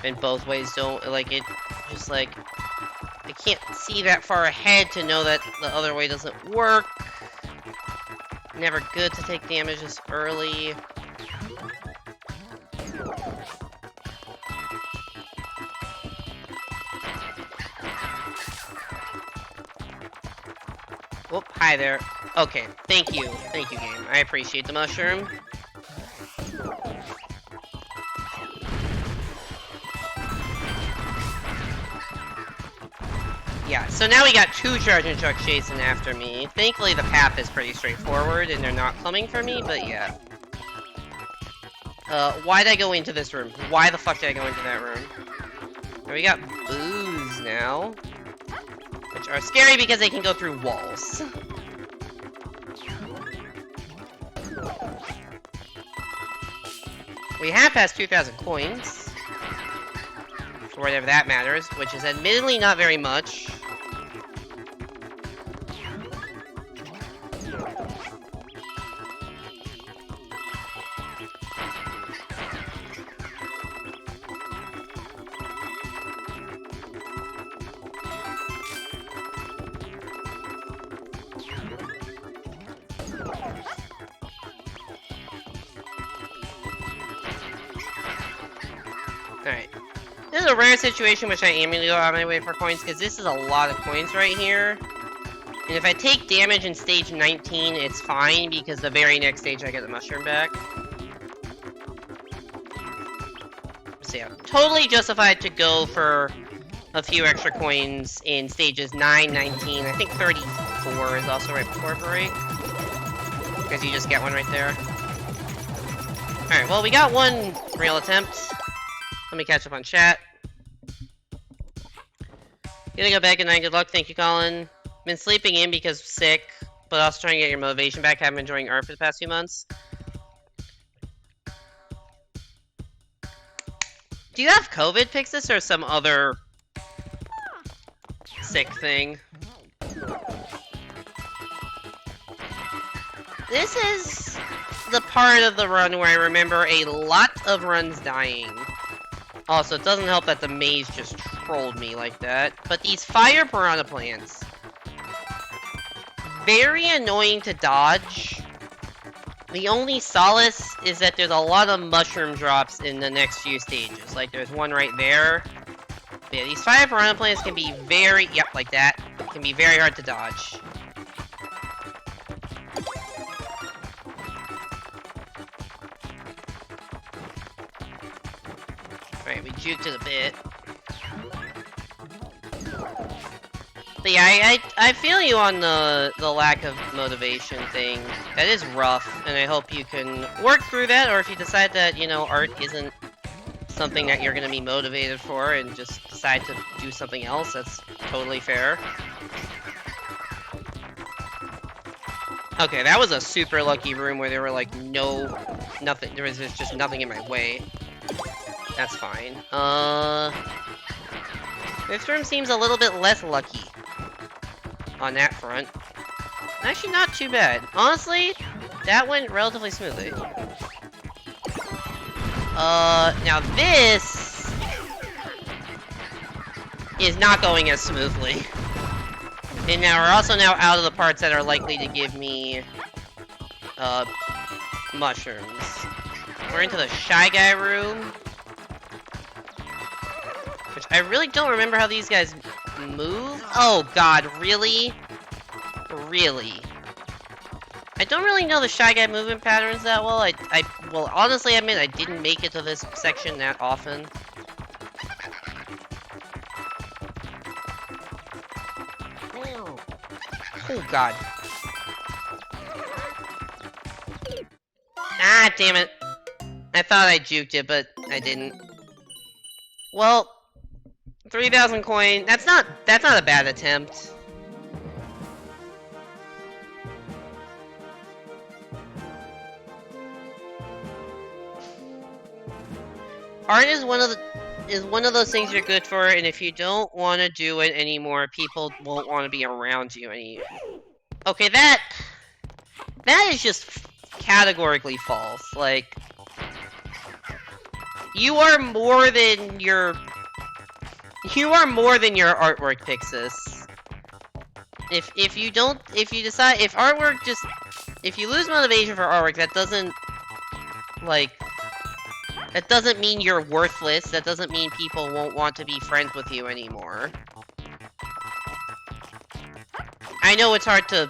And both ways don't, like, it just like, I can't see that far ahead to know that the other way doesn't work. Never good to take damage this early. Whoop, hi there. Okay, thank you. Thank you, game. I appreciate the mushroom. Yeah, so now we got 2 charging trucks chasing after me. Thankfully, the path is pretty straightforward, and they're not coming for me, but yeah. Why'd I go into this room? Why the fuck did I go into that room? And we got boos now. Which are scary because they can go through walls. We have passed 2,000 coins. For whatever that matters, which is admittedly not very much. Alright. This is a rare situation which I am going to go out of my way for coins, because this is a lot of coins right here. And if I take damage in stage 19, it's fine, because the very next stage I get the mushroom back. So yeah, totally justified to go for a few extra coins in stages 9, 19, I think 34 is also right before break. Because you just get one right there. Alright, well, we got one real attempt. Let me catch up on chat. Gonna go back, good night, good luck. Thank you, Colin. Been sleeping in because sick, but also trying to get your motivation back. Haven't been enjoying art for the past few months. Do you have COVID, Pixis, or some other sick thing? This is the part of the run where I remember a lot of runs dying. Also, it doesn't help that the maze just trolled me like that. But these fire piranha plants, very annoying to dodge. The only solace is that there's a lot of mushroom drops in the next few stages. Like, there's one right there. But yeah, these fire piranha plants can be very... Yep, like that. Can be very hard to dodge. Alright, we juked it a bit. But yeah, I feel you on the lack of motivation thing. That is rough, and I hope you can work through that, or if you decide that, you know, art isn't something that you're gonna be motivated for, and just decide to do something else, that's totally fair. Okay, that was a super lucky room where there were, like, nothing, there was just nothing in my way. That's fine. This room seems a little bit less lucky on that front. Actually, not too bad. Honestly, that went relatively smoothly. Now this is not going as smoothly. And now we're also now out of the parts that are likely to give me, mushrooms. We're into the Shy Guy room. Which I really don't remember how these guys move. Oh god, really? Really? I don't really know the Shy Guy movement patterns that well. I will honestly admit I didn't make it to this section that often. Oh god. Ah, damn it. I thought I juked it, but I didn't. Well, 3,000 coin. That's not a bad attempt. Art is one of those things you're good for, and if you don't want to do it anymore, people won't want to be around you anymore. Okay, that is just categorically false. Like, you are more than your artwork, Pixis. If you lose motivation for artwork, that doesn't mean you're worthless. That doesn't mean people won't want to be friends with you anymore. I know it's hard to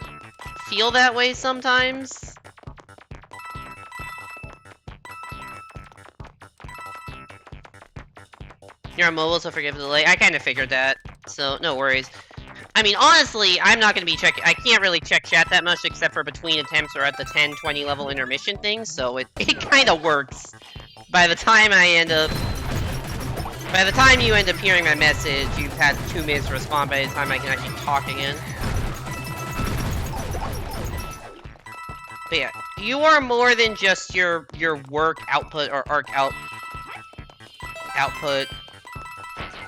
feel that way sometimes. You're on mobile, so forgive the delay. I kind of figured that, so no worries. I mean, honestly, I'm not going to be checking... I can't really check chat that much, except for between attempts or at the 10-20 level intermission thing, so it kind of works. By the time you end up hearing my message, you've had 2 minutes to respond by the time I can actually talk again. But yeah, you are more than just your work output or arc output,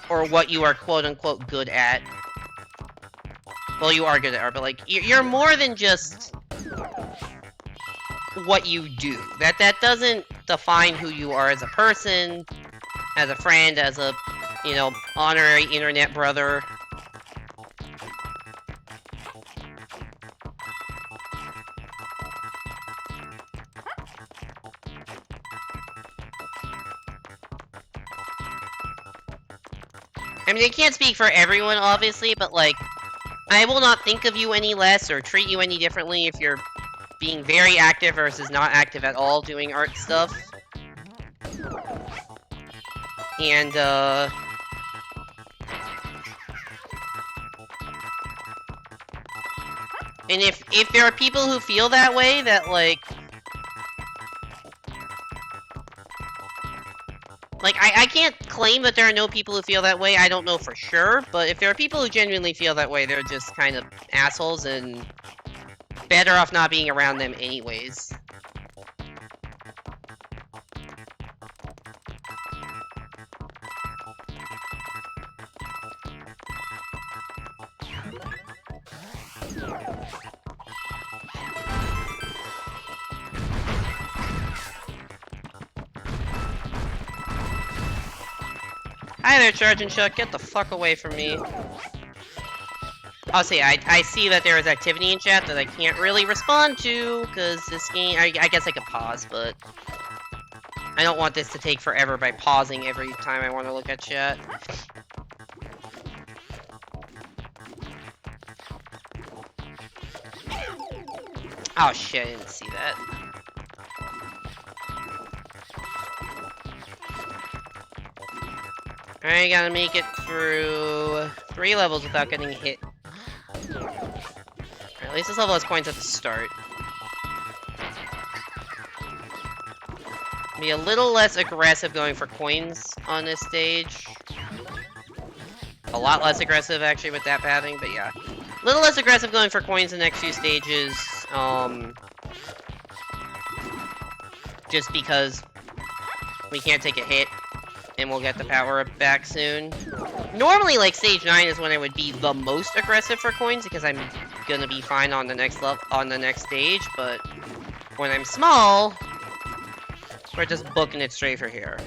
or what you are quote-unquote good at. Well, you are good at art, but like, you're more than just what you do. That doesn't define who you are as a person, as a friend, as a, you know, honorary internet brother. I mean, I can't speak for everyone, obviously, but like, I will not think of you any less or treat you any differently if you're being very active versus not active at all doing art stuff. And, and if there are people who feel that way, that, like, Like, I can't claim that there are no people who feel that way. I don't know for sure, but if there are people who genuinely feel that way, they're just kind of assholes and better off not being around them anyways. Hi there, Sergeant Chuck. Get the fuck away from me. I'll say, I see that there is activity in chat that I can't really respond to, because this game... I guess I could pause, but... I don't want this to take forever by pausing every time I want to look at chat. Oh shit, I didn't see that. Alright, gotta make it through 3 levels without getting hit. At least this level has coins at the start. Be a little less aggressive going for coins on this stage. A lot less aggressive, actually, with that pathing, but yeah. A little less aggressive going for coins in the next few stages. Just because we can't take a hit. And we'll get the power up back soon. Normally, like, stage 9 is when I would be the most aggressive for coins, because I'm gonna be fine on the next level, on the next stage, but when I'm small, we're just booking it straight for here.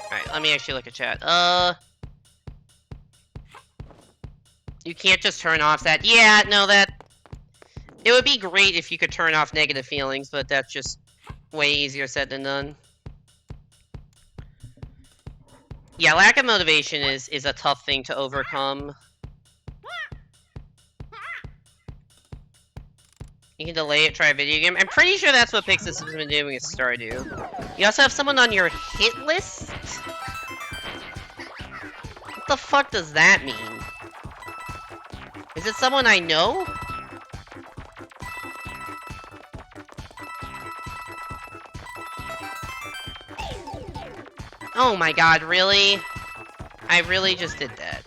Alright, let me actually look at chat. You can't just turn off that. Yeah, no, that... It would be great if you could turn off negative feelings, but that's just way easier said than done. Yeah, lack of motivation is a tough thing to overcome. You can delay it, try a video game. I'm pretty sure that's what Pixis has been doing with Stardew. You also have someone on your hit list? What the fuck does that mean? Is it someone I know? Oh my god, really? I really just did that.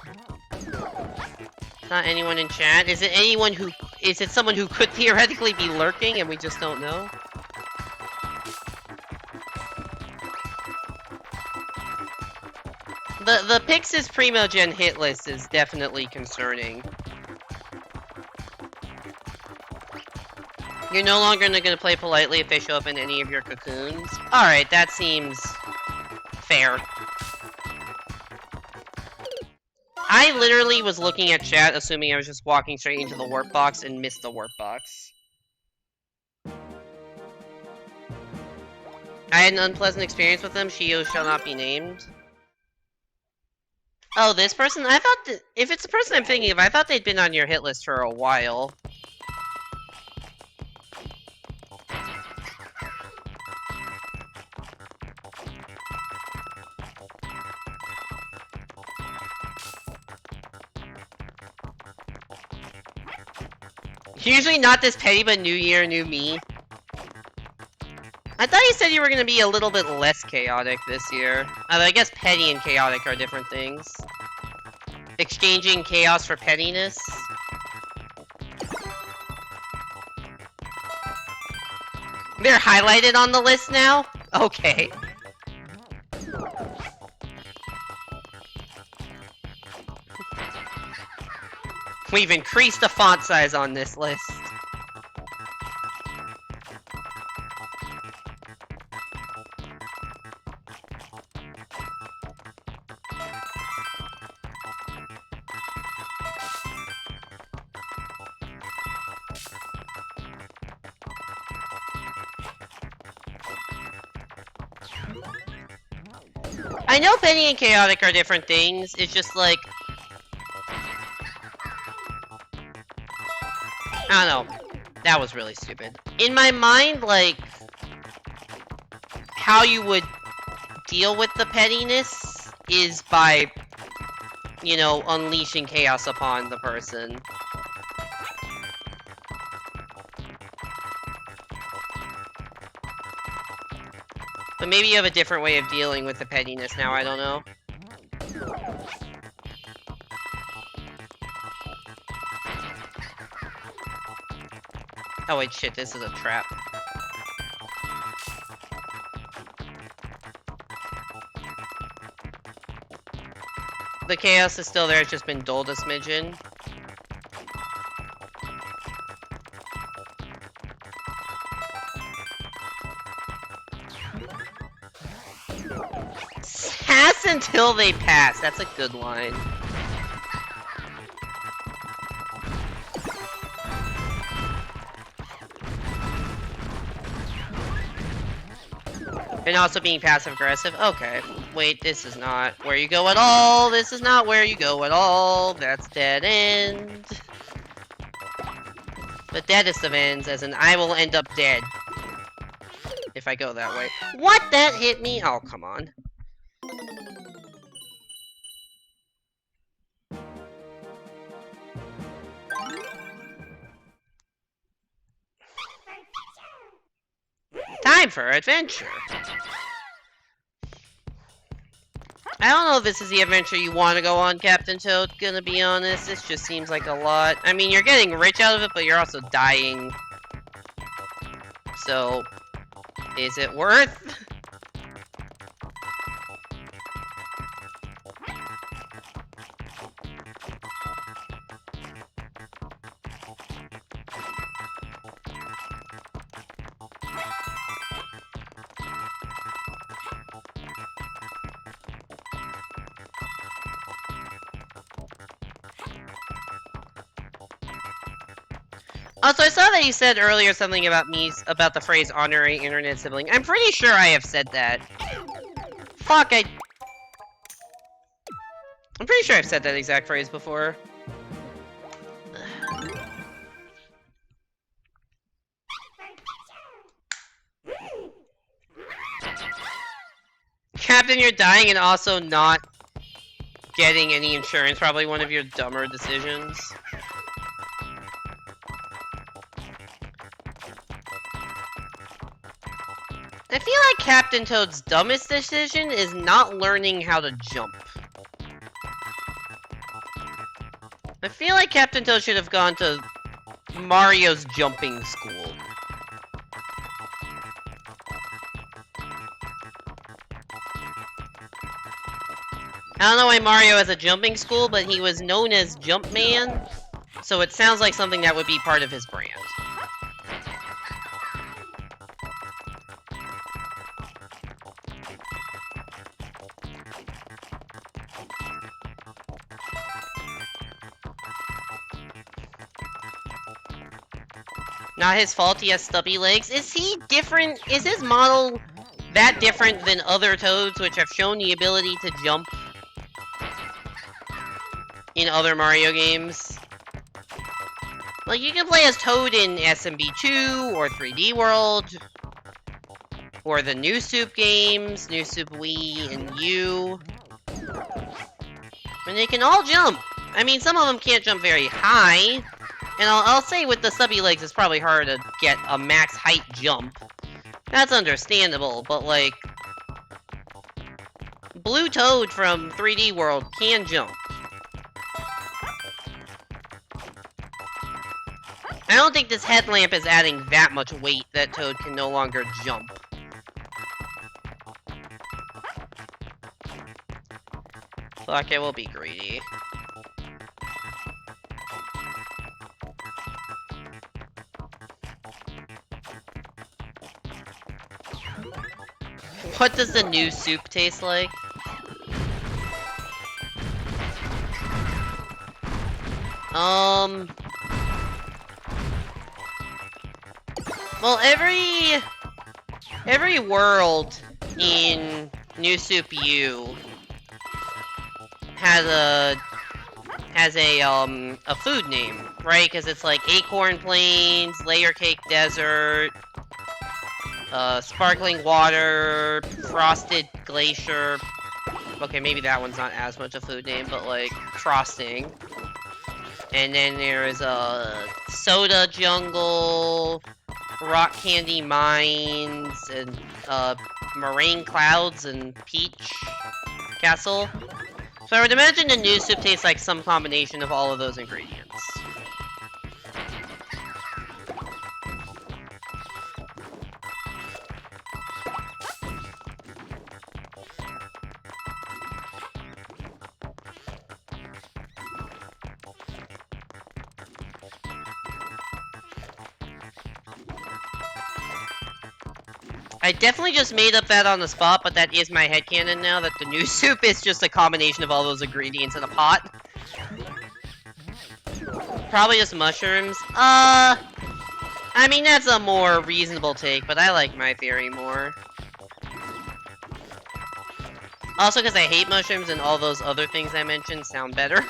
Not anyone in chat? Is it anyone who... Is it someone who could theoretically be lurking and we just don't know? The Pixis Primogen hit list is definitely concerning. You're no longer gonna play politely if they show up in any of your cocoons? Alright, that seems... fair. I literally was looking at chat, assuming I was just walking straight into the warp box, and missed the warp box. I had an unpleasant experience with them. Shio shall not be named. Oh, this person? I thought that... If it's the person I'm thinking of, I thought they'd been on your hit list for a while. Usually not this petty, but new year, new me. I thought you said you were gonna be a little bit less chaotic this year. I guess petty and chaotic are different things. Exchanging chaos for pettiness. They're highlighted on the list now? Okay. We've increased the font size on this list. I know petty and chaotic are different things, it's just like... I don't know. That was really stupid. In my mind, like... how you would deal with the pettiness is by you know, unleashing chaos upon the person. But maybe you have a different way of dealing with the pettiness now, I don't know. Oh wait, shit, this is a trap. The chaos is still there, it's just been dulled a smidgen. Sass until they pass, that's a good line. And also being passive-aggressive. Okay. Wait, this is not where you go at all. This is not where you go at all. That's dead end. The deadest of ends, as in I will end up dead. If I go that way. What? That hit me? Oh, come on. Time for adventure. I don't know if this is the adventure you want to go on, Captain Toad, gonna be honest. This just seems like a lot. I mean, you're getting rich out of it, but you're also dying. So, is it worth? Also, I saw that you said earlier something about me, about the phrase honorary internet sibling. I'm pretty sure I have said that. Fuck, I'm pretty sure I've said that exact phrase before. Captain, you're dying and also not getting any insurance. Probably one of your dumber decisions. I feel like Captain Toad's dumbest decision is not learning how to jump. I feel like Captain Toad should have gone to Mario's jumping school. I don't know why Mario has a jumping school, but he was known as Jumpman, so it sounds like something that would be part of his brand. Not his fault he has stubby legs. Is he different? Is his model that different than other Toads which have shown the ability to jump in other Mario games? Like, you can play as Toad in SMB2 or 3D World, or the New Soup games, New Soup Wii and U. And they can all jump. I mean, some of them can't jump very high. And I'll say with the stubby legs, it's probably hard to get a max height jump. That's understandable, but like... Blue Toad from 3D World can jump. I don't think this headlamp is adding that much weight that Toad can no longer jump. Fuck it, we'll be greedy. What does the new soup taste like? Well, every world in New Soup U has a food name, right? Because it's like Acorn Plains, Layer Cake Desert, Sparkling Water, Frosted Glacier, okay, maybe that one's not as much a food name, but like frosting. And then there's soda jungle, rock candy mines, and meringue clouds and peach castle. So I would imagine the new soup tastes like some combination of all of those ingredients. I definitely just made up that on the spot, but that is my headcanon now, that the new soup is just a combination of all those ingredients in a pot. Probably just mushrooms. I mean, that's a more reasonable take, but I like my theory more. Also, because I hate mushrooms and all those other things I mentioned sound better.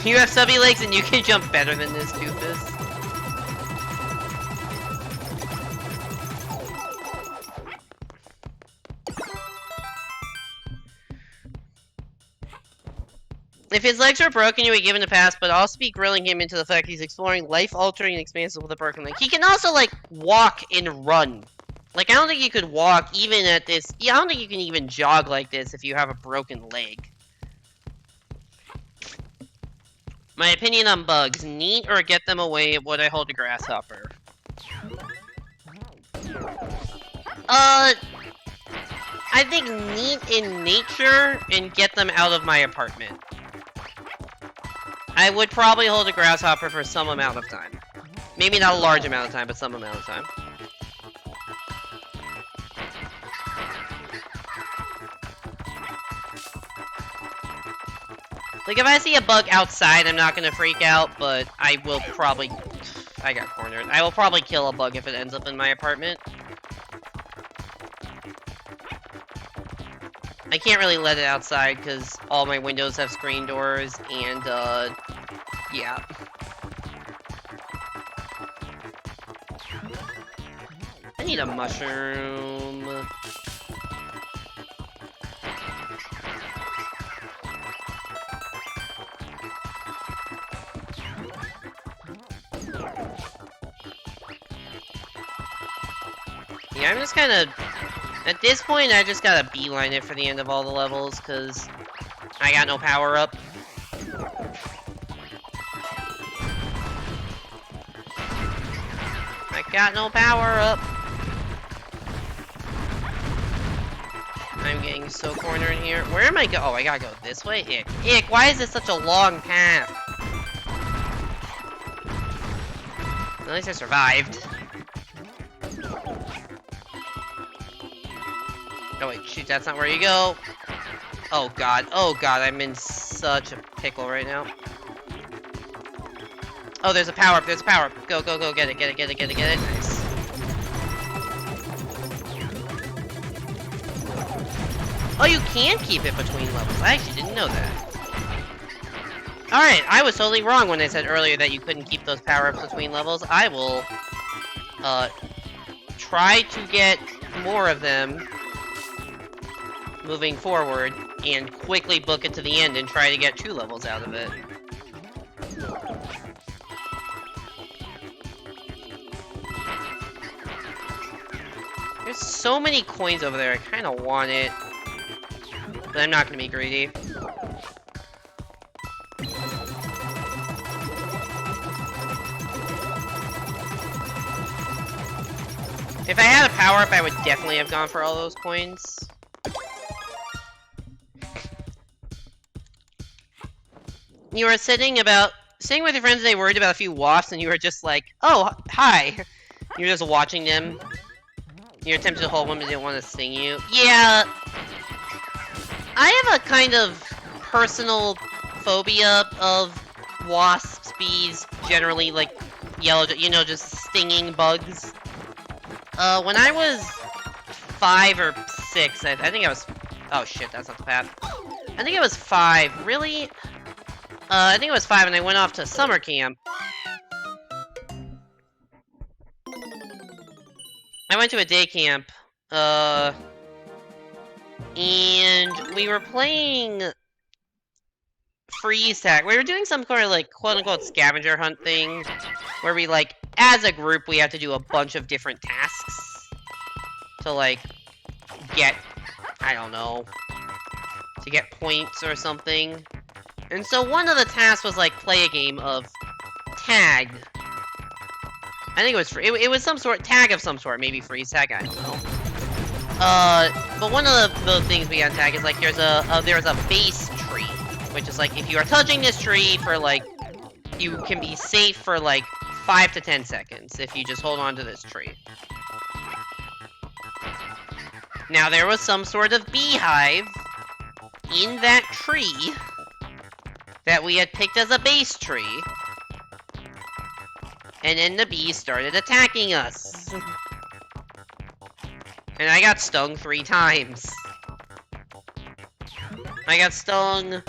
You have stubby legs and you can jump better than this doofus. If his legs are broken, you would give him a pass, but also be grilling him into the fact he's exploring life-altering and expansive with a broken leg. He can also, like, walk and run. Like, I don't think you could walk even at this... Yeah, I don't think you can even jog like this if you have a broken leg. My opinion on bugs. Neat or get them away, would I hold a grasshopper? I think neat in nature and get them out of my apartment. I would probably hold a grasshopper for some amount of time. Maybe not a large amount of time, but some amount of time. Like, if I see a bug outside, I'm not gonna freak out, but I will probably... I got cornered. I will probably kill a bug if it ends up in my apartment. I can't really let it outside, because all my windows have screen doors, and, yeah. I need a mushroom. Yeah, I'm just kind of... At this point, I just gotta beeline it for the end of all the levels, because I got no power-up. I got no power-up. I'm getting so cornered here. Where am I go? Oh, I gotta go this way? Ick. Ick, why is this such a long path? At least I survived. Oh wait, shoot, that's not where you go. Oh god, I'm in such a pickle right now. Oh, there's a power-up, there's a power-up. Go, go, go, get it, get it, get it, get it, get it. Nice. Oh, you can keep it between levels. I actually didn't know that. Alright, I was totally wrong when I said earlier that you couldn't keep those power-ups between levels. I will, try to get more of them moving forward, and quickly book it to the end and try to get 2 levels out of it. There's so many coins over there, I kinda want it. But I'm not gonna be greedy. If I had a power-up, I would definitely have gone for all those coins. You were sitting with your friends today worried about a few wasps, and you were just like, oh, hi. You were just watching them. You attempted to hold one, but didn't want to sting you. Yeah. I have a kind of personal phobia of wasps, bees, generally, like, yellow, you know, just stinging bugs. When I was 5 or 6, I think I was Oh shit, that's not the path. I think it was 5. Really? I think it was 5 and I went off to summer camp. I went to a day camp. And we were playing freeze tag. We were doing some kind of like quote-unquote scavenger hunt thing where we like, as a group, we had to do a bunch of different tasks to like get, I don't know, to get points or something. And so one of the tasks was like play a game of tag. I think it was some sort tag of some sort, maybe freeze tag, I don't know. But one of the things we had tag is like there's a base tree, which is like if you are touching this tree for like, you can be safe for like 5 to 10 seconds if you just hold on to this tree. Now there was some sort of beehive in that tree that we had picked as a base tree. And then the bees started attacking us. And I got stung 3 times. I got stung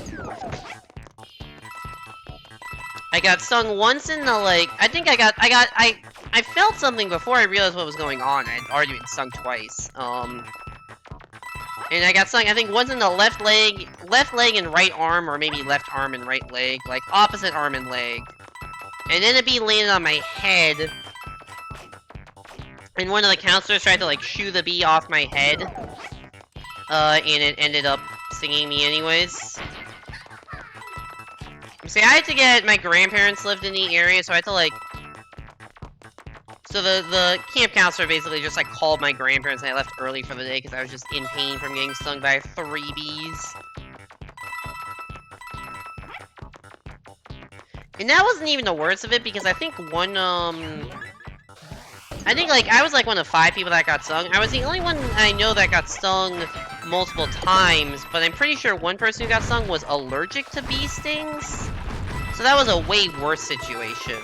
once in the, like, I felt something before I realized what was going on. I'd already been stung twice. And I got stung, I think, once in the left leg and right arm, or maybe left arm and right leg, like, opposite arm and leg. And then a bee landed on my head. And one of the counselors tried to, like, shoo the bee off my head. And it ended up stinging me anyways. See, I had to get, my grandparents lived in the area, so I had to, like... So the camp counselor basically just, like, called my grandparents, and I left early for the day because I was just in pain from getting stung by 3 bees. And that wasn't even the worst of it, because I think one, I think, like, I was, like, one of 5 people that got stung. I was the only one I know that got stung multiple times, but I'm pretty sure one person who got stung was allergic to bee stings. So that was a way worse situation.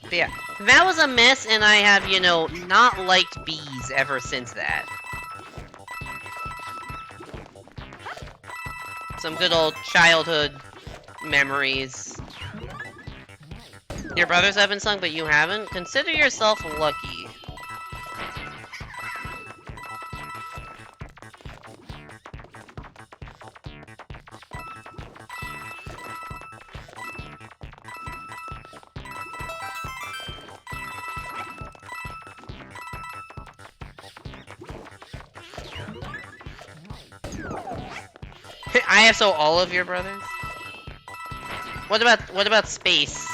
But yeah, that was a mess, and I have, you know, not liked bees ever since that. Some good old childhood memories. Your brothers have been stung, but you haven't? Consider yourself lucky. I have so all of your brothers? What about space?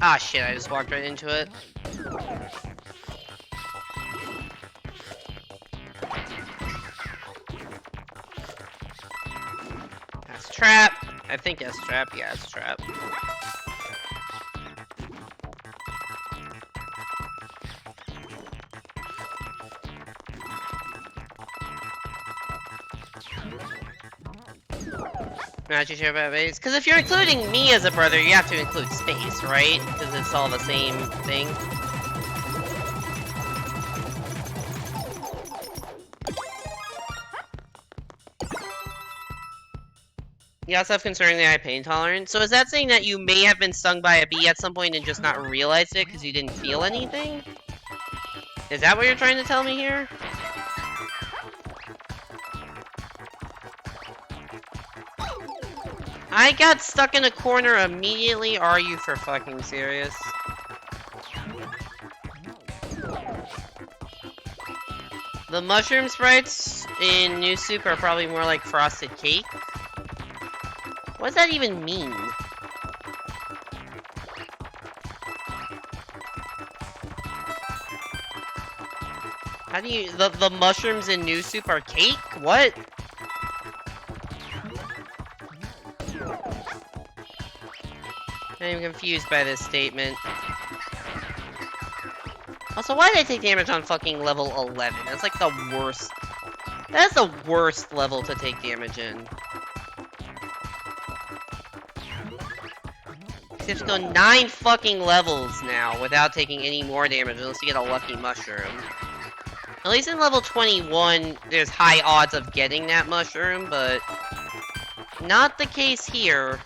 Ah shit, I just walked right into it. That's trap. I think that's trap. Yeah, it's trap. Not too sure about base. Because if you're including me as a brother, you have to include space, right? Because it's all the same thing. You also have concerningly high pain tolerance. So is that saying that you may have been stung by a bee at some point and just not realized it because you didn't feel anything? Is that what you're trying to tell me here? I got stuck in a corner immediately. Are you for fucking serious? The mushroom sprites in New Soup are probably more like frosted cake. What does that even mean? How do you... The mushrooms in New Soup are cake? What? I'm confused by this statement. Also, why did I take damage on fucking level 11? That's like the worst. That's the worst level to take damage in. You have to go 9 fucking levels now without taking any more damage unless you get a lucky mushroom. At least in level 21, there's high odds of getting that mushroom, but not the case here.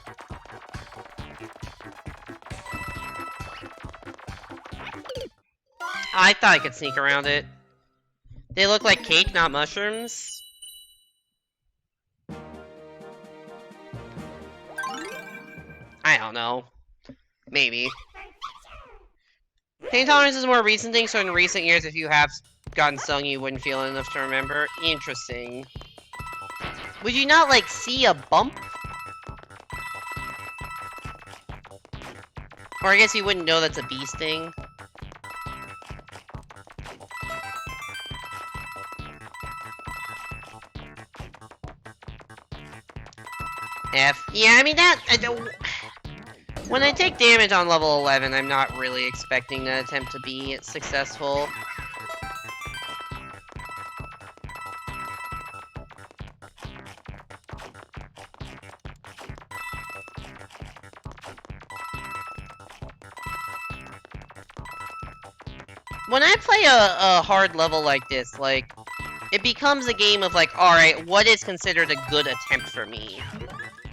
I thought I could sneak around it. They look like cake, not mushrooms. I don't know. Maybe. Pain tolerance is a more recent thing, so in recent years, if you have gotten stung, you wouldn't feel it enough to remember. Interesting. Would you not, like, see a bump? Or I guess you wouldn't know that's a bee sting. F. Yeah, I mean, when I take damage on level 11, I'm not really expecting the attempt to be successful. When I play a hard level like this, like, it becomes a game of like, alright, what is considered a good attempt for me?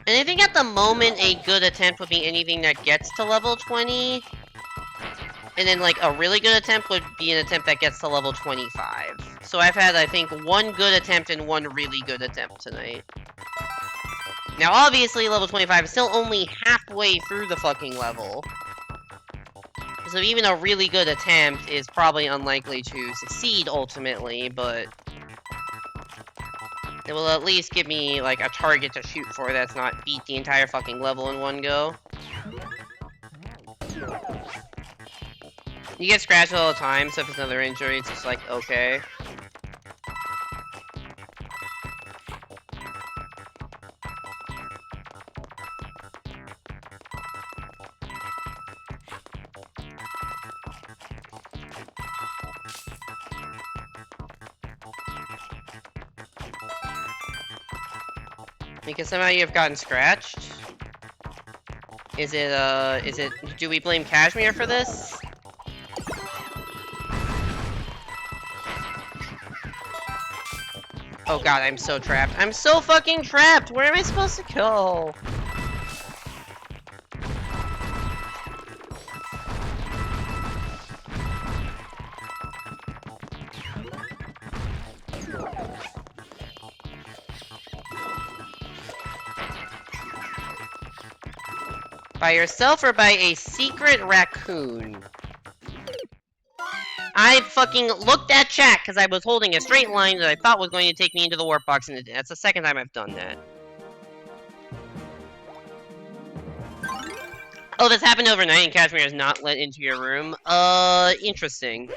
And I think at the moment, a good attempt would be anything that gets to level 20. And then, like, a really good attempt would be an attempt that gets to level 25. So I've had, I think, 1 good attempt and 1 really good attempt tonight. Now, obviously, level 25 is still only halfway through the fucking level. So even a really good attempt is probably unlikely to succeed ultimately, but it will at least give me, like, a target to shoot for that's not beat the entire fucking level in one go. You get scratched all the time, so if it's another injury, it's just like, okay. Because somehow you have gotten scratched? Is it, do we blame Kashmir for this? Oh god, I'm so trapped. I'm so fucking trapped! Where am I supposed to go? By yourself or by a secret raccoon? I fucking looked at chat because I was holding a straight line that I thought was going to take me into the warp box, and that's the second time I've done that. Oh, this happened overnight and Kashmir is not let into your room? Interesting.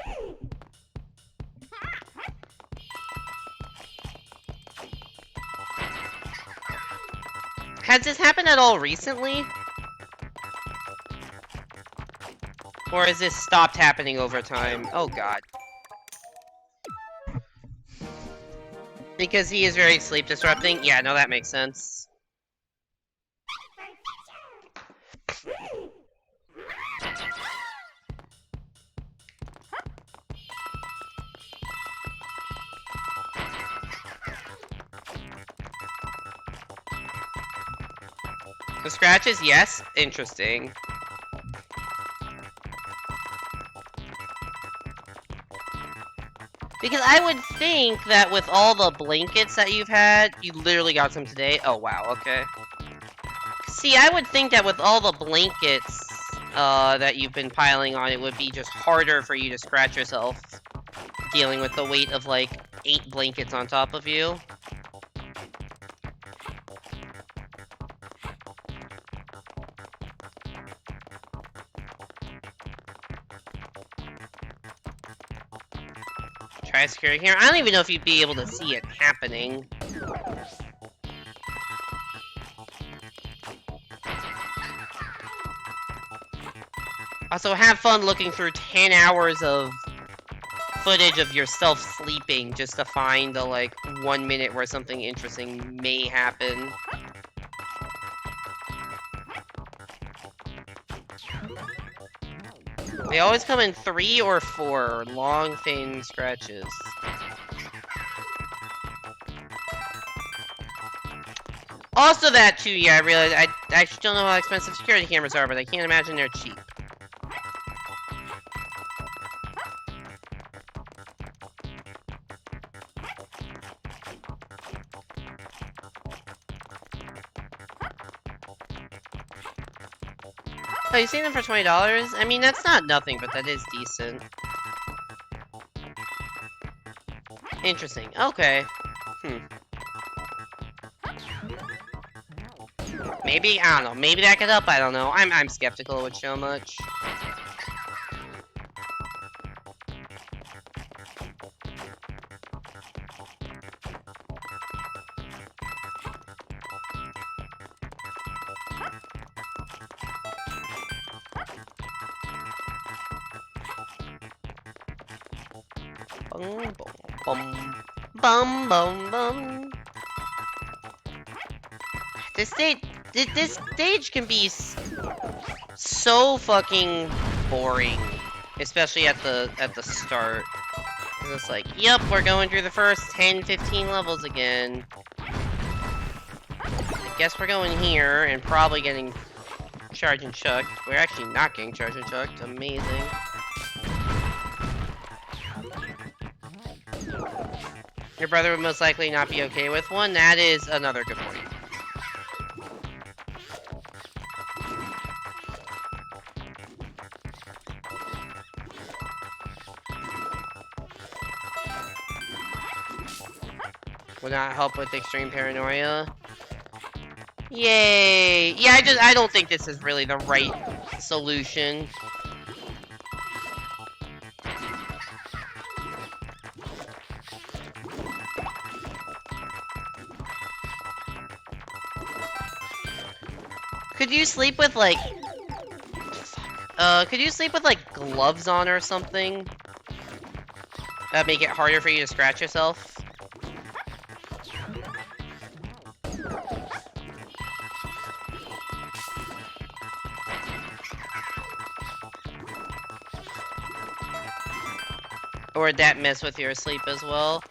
Has this happened at all recently? Or has this stopped happening over time? Oh god. Because he is very sleep disrupting? Yeah, no, that makes sense. The scratches? Yes. Interesting. Because I would think that with all the blankets that you've had, you literally got some today. Oh, wow, okay. See, I would think that with all the blankets that you've been piling on, it would be just harder for you to scratch yourself dealing with the weight of, like, 8 blankets on top of you. Try security here. I don't even know if you'd be able to see it happening. Also, have fun looking through 10 hours of footage of yourself sleeping just to find the, like, 1 minute where something interesting may happen. They always come in 3 or 4 long, thin scratches. Also that too, yeah, I realized I actually don't know how expensive security cameras are, but I can't imagine they're cheap. Oh, you seen them for $20? I mean, that's not nothing, but that is decent. Interesting. Okay. Maybe, I don't know. Maybe that could help, I don't know. I'm skeptical it would show much. Bum, bum, bum, bum, bum. This stage can be so fucking boring, especially at the start. It's like, yep, we're going through the first 10-15 levels again. I guess we're going here and probably getting charged and chucked. We're actually not getting charged and chucked. Amazing. Your brother would most likely not be okay with one. That is another good point. Would not help with extreme paranoia. Yay! Yeah, I don't think this is really the right solution. Could you sleep with like gloves on or something? That'd make it harder for you to scratch yourself. Or would that mess with your sleep as well?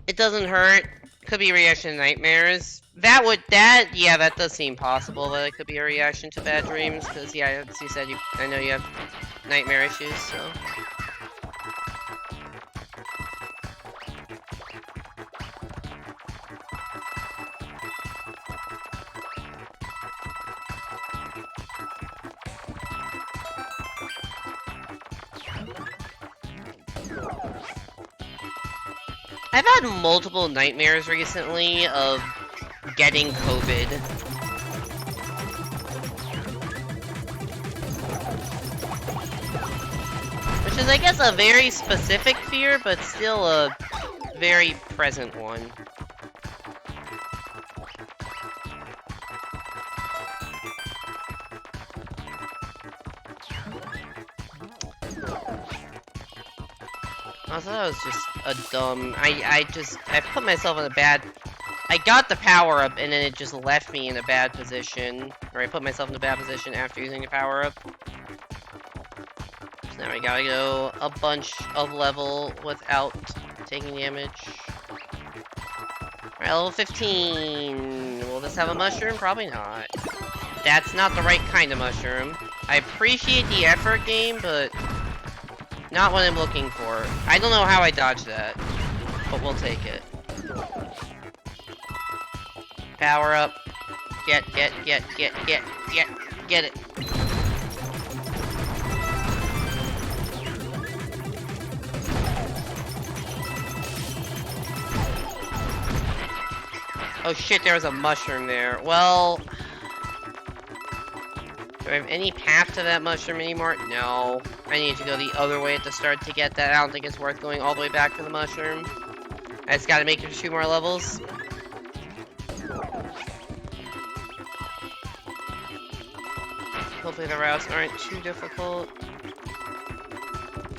It doesn't hurt. Could be a reaction to nightmares. Yeah, that does seem possible that it could be a reaction to bad dreams. Because, yeah, as you said, I know you have nightmare issues, so. I've had multiple nightmares recently of getting COVID. Which is, I guess, a very specific fear, but still a very present one. I thought that was just a dumb... I put myself in a bad... I got the power-up, and then it just left me in a bad position. Or I put myself in a bad position after using the power-up. So now we gotta go a bunch of level without taking damage. Alright, level 15. Will this have a mushroom? Probably not. That's not the right kind of mushroom. I appreciate the effort, game, but... not what I'm looking for. I don't know how I dodged that, but we'll take it. Power up. Get it. Oh shit, there was a mushroom there. Well... do I have any path to that mushroom anymore? No. I need to go the other way at the start to get that. I don't think it's worth going all the way back to the mushroom. I just gotta make it 2 more levels. Hopefully the routes aren't too difficult.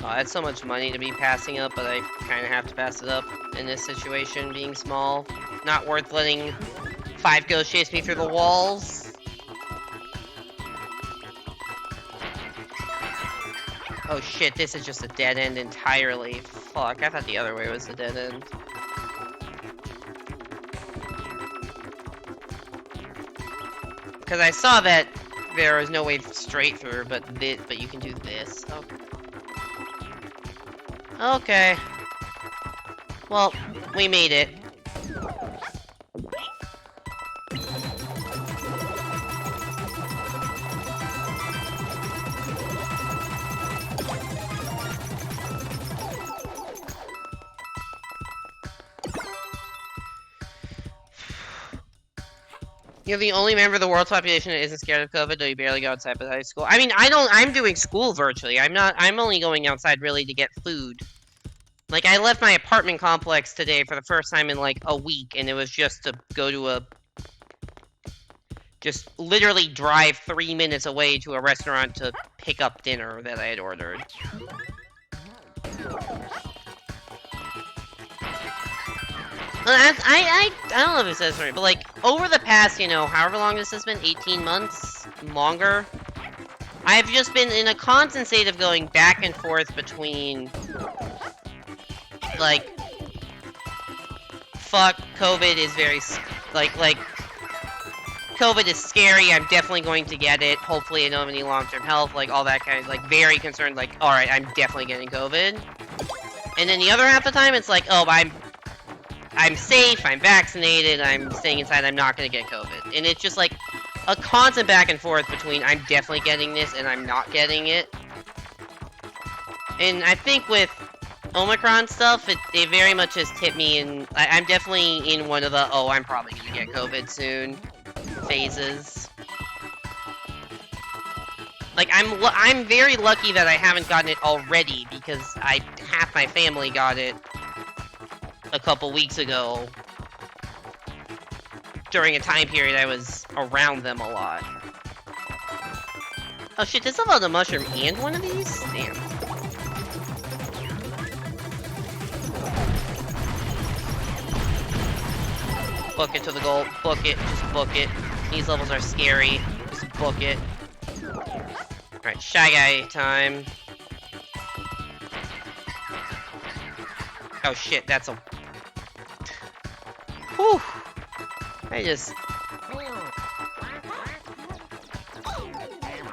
Oh, that's so much money to be passing up, but I kind of have to pass it up in this situation, being small. Not worth letting 5 ghosts chase me through the walls. Oh shit, this is just a dead end entirely. Fuck, I thought the other way was the dead end. Because I saw that there was no way straight through, but you can do this. Okay. Okay. Well, we made it. You're the only member of the world's population that isn't scared of COVID, though you barely go outside besides school. I mean, I'm doing school virtually. I'm only going outside really to get food. Like, I left my apartment complex today for the first time in, like, a week, and it was just to go to just literally drive 3 minutes away to a restaurant to pick up dinner that I had ordered. I don't know if it says right, but like, over the past, you know, however long this has been, 18 months? Longer? I've just been in a constant state of going back and forth between, like, fuck, COVID is very, like, COVID is scary, I'm definitely going to get it, hopefully I don't have any long-term health, like, all that kind of, like, very concerned, like, alright, I'm definitely getting COVID. And then the other half of the time, it's like, oh, I'm safe, I'm vaccinated, I'm staying inside, I'm not gonna get COVID. And it's just like a constant back and forth between I'm definitely getting this and I'm not getting it. And I think with Omicron stuff, it very much has tipped me in, I'm definitely in one of the, oh, I'm probably gonna get COVID soon phases. Like, I'm very lucky that I haven't gotten it already because half my family got it a couple weeks ago during a time period I was around them a lot. Oh shit, does about the mushroom and one of these? Damn. Book it to the goal. Book it. Just book it. These levels are scary. Just book it. Alright, Shy Guy time. Oh shit, that's a... Whew! I just...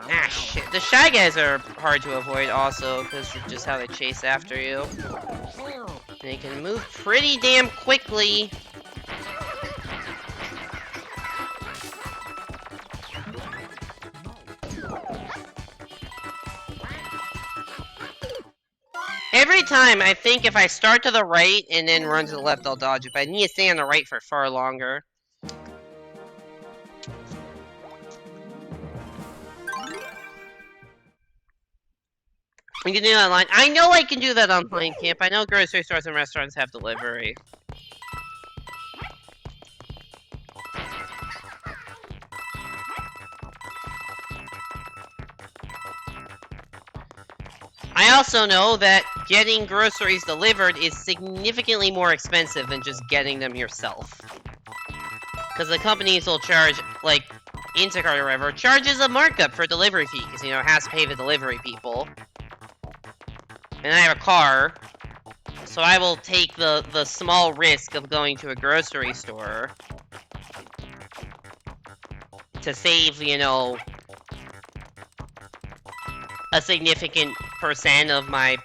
Ah, shit. The Shy Guys are hard to avoid also, because of just how they chase after you. And they can move pretty damn quickly. Every time, I think if I start to the right and then run to the left, I'll dodge it. But I need to stay on the right for far longer. You can do that online. I know I can do that online, Camp. I know grocery stores and restaurants have delivery. I also know that getting groceries delivered is significantly more expensive than just getting them yourself. Because the companies will charge, like, Instacart or whatever, charges a markup for delivery fee, because, you know, it has to pay the delivery people. And I have a car, so I will take the small risk of going to a grocery store to save, you know, a significant percent of my,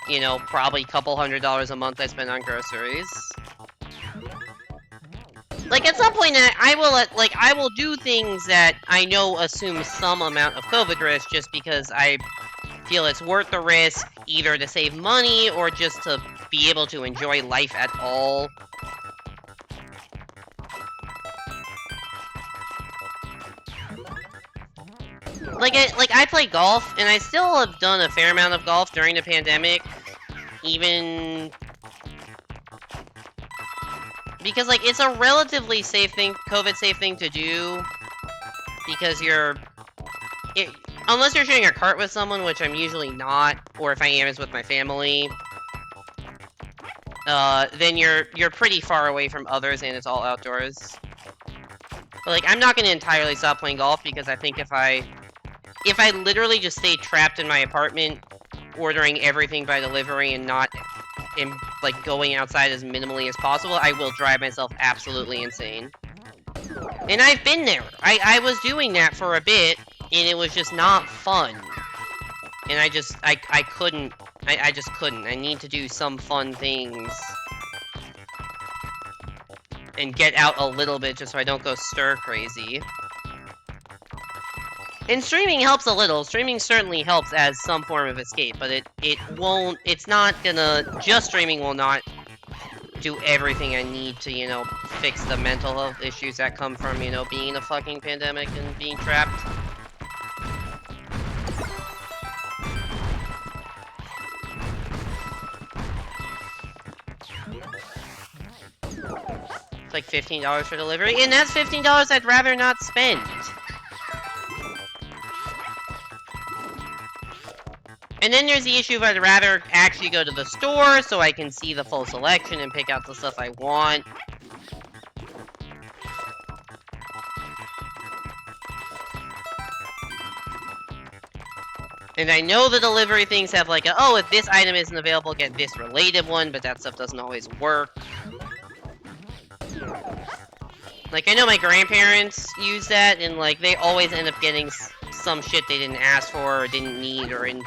you know, probably $200 a month I spend on groceries. Like, at some point, I will do things that I know assume some amount of COVID risk just because I feel it's worth the risk, either to save money or just to be able to enjoy life at all. Like I play golf, and I still have done a fair amount of golf during the pandemic, even because, like, it's a relatively safe thing, COVID-safe thing to do, because unless you're sharing a cart with someone, which I'm usually not, or if I am, it's with my family, then you're pretty far away from others, and it's all outdoors. But, like, I'm not gonna entirely stop playing golf, because I think if I literally just stay trapped in my apartment, ordering everything by delivery and not, like, going outside as minimally as possible, I will drive myself absolutely insane. And I've been there. I was doing that for a bit, and it was just not fun. And I just couldn't. I just couldn't. I need to do some fun things. And get out a little bit just so I don't go stir crazy. And streaming helps a little. Streaming certainly helps as some form of escape, but it won't, it's not gonna, just streaming will not do everything I need to, you know, fix the mental health issues that come from, you know, being in a fucking pandemic and being trapped. It's like $15 for delivery, and that's $15 I'd rather not spend. And then there's the issue of I'd rather actually go to the store so I can see the full selection and pick out the stuff I want. And I know the delivery things have like oh, if this item isn't available, get this related one, but that stuff doesn't always work. Like, I know my grandparents use that, and like, they always end up getting some shit they didn't ask for or didn't need or in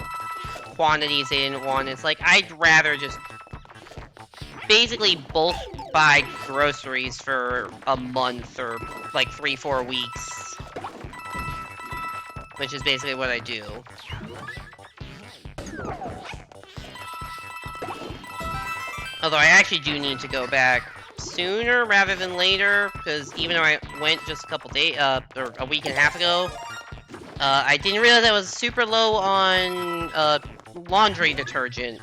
quantities they didn't want. It's like, I'd rather just basically bulk buy groceries for a month or like 3-4 weeks, which is basically what I do. Although I actually do need to go back sooner rather than later, because even though I went just a couple days, or a week and a half ago, I didn't realize I was super low on laundry detergent,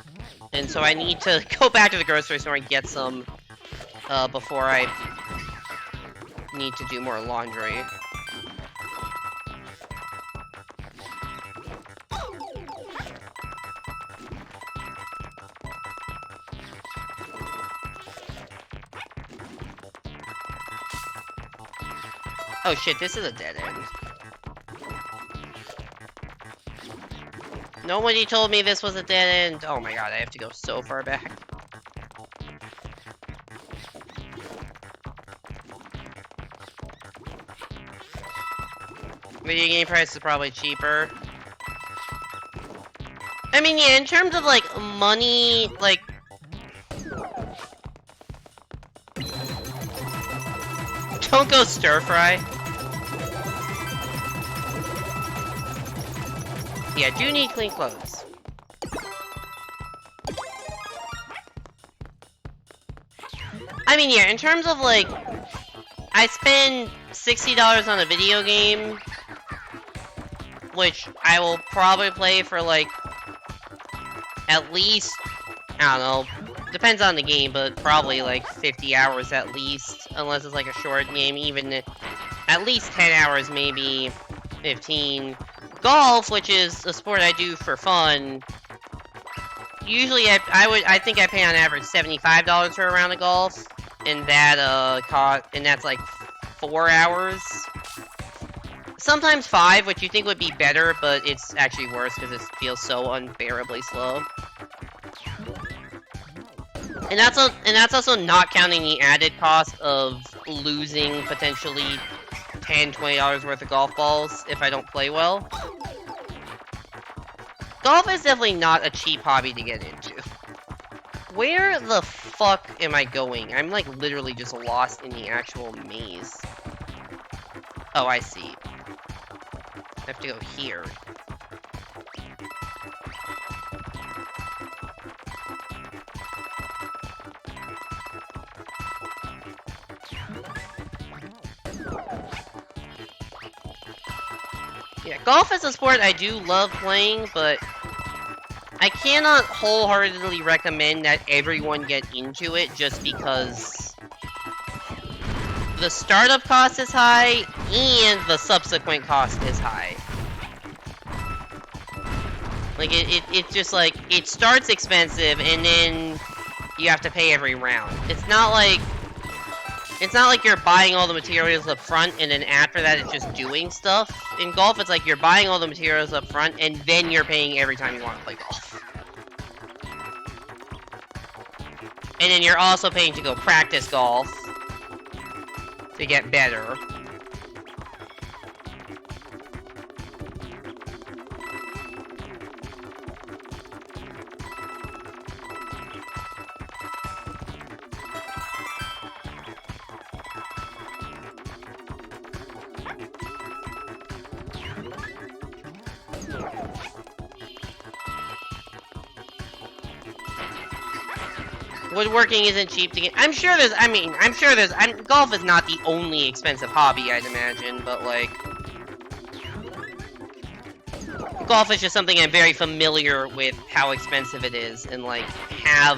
and so I need to go back to the grocery store and get some before I need to do more laundry. Oh shit, this is a dead end. Nobody told me this was a dead end. Oh my god, I have to go so far back. Video game price is probably cheaper. I mean, yeah, in terms of, like, money, like... Don't go stir-fry. Yeah, do need clean clothes. I mean, yeah, in terms of, like... I spend $60 on a video game, which I will probably play for, like, at least, I don't know, depends on the game, but probably, like, 50 hours at least, unless it's, like, a short game, even at least 10 hours, maybe 15. Golf, which is a sport I do for fun, usually I think I pay on average $75 for a round of golf, and that's like 4 hours. Sometimes 5, which you think would be better, but it's actually worse because it feels so unbearably slow. And that's also not counting the added cost of losing potentially $10, $20 worth of golf balls if I don't play well. Golf is definitely not a cheap hobby to get into. Where the fuck am I going? I'm like literally just lost in the actual maze. Oh, I see. I have to go here. Yeah, golf is a sport I do love playing, but I cannot wholeheartedly recommend that everyone get into it just because the startup cost is high and the subsequent cost is high. Like, it's just like, it starts expensive and then you have to pay every round. It's not like you're buying all the materials up front and then after that it's just doing stuff. In golf, it's like you're buying all the materials up front and then you're paying every time you want to play golf. And then you're also paying to go practice golf to get better. Woodworking isn't cheap to get. I'm sure there's, golf is not the only expensive hobby, I'd imagine, but like, golf is just something I'm very familiar with how expensive it is, and like, I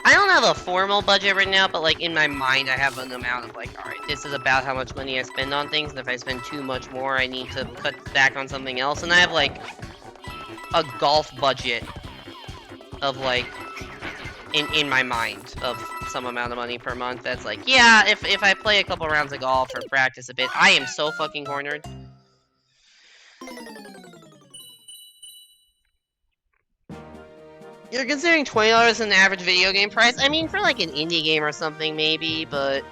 don't have a formal budget right now, but like, in my mind, I have an amount of like, alright, this is about how much money I spend on things, and if I spend too much more, I need to cut back on something else, and I have like, a golf budget of like, in my mind of some amount of money per month that's like, yeah, if I play a couple rounds of golf or practice a bit, I am so fucking cornered. You're considering $20 an average video game price? I mean, for like an indie game or something maybe, but...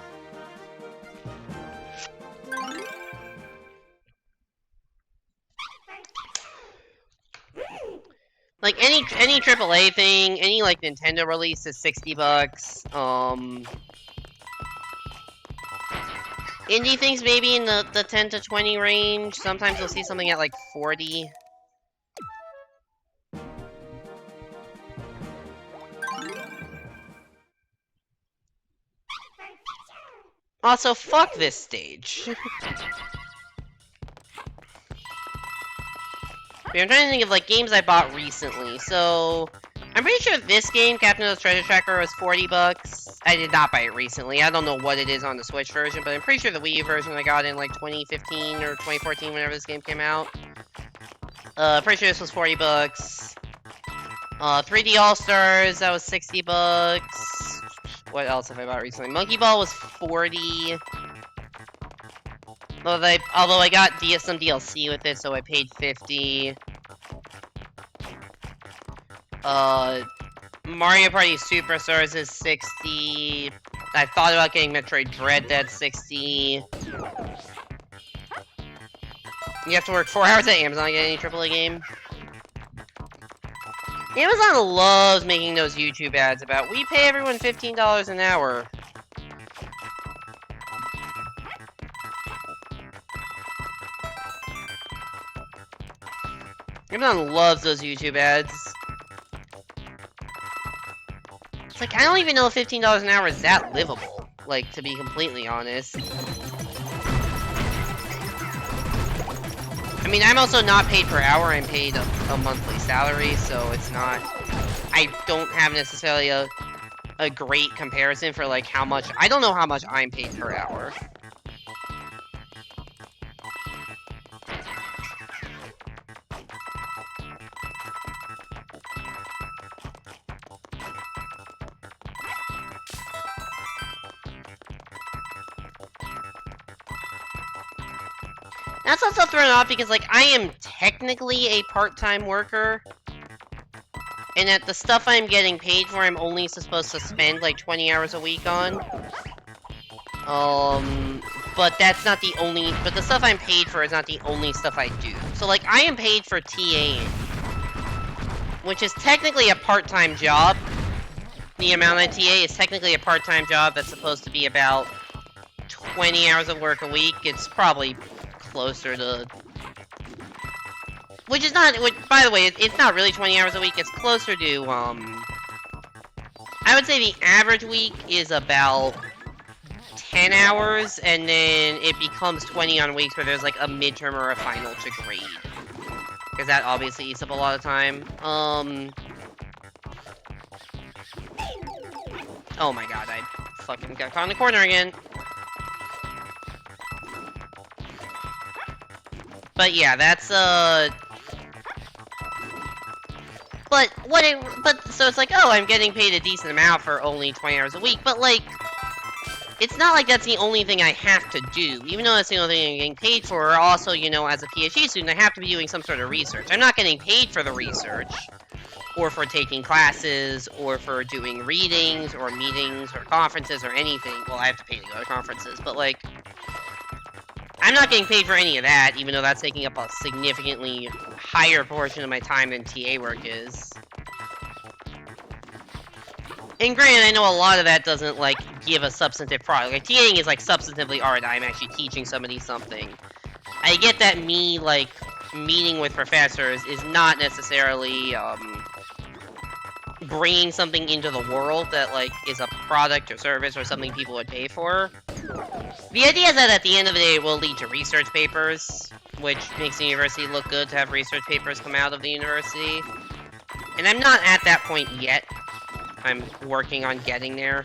like, any AAA thing, any, like, Nintendo release is $60. Indie things maybe in the 10 to 20 range. Sometimes you'll see something at, like, 40. Also, fuck this stage. I'm trying to think of, like, games I bought recently. So, I'm pretty sure this game, Captain Toad's Treasure Tracker, was $40. I did not buy it recently. I don't know what it is on the Switch version, but I'm pretty sure the Wii U version I got in, like, 2015 or 2014, whenever this game came out. Pretty sure this was $40. 3D All-Stars, that was $60. What else have I bought recently? Monkey Ball was $40. Although I got some DLC with it, so I paid $50. Mario Party Superstars is $60. I thought about getting Metroid Dread, that's $60. You have to work 4 hours at Amazon to get any AAA game. Amazon loves making those YouTube ads about, we pay everyone $15 an hour. Amazon loves those YouTube ads. It's like, I don't even know if $15 an hour is that livable, like, to be completely honest. I mean, I'm also not paid per hour, I'm paid a monthly salary, so it's not... I don't have necessarily a great comparison for, like, how much... I don't know how much I'm paid per hour. That's also thrown off because, like, I am technically a part-time worker. And that the stuff I'm getting paid for, I'm only supposed to spend, like, 20 hours a week on. But that's not the only... But the stuff I'm paid for is not the only stuff I do. So, like, I am paid for TAing. which is technically a part-time job. The amount I TA is technically a part-time job that's supposed to be about 20 hours of work a week. It's probably closer to... Which is not... by the way, it's not really 20 hours a week. It's closer to, I would say the average week is about 10 hours, and then it becomes 20 on weeks where there's like a midterm or a final to grade. Because that obviously eats up a lot of time. Oh my god, I fucking got caught in the corner again. But yeah, that's, so it's like, oh, I'm getting paid a decent amount for only 20 hours a week, but like, it's not like that's the only thing I have to do. Even though that's the only thing I'm getting paid for, also, you know, as a PhD student, I have to be doing some sort of research. I'm not getting paid for the research, or for taking classes, or for doing readings, or meetings, or conferences, or anything. Well, I have to pay to go to conferences, but like, I'm not getting paid for any of that, even though that's taking up a significantly higher portion of my time than TA work is. And granted, I know a lot of that doesn't, like, give a substantive product. Like, TAing is, like, substantively, alright, I'm actually teaching somebody something. I get that me, like, meeting with professors is not necessarily, bringing something into the world that, like, is a product or service or something people would pay for. The idea is that at the end of the day, it will lead to research papers, which makes the university look good to have research papers come out of the university. And I'm not at that point yet. I'm working on getting there.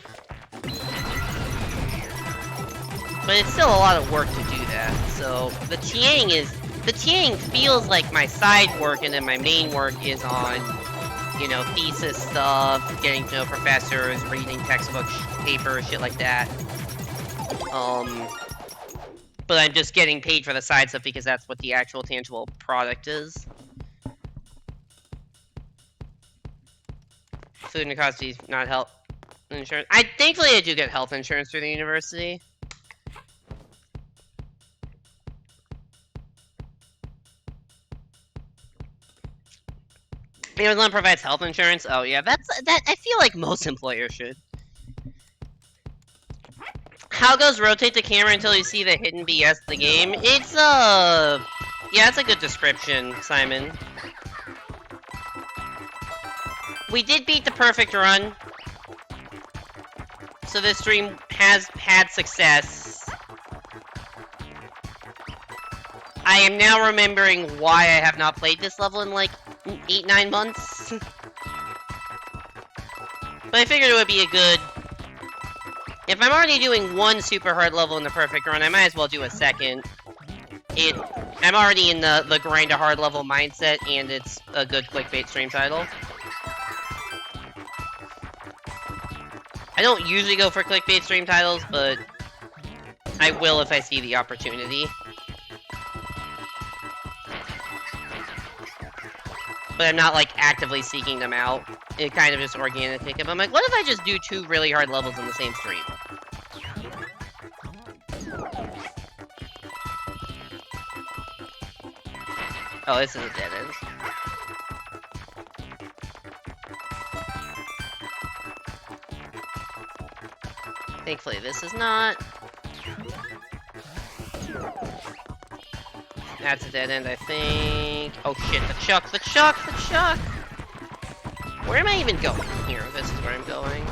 But it's still a lot of work to do that, so the TAing feels like my side work, and then my main work is on, you know, thesis stuff, getting to know professors, reading textbook papers, shit like that. But I'm just getting paid for the side stuff because that's what the actual tangible product is. Food and cost fees, not health insurance. Thankfully I do get health insurance through the university. Amazon provides health insurance. Oh yeah, that I feel like most employers should. How goes rotate the camera until you see the hidden BS of the game? It's yeah, that's a good description, Simon. We did beat the perfect run, so this stream has had success. I am now remembering why I have not played this level in like 8-9 months. But I figured it would be a good... If I'm already doing one super hard level in the perfect run, I might as well do a second. I'm already in the grind a hard level mindset, and it's a good clickbait stream title. I don't usually go for clickbait stream titles, but I will if I see the opportunity. But I'm not, like, actively seeking them out. It kind of just organically. I'm like, what if I just do 2 really hard levels in the same stream? Oh, this is a dead end. Thankfully, this is not. That's a dead end, I think. Oh shit, the chuck! Where am I even going? Here, this is where I'm going.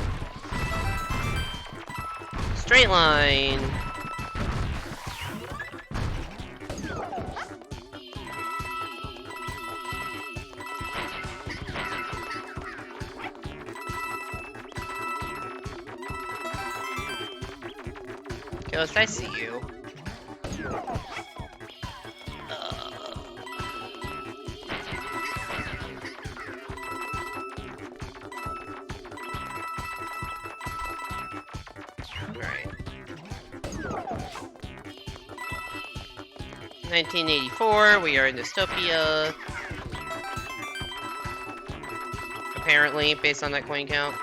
Straight line. Ghost, I see you. Alright. 1984, we are in dystopia. Apparently, based on that coin count.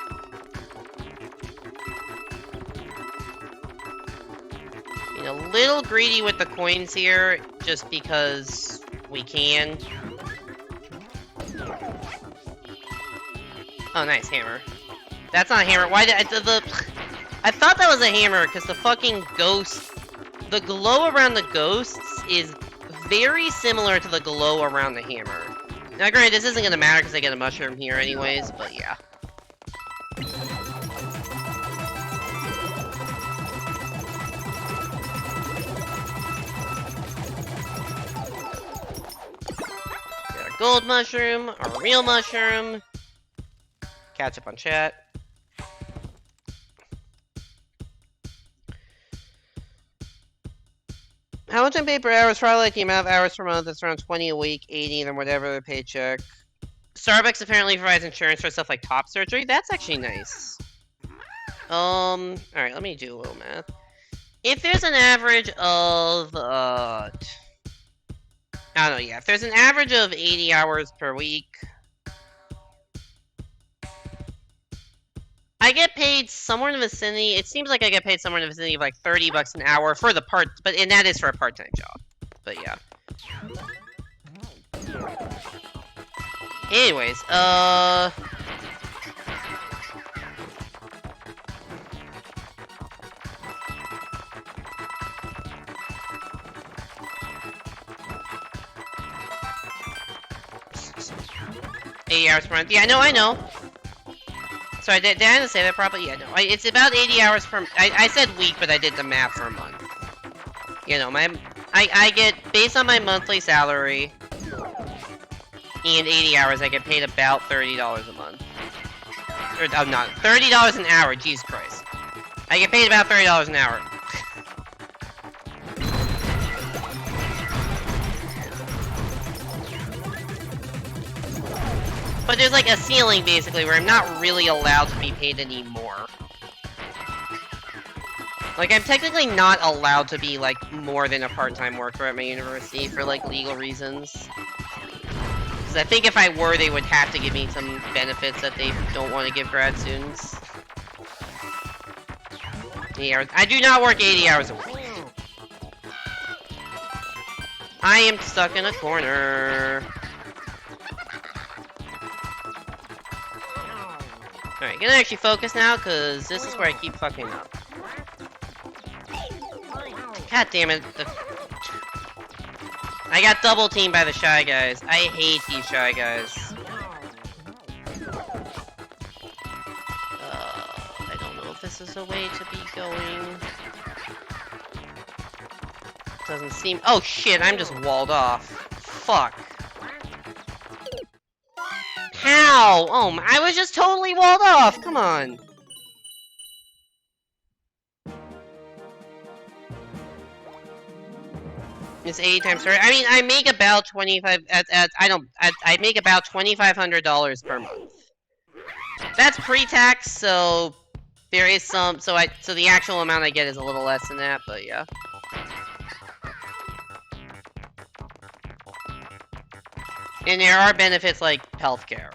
Being a little greedy with the coins here, just because we can. Oh, nice hammer. That's not a hammer. Why did I thought that was a hammer because the fucking ghost, the glow around the ghosts is very similar to the glow around the hammer. Now, granted, this isn't gonna matter because I get a mushroom here anyways, but yeah. Got a gold mushroom, a real mushroom. Catch up on chat. How much I pay per hour is probably like the amount of hours per month. It's around 20 a week, 80, then whatever the paycheck. Starbucks apparently provides insurance for stuff like top surgery. That's actually nice. Alright, let me do a little math. If there's an average of, I don't know, yeah. If there's an average of 80 hours per week, I get paid somewhere in the vicinity. It seems like I get paid somewhere in the vicinity of like 30 bucks an hour for the and that is for a part-time job. But yeah. Anyways, 80 hours per month. Yeah, I know. Sorry, did I not say that properly? Yeah, no. It's about 80 hours per... I said week, but I did the math for a month. You know, I get... Based on my monthly salary and 80 hours, I get paid about $30 a month. Or, oh, not... $30 an hour, Jesus Christ. I get paid about $30 an hour. But there's like a ceiling, basically, where I'm not really allowed to be paid any more. Like, I'm technically not allowed to be, like, more than a part-time worker at my university for, like, legal reasons. Because I think if I were, they would have to give me some benefits that they don't want to give grad students. 80 hours. I do not work 80 hours a week. I am stuck in a corner. Alright, gonna actually focus now, because this is where I keep fucking up. God damn it. I got double teamed by the Shy Guys. I hate these Shy Guys. I don't know if this is a way to be going. Doesn't seem... Oh shit, I'm just walled off. Fuck. How? Oh, I was just totally walled off. Come on. It's 80 times 30. I mean, I make about 25. I make about $2,500 per month. That's pre-tax, so there is some. So the actual amount I get is a little less than that, but yeah. And there are benefits like healthcare.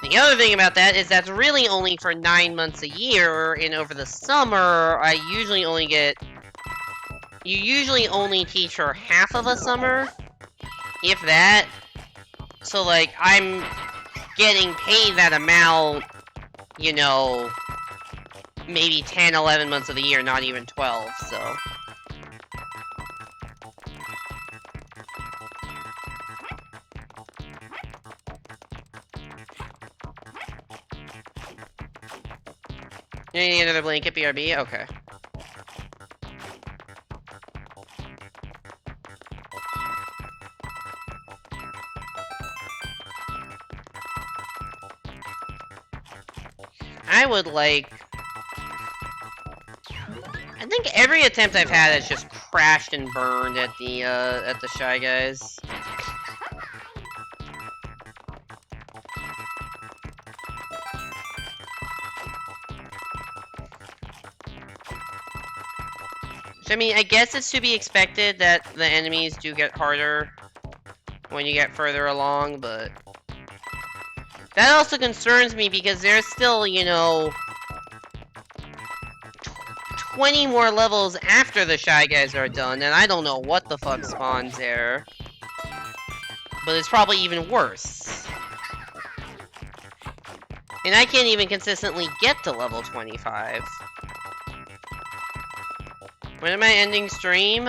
The other thing about that is that's really only for 9 months a year, and over the summer, I usually only get... You usually only teach for half of a summer, if that. So, like, I'm getting paid that amount, you know, maybe 10, 11 months of the year, not even 12, so... You need another blanket, BRB? Okay. I would like... I think every attempt I've had has just crashed and burned at the Shy Guys. So, I mean, I guess it's to be expected that the enemies do get harder when you get further along, but... That also concerns me because there's still, you know, 20 more levels after the Shy Guys are done, and I don't know what the fuck spawns there. But it's probably even worse. And I can't even consistently get to level 25. When am I ending stream?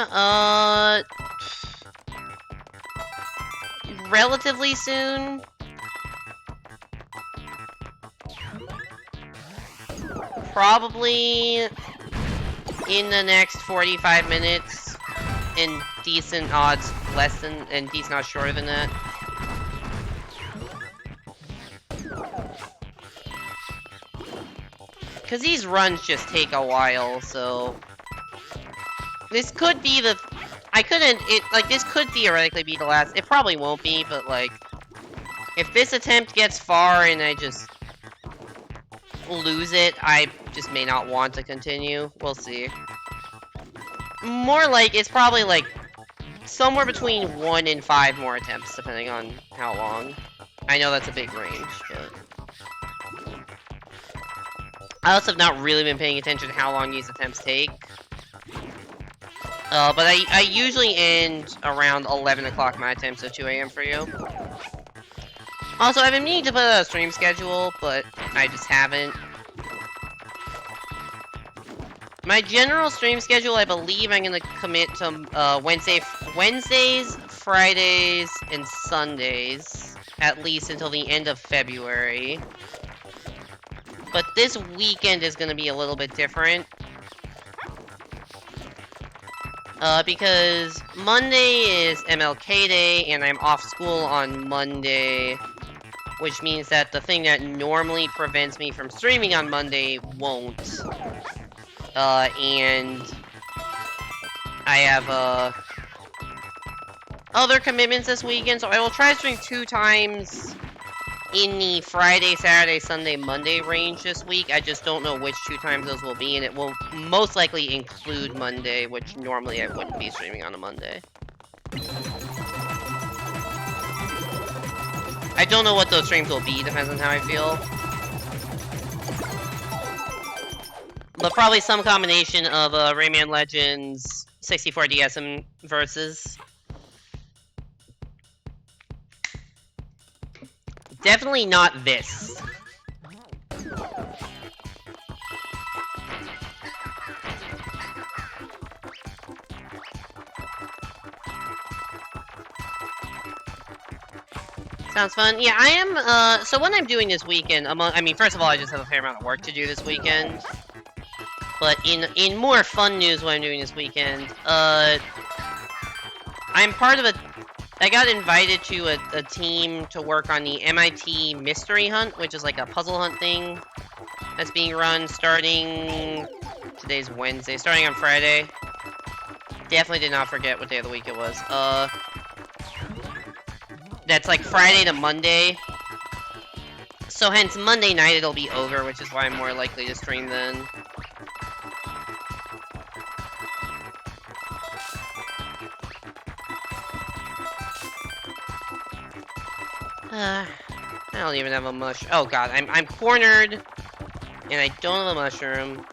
Relatively soon. Probably in the next 45 minutes. And decent odds less than, and decent odds shorter than that. Because these runs just take a while, so... This could be the... this could theoretically be the last... It probably won't be, but, like... If this attempt gets far and I just... lose it, I just may not want to continue. We'll see. More like, it's probably, like... somewhere between 1 and 5 more attempts, depending on how long. I know that's a big range, but... I also have not really been paying attention to how long these attempts take. But I usually end around 11 o'clock my time, so 2 AM for you. Also, I've been meaning to put out a stream schedule, but I just haven't. My general stream schedule, I believe I'm gonna commit to Wednesdays, Fridays, and Sundays, at least until the end of February. But this weekend is gonna be a little bit different. Because Monday is MLK Day, and I'm off school on Monday, which means that the thing that normally prevents me from streaming on Monday won't. And I have, other commitments this weekend, so I will try to stream 2 times in the Friday, Saturday, Sunday, Monday range this week. I just don't know which 2 times those will be, and it will most likely include Monday, which normally I wouldn't be streaming on a Monday. I don't know what those streams will be, depends on how I feel. But probably some combination of Rayman Legends 64 DSM versus. Definitely not this. Sounds fun. Yeah, I am, so what I'm doing this weekend, I mean, first of all, I just have a fair amount of work to do this weekend. But in more fun news, what I'm doing this weekend, I'm part of I got invited to a team to work on the MIT Mystery Hunt, which is like a puzzle hunt thing that's being run starting... Today's Wednesday, starting on Friday. Definitely did not forget what day of the week it was. That's like Friday to Monday. So hence Monday night it'll be over, which is why I'm more likely to stream then. I don't even have a mush. Oh god, I'm cornered, and I don't have a mushroom.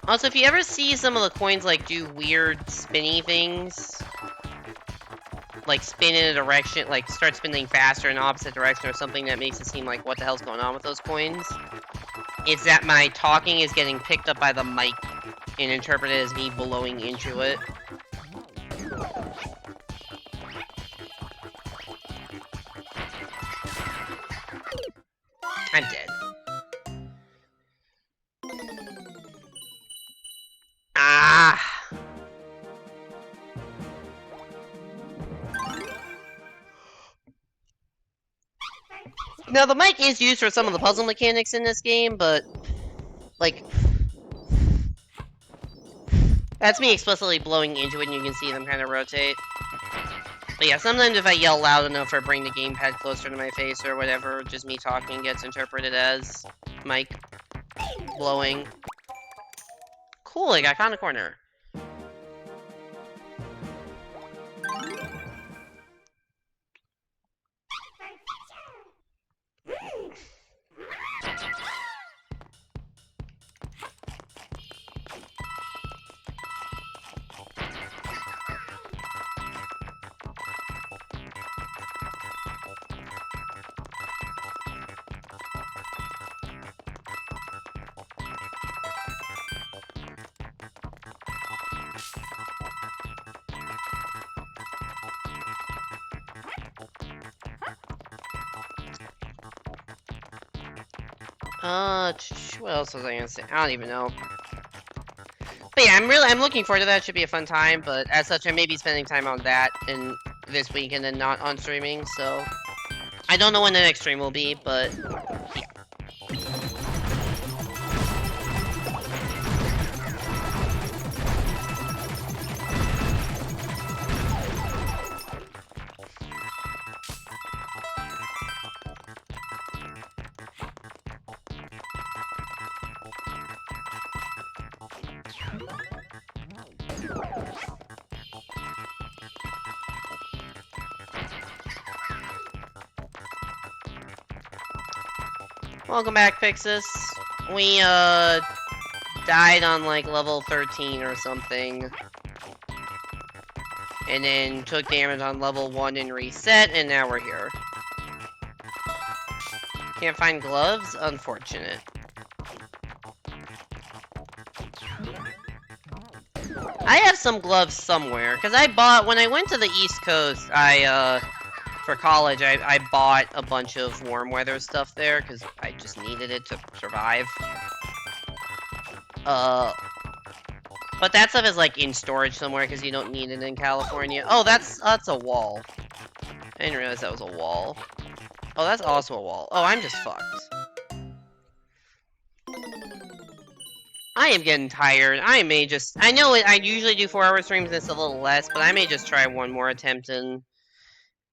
Also, if you ever see some of the coins like do weird spinny things, like spin in a direction, like start spinning faster in the opposite direction or something that makes it seem like what the hell's going on with those coins, it's that my talking is getting picked up by the mic and interpreted as me blowing into it. I'm dead. Ah! Now, the mic is used for some of the puzzle mechanics in this game, but... like... that's me explicitly blowing into it, and you can see them kind of rotate. But yeah, sometimes if I yell loud enough or bring the gamepad closer to my face or whatever, just me talking gets interpreted as mic blowing. Cool, I got caught in a corner. What else was I gonna say? I don't even know. But yeah, I'm looking forward to that. It should be a fun time, but as such, I may be spending time on that in this week and then not on streaming, so I don't know when the next stream will be, but yeah. Welcome back, Pixis. We, died on, like, level 13 or something. And then took damage on level 1 and reset, and now we're here. Can't find gloves? Unfortunate. I have some gloves somewhere, because I bought, when I went to the East Coast, for college, I bought a bunch of warm weather stuff there, because I just needed it to survive. But that stuff is, like, in storage somewhere, because you don't need it in California. Oh, that's a wall. I didn't realize that was a wall. Oh, that's also a wall. Oh, I'm just fucked. I am getting tired. I may just... I know I usually do 4-hour streams and it's a little less, but I may just try one more attempt and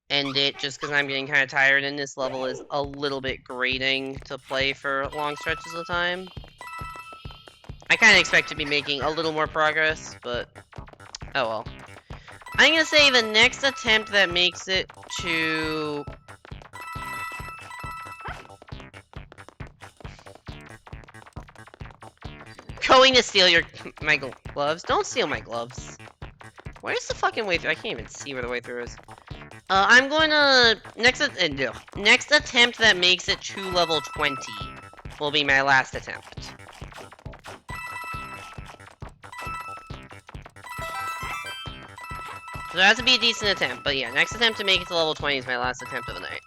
end it just because I'm getting kind of tired and this level is a little bit grating to play for long stretches of time. I kind of expect to be making a little more progress, but oh well. I'm gonna say the next attempt that makes it to... Going to steal my gloves. Don't steal my gloves. Where's the fucking way through? I can't even see where the way through is. I'm going to... Next attempt that makes it to level 20 will be my last attempt. So that has to be a decent attempt, but yeah, next attempt to make it to level 20 is my last attempt of the night.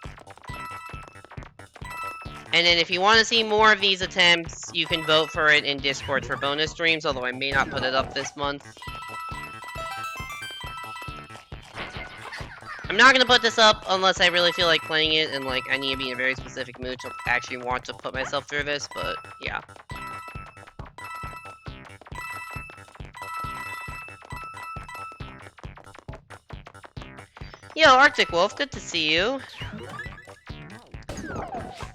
And then if you want to see more of these attempts, you can vote for it in Discord for bonus streams, although I may not put it up this month. I'm not going to put this up unless I really feel like playing it and like I need to be in a very specific mood to actually want to put myself through this, but yeah. Yo, Arctic Wolf, good to see you.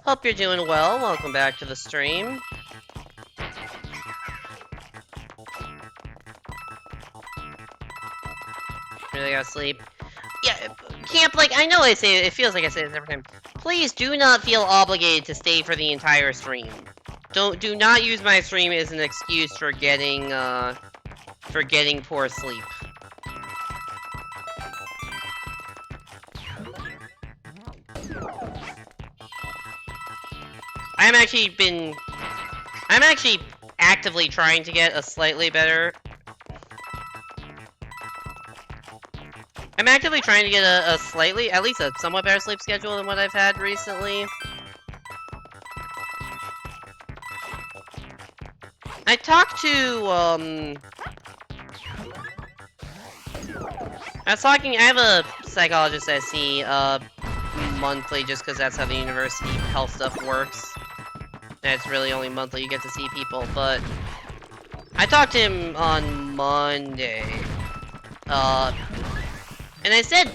Hope you're doing well. Welcome back to the stream. Really gotta sleep. Yeah, camp, like, I know I say it, it feels like I say this every time. Please do not feel obligated to stay for the entire stream. Do not use my stream as an excuse for getting poor sleep. I'm actually actively trying to get a slightly better... I'm actively trying to get a slightly, at least a somewhat better sleep schedule than what I've had recently. I talked to, I have a psychologist I see, monthly, just because that's how the university health stuff works. And it's really only monthly you get to see people, but... I talked to him on Monday. And I said,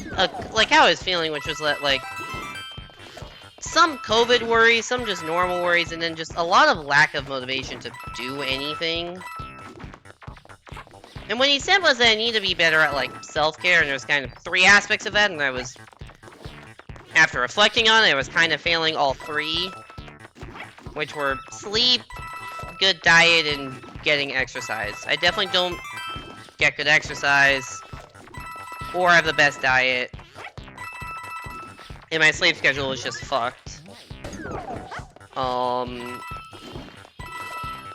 like, how I was feeling, which was that, like... some COVID worries, some just normal worries, and then just a lot of lack of motivation to do anything. And what he said was that I need to be better at, like, self-care, and there's kind of 3 aspects of that, and I was... After reflecting on it, I was kind of failing all 3. Which were sleep, good diet, and getting exercise. I definitely don't get good exercise, or have the best diet. And my sleep schedule is just fucked.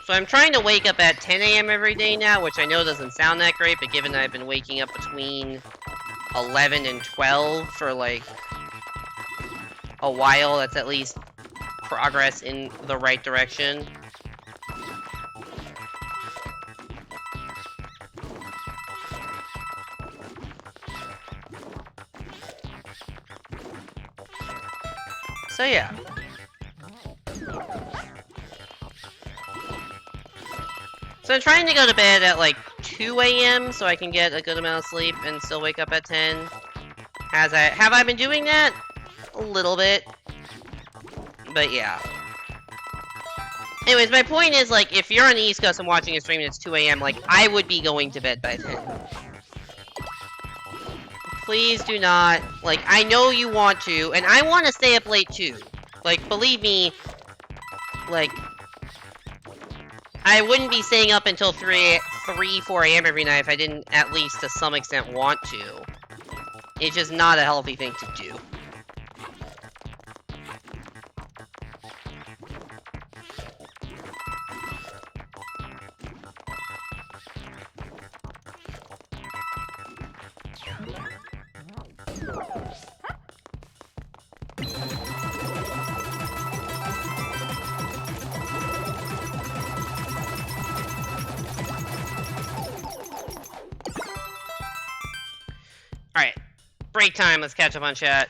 So I'm trying to wake up at 10 AM every day now, which I know doesn't sound that great, but given that I've been waking up between 11 and 12 for, like, a while, that's at least progress in the right direction. So yeah. So I'm trying to go to bed at like 2 a.m. so I can get a good amount of sleep and still wake up at 10. Have I been doing that? A little bit. But yeah. Anyways, my point is, like, if you're on the East Coast and watching a stream and it's 2 a.m., like, I would be going to bed by 10. Please do not. Like, I know you want to, and I want to stay up late too. Like, believe me, like, I wouldn't be staying up until 4 a.m. every night if I didn't at least to some extent want to. It's just not a healthy thing to do. Alright. Break time, let's catch up on chat.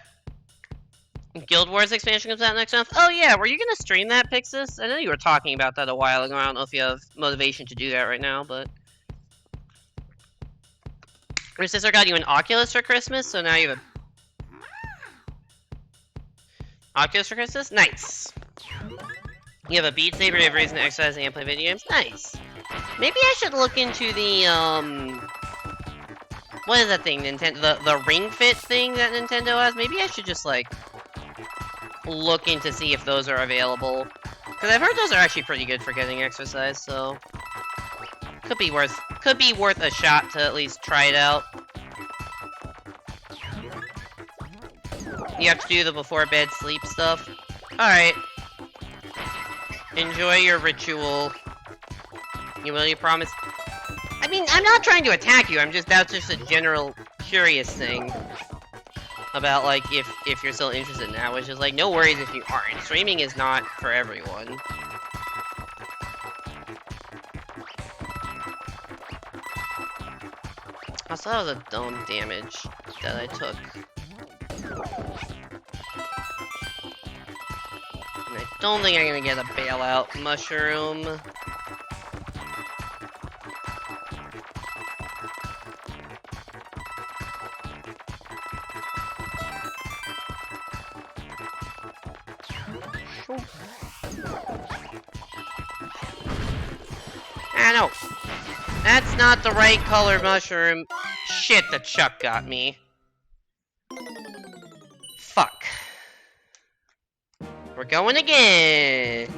Guild Wars expansion comes out next month? Oh yeah, were you gonna stream that, Pixis? I know you were talking about that a while ago. I don't know if you have motivation to do that right now, but... Your sister got you an Oculus for Christmas, so now you have a... Oculus for Christmas? Nice. You have a Beat Saber, you have reason to exercise and play video games? Nice. Maybe I should look into the, what is that thing, Nintendo? The Ring Fit thing that Nintendo has? Maybe I should just, like, look into see if those are available. Because I've heard those are actually pretty good for getting exercise, so... Could be worth a shot to at least try it out. You have to do the before bed sleep stuff. Alright. Enjoy your ritual. You promise? I mean, I'm not trying to attack you, that's just a general curious thing. About, like, if you're still interested in that, which is, like, no worries if you aren't. Streaming is not for everyone. Also, that was a dumb damage that I took. And I don't think I'm gonna get a bailout mushroom. Ah, no. That's not the right color mushroom. Shit, the Chuck got me. Fuck. We're going again.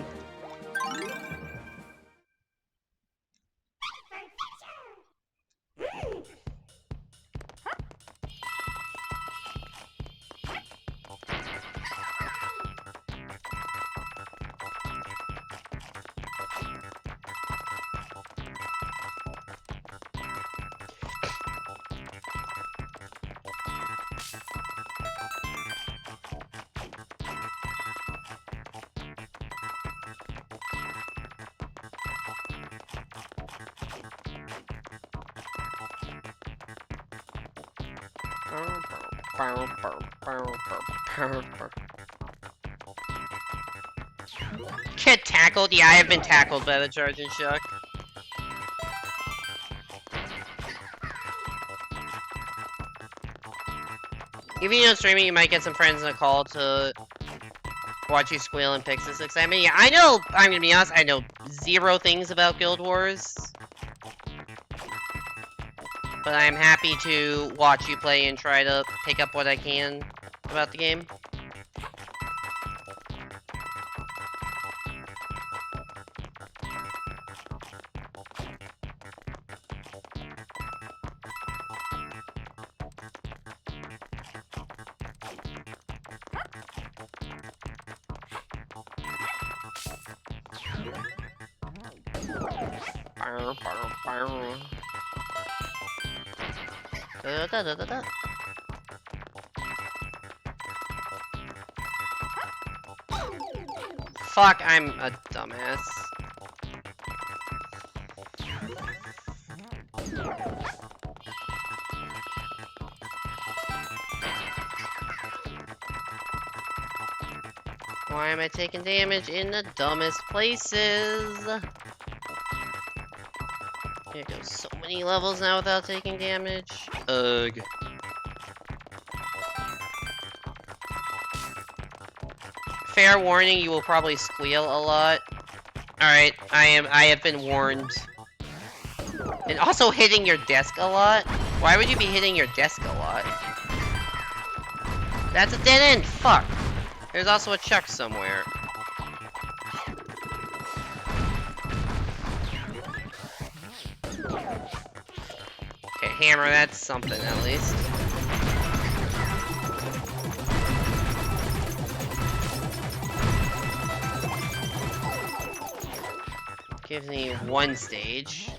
Get tackled? Yeah, I have been tackled by the Charging Shuck. If you don't stream it, you might get some friends in a call to watch you squeal and Pixis. I mean, yeah, I'm gonna be honest, I know zero things about Guild Wars. But I'm happy to watch you play and try to pick up what I can about the game. Da-da-da-da-da. Fuck, I'm a dumbass. Why am I taking damage in the dumbest places? Here goes so many levels now without taking damage. Ugh. Fair warning, you will probably squeal a lot. Alright, I have been warned. And also hitting your desk a lot? Why would you be hitting your desk a lot? That's a dead end, fuck! There's also a chuck somewhere. Okay, hammer, that's something at least. Gives me one stage.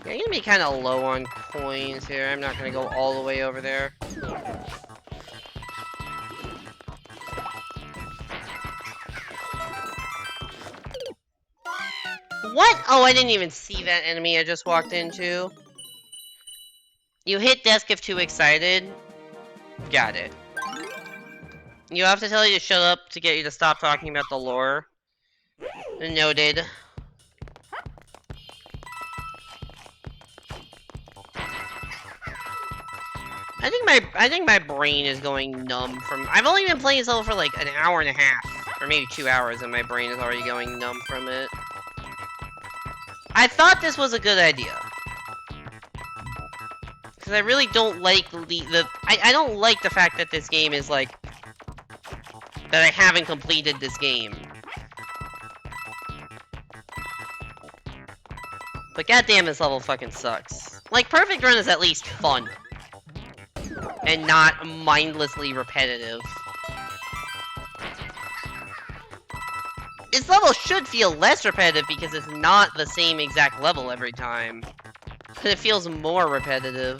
You're gonna be kind of low on coins here. I'm not gonna go all the way over there. What? Oh, I didn't even see that enemy I just walked into. You hit desk if too excited. Got it. You have to tell you to shut up to get you to stop talking about the lore. Noted. I think my brain is going numb from. I've only been playing this level for like an hour and a half, or maybe 2 hours, and my brain is already going numb from it. I thought this was a good idea. Because I really don't like I don't like the fact that this game is like... that I haven't completed this game. But goddamn, this level fucking sucks. Like, Perfect Run is at least fun. And not mindlessly repetitive. This level should feel less repetitive because it's not the same exact level every time. But it feels more repetitive.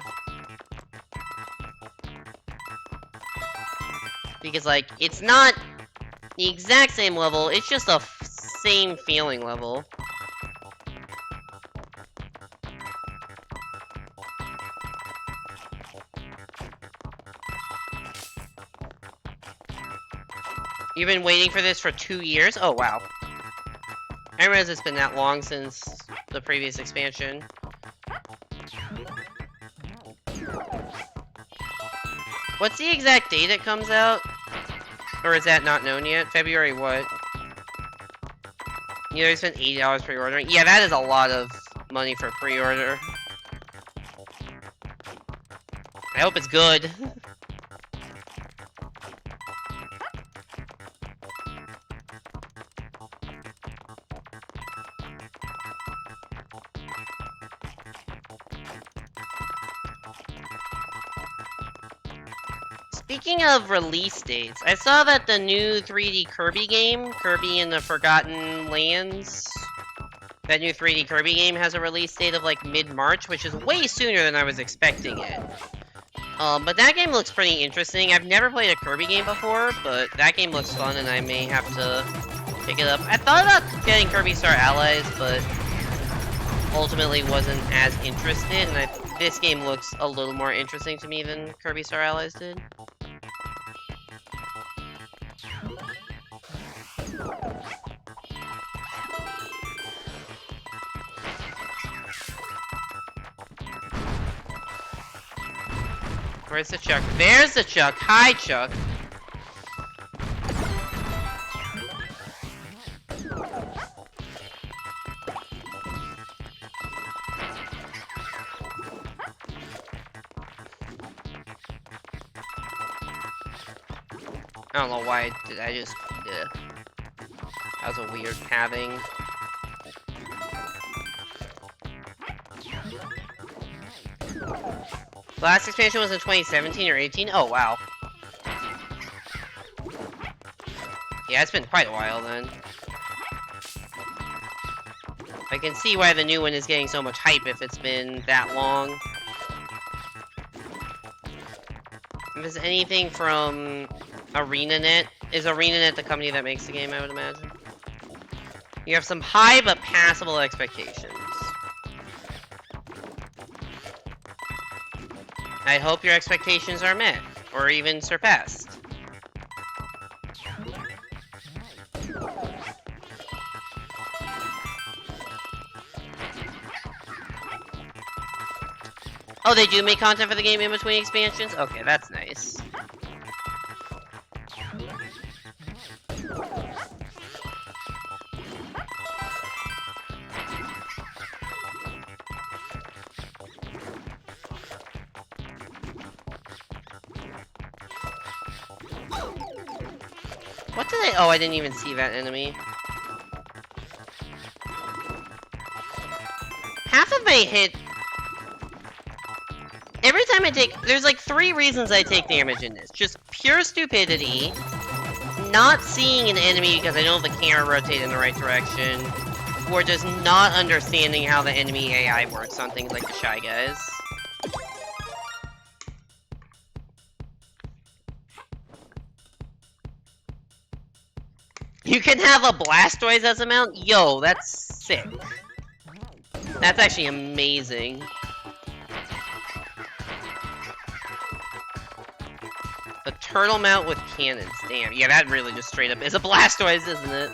Because, like, it's not the exact same level, it's just a same feeling level. You've been waiting for this for 2 years? Oh, wow. I realize it's been that long since the previous expansion. What's the exact date it comes out? Or is that not known yet? February what? You know, I spent $80 pre-ordering. Yeah, that is a lot of money for pre-order. I hope it's good. Speaking of release dates, I saw that the new 3D Kirby game, Kirby and the Forgotten Lands, that new 3D Kirby game has a release date of like mid-March, which is way sooner than I was expecting it. But that game looks pretty interesting. I've never played a Kirby game before, but that game looks fun and I may have to pick it up. I thought about getting Kirby Star Allies, but ultimately wasn't as interested, and this game looks a little more interesting to me than Kirby Star Allies did. Where's the Chuck? There's the Chuck! Hi, Chuck! I don't know why I just... yeah. That was a weird pathing. Last expansion was in 2017 or 18? Oh, wow. Yeah, it's been quite a while then. I can see why the new one is getting so much hype if it's been that long. If it's anything from ArenaNet, is ArenaNet the company that makes the game, I would imagine? You have some high but passable expectations. I hope your expectations are met, or even surpassed. Oh, they do make content for the game in between expansions? Okay, that's nice. What did I... Oh, I didn't even see that enemy. Half of my hit... Every time I take... There's like 3 reasons I take damage in this. Just pure stupidity, not seeing an enemy because I don't have the camera rotate in the right direction, or just not understanding how the enemy AI works on things like the Shy Guys. You can have a Blastoise as a mount? Yo, that's sick. That's actually amazing. A turtle mount with cannons. Damn, yeah, that really just straight up is a Blastoise, isn't it?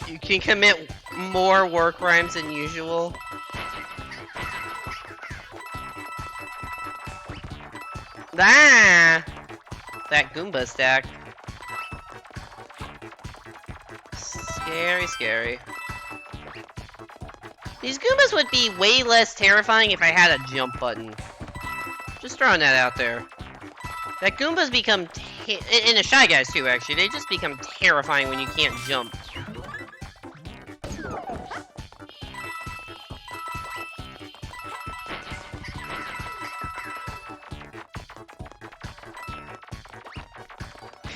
You can commit more war crimes than usual. Ah! That Goomba stack. Scary, scary. These Goombas would be way less terrifying if I had a jump button. Just throwing that out there. That Goombas become... and the Shy Guys too, actually. They just become terrifying when you can't jump.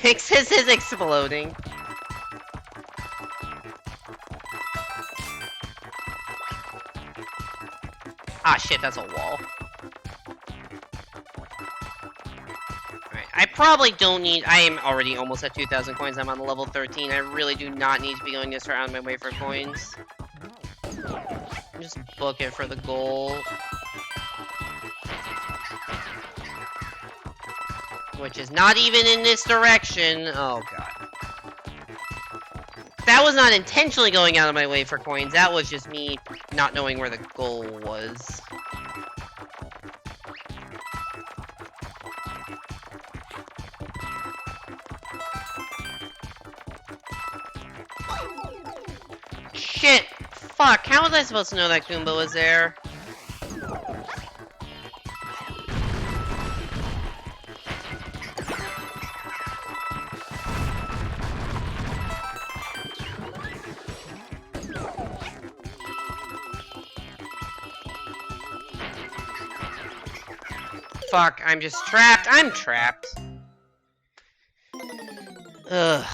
Pixis is exploding. Ah, shit, that's a wall. Alright, I probably don't need... I am already almost at 2,000 coins. I'm on level 13. I really do not need to be going this far out of my way for coins. Just book it for the goal. Which is not even in this direction. Oh, God. That was not intentionally going out of my way for coins. That was just me not knowing where the goal was. Shit! Fuck, how was I supposed to know that Goomba was there? Fuck, I'm just trapped. I'm trapped. Ugh.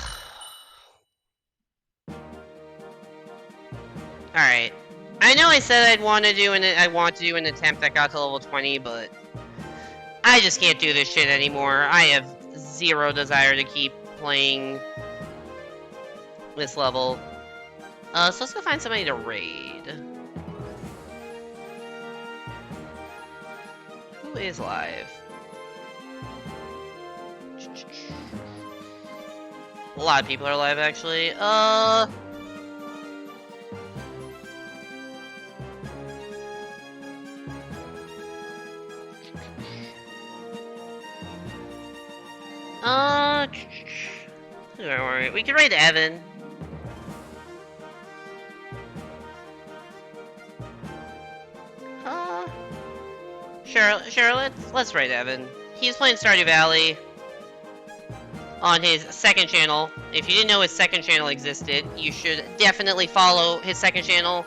Alright. I know I said I want to do an attempt that got to level 20, but I just can't do this shit anymore. I have zero desire to keep playing this level. So let's go find somebody to raid. Who is live? A lot of people are live, actually. Alright, we can raid Evan. Sure, let's raid Evan. He's playing Stardew Valley on his second channel. If you didn't know his second channel existed, you should definitely follow his second channel.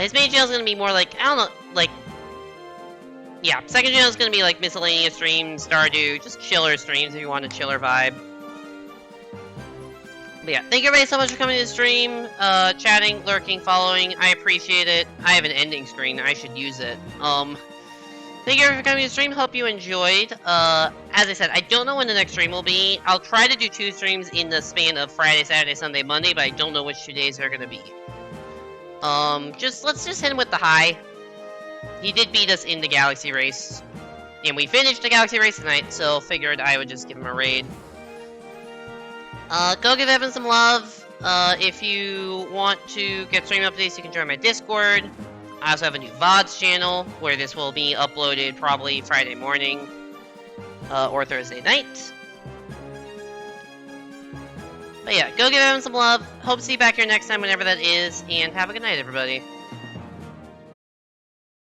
His main channel is gonna be more like, I don't know, like, yeah, second channel is gonna be like miscellaneous streams, Stardew, just chiller streams if you want a chiller vibe. But yeah, thank you everybody so much for coming to the stream, chatting, lurking, following. I appreciate it. I have an ending screen. I should use it. Thank you everyone for coming to the stream. Hope you enjoyed. As I said, I don't know when the next stream will be. I'll try to do 2 streams in the span of Friday, Saturday, Sunday, Monday, but I don't know which 2 days they're gonna be. Let's just hit him with the high. He did beat us in the Galaxy Race. And we finished the Galaxy Race tonight, so figured I would just give him a raid. Go give Evan some love. If you want to get stream updates, you can join my Discord. I also have a new VODs channel, where this will be uploaded probably Friday morning, or Thursday night. But yeah, go give Evan some love. Hope to see you back here next time, whenever that is, and have a good night, everybody.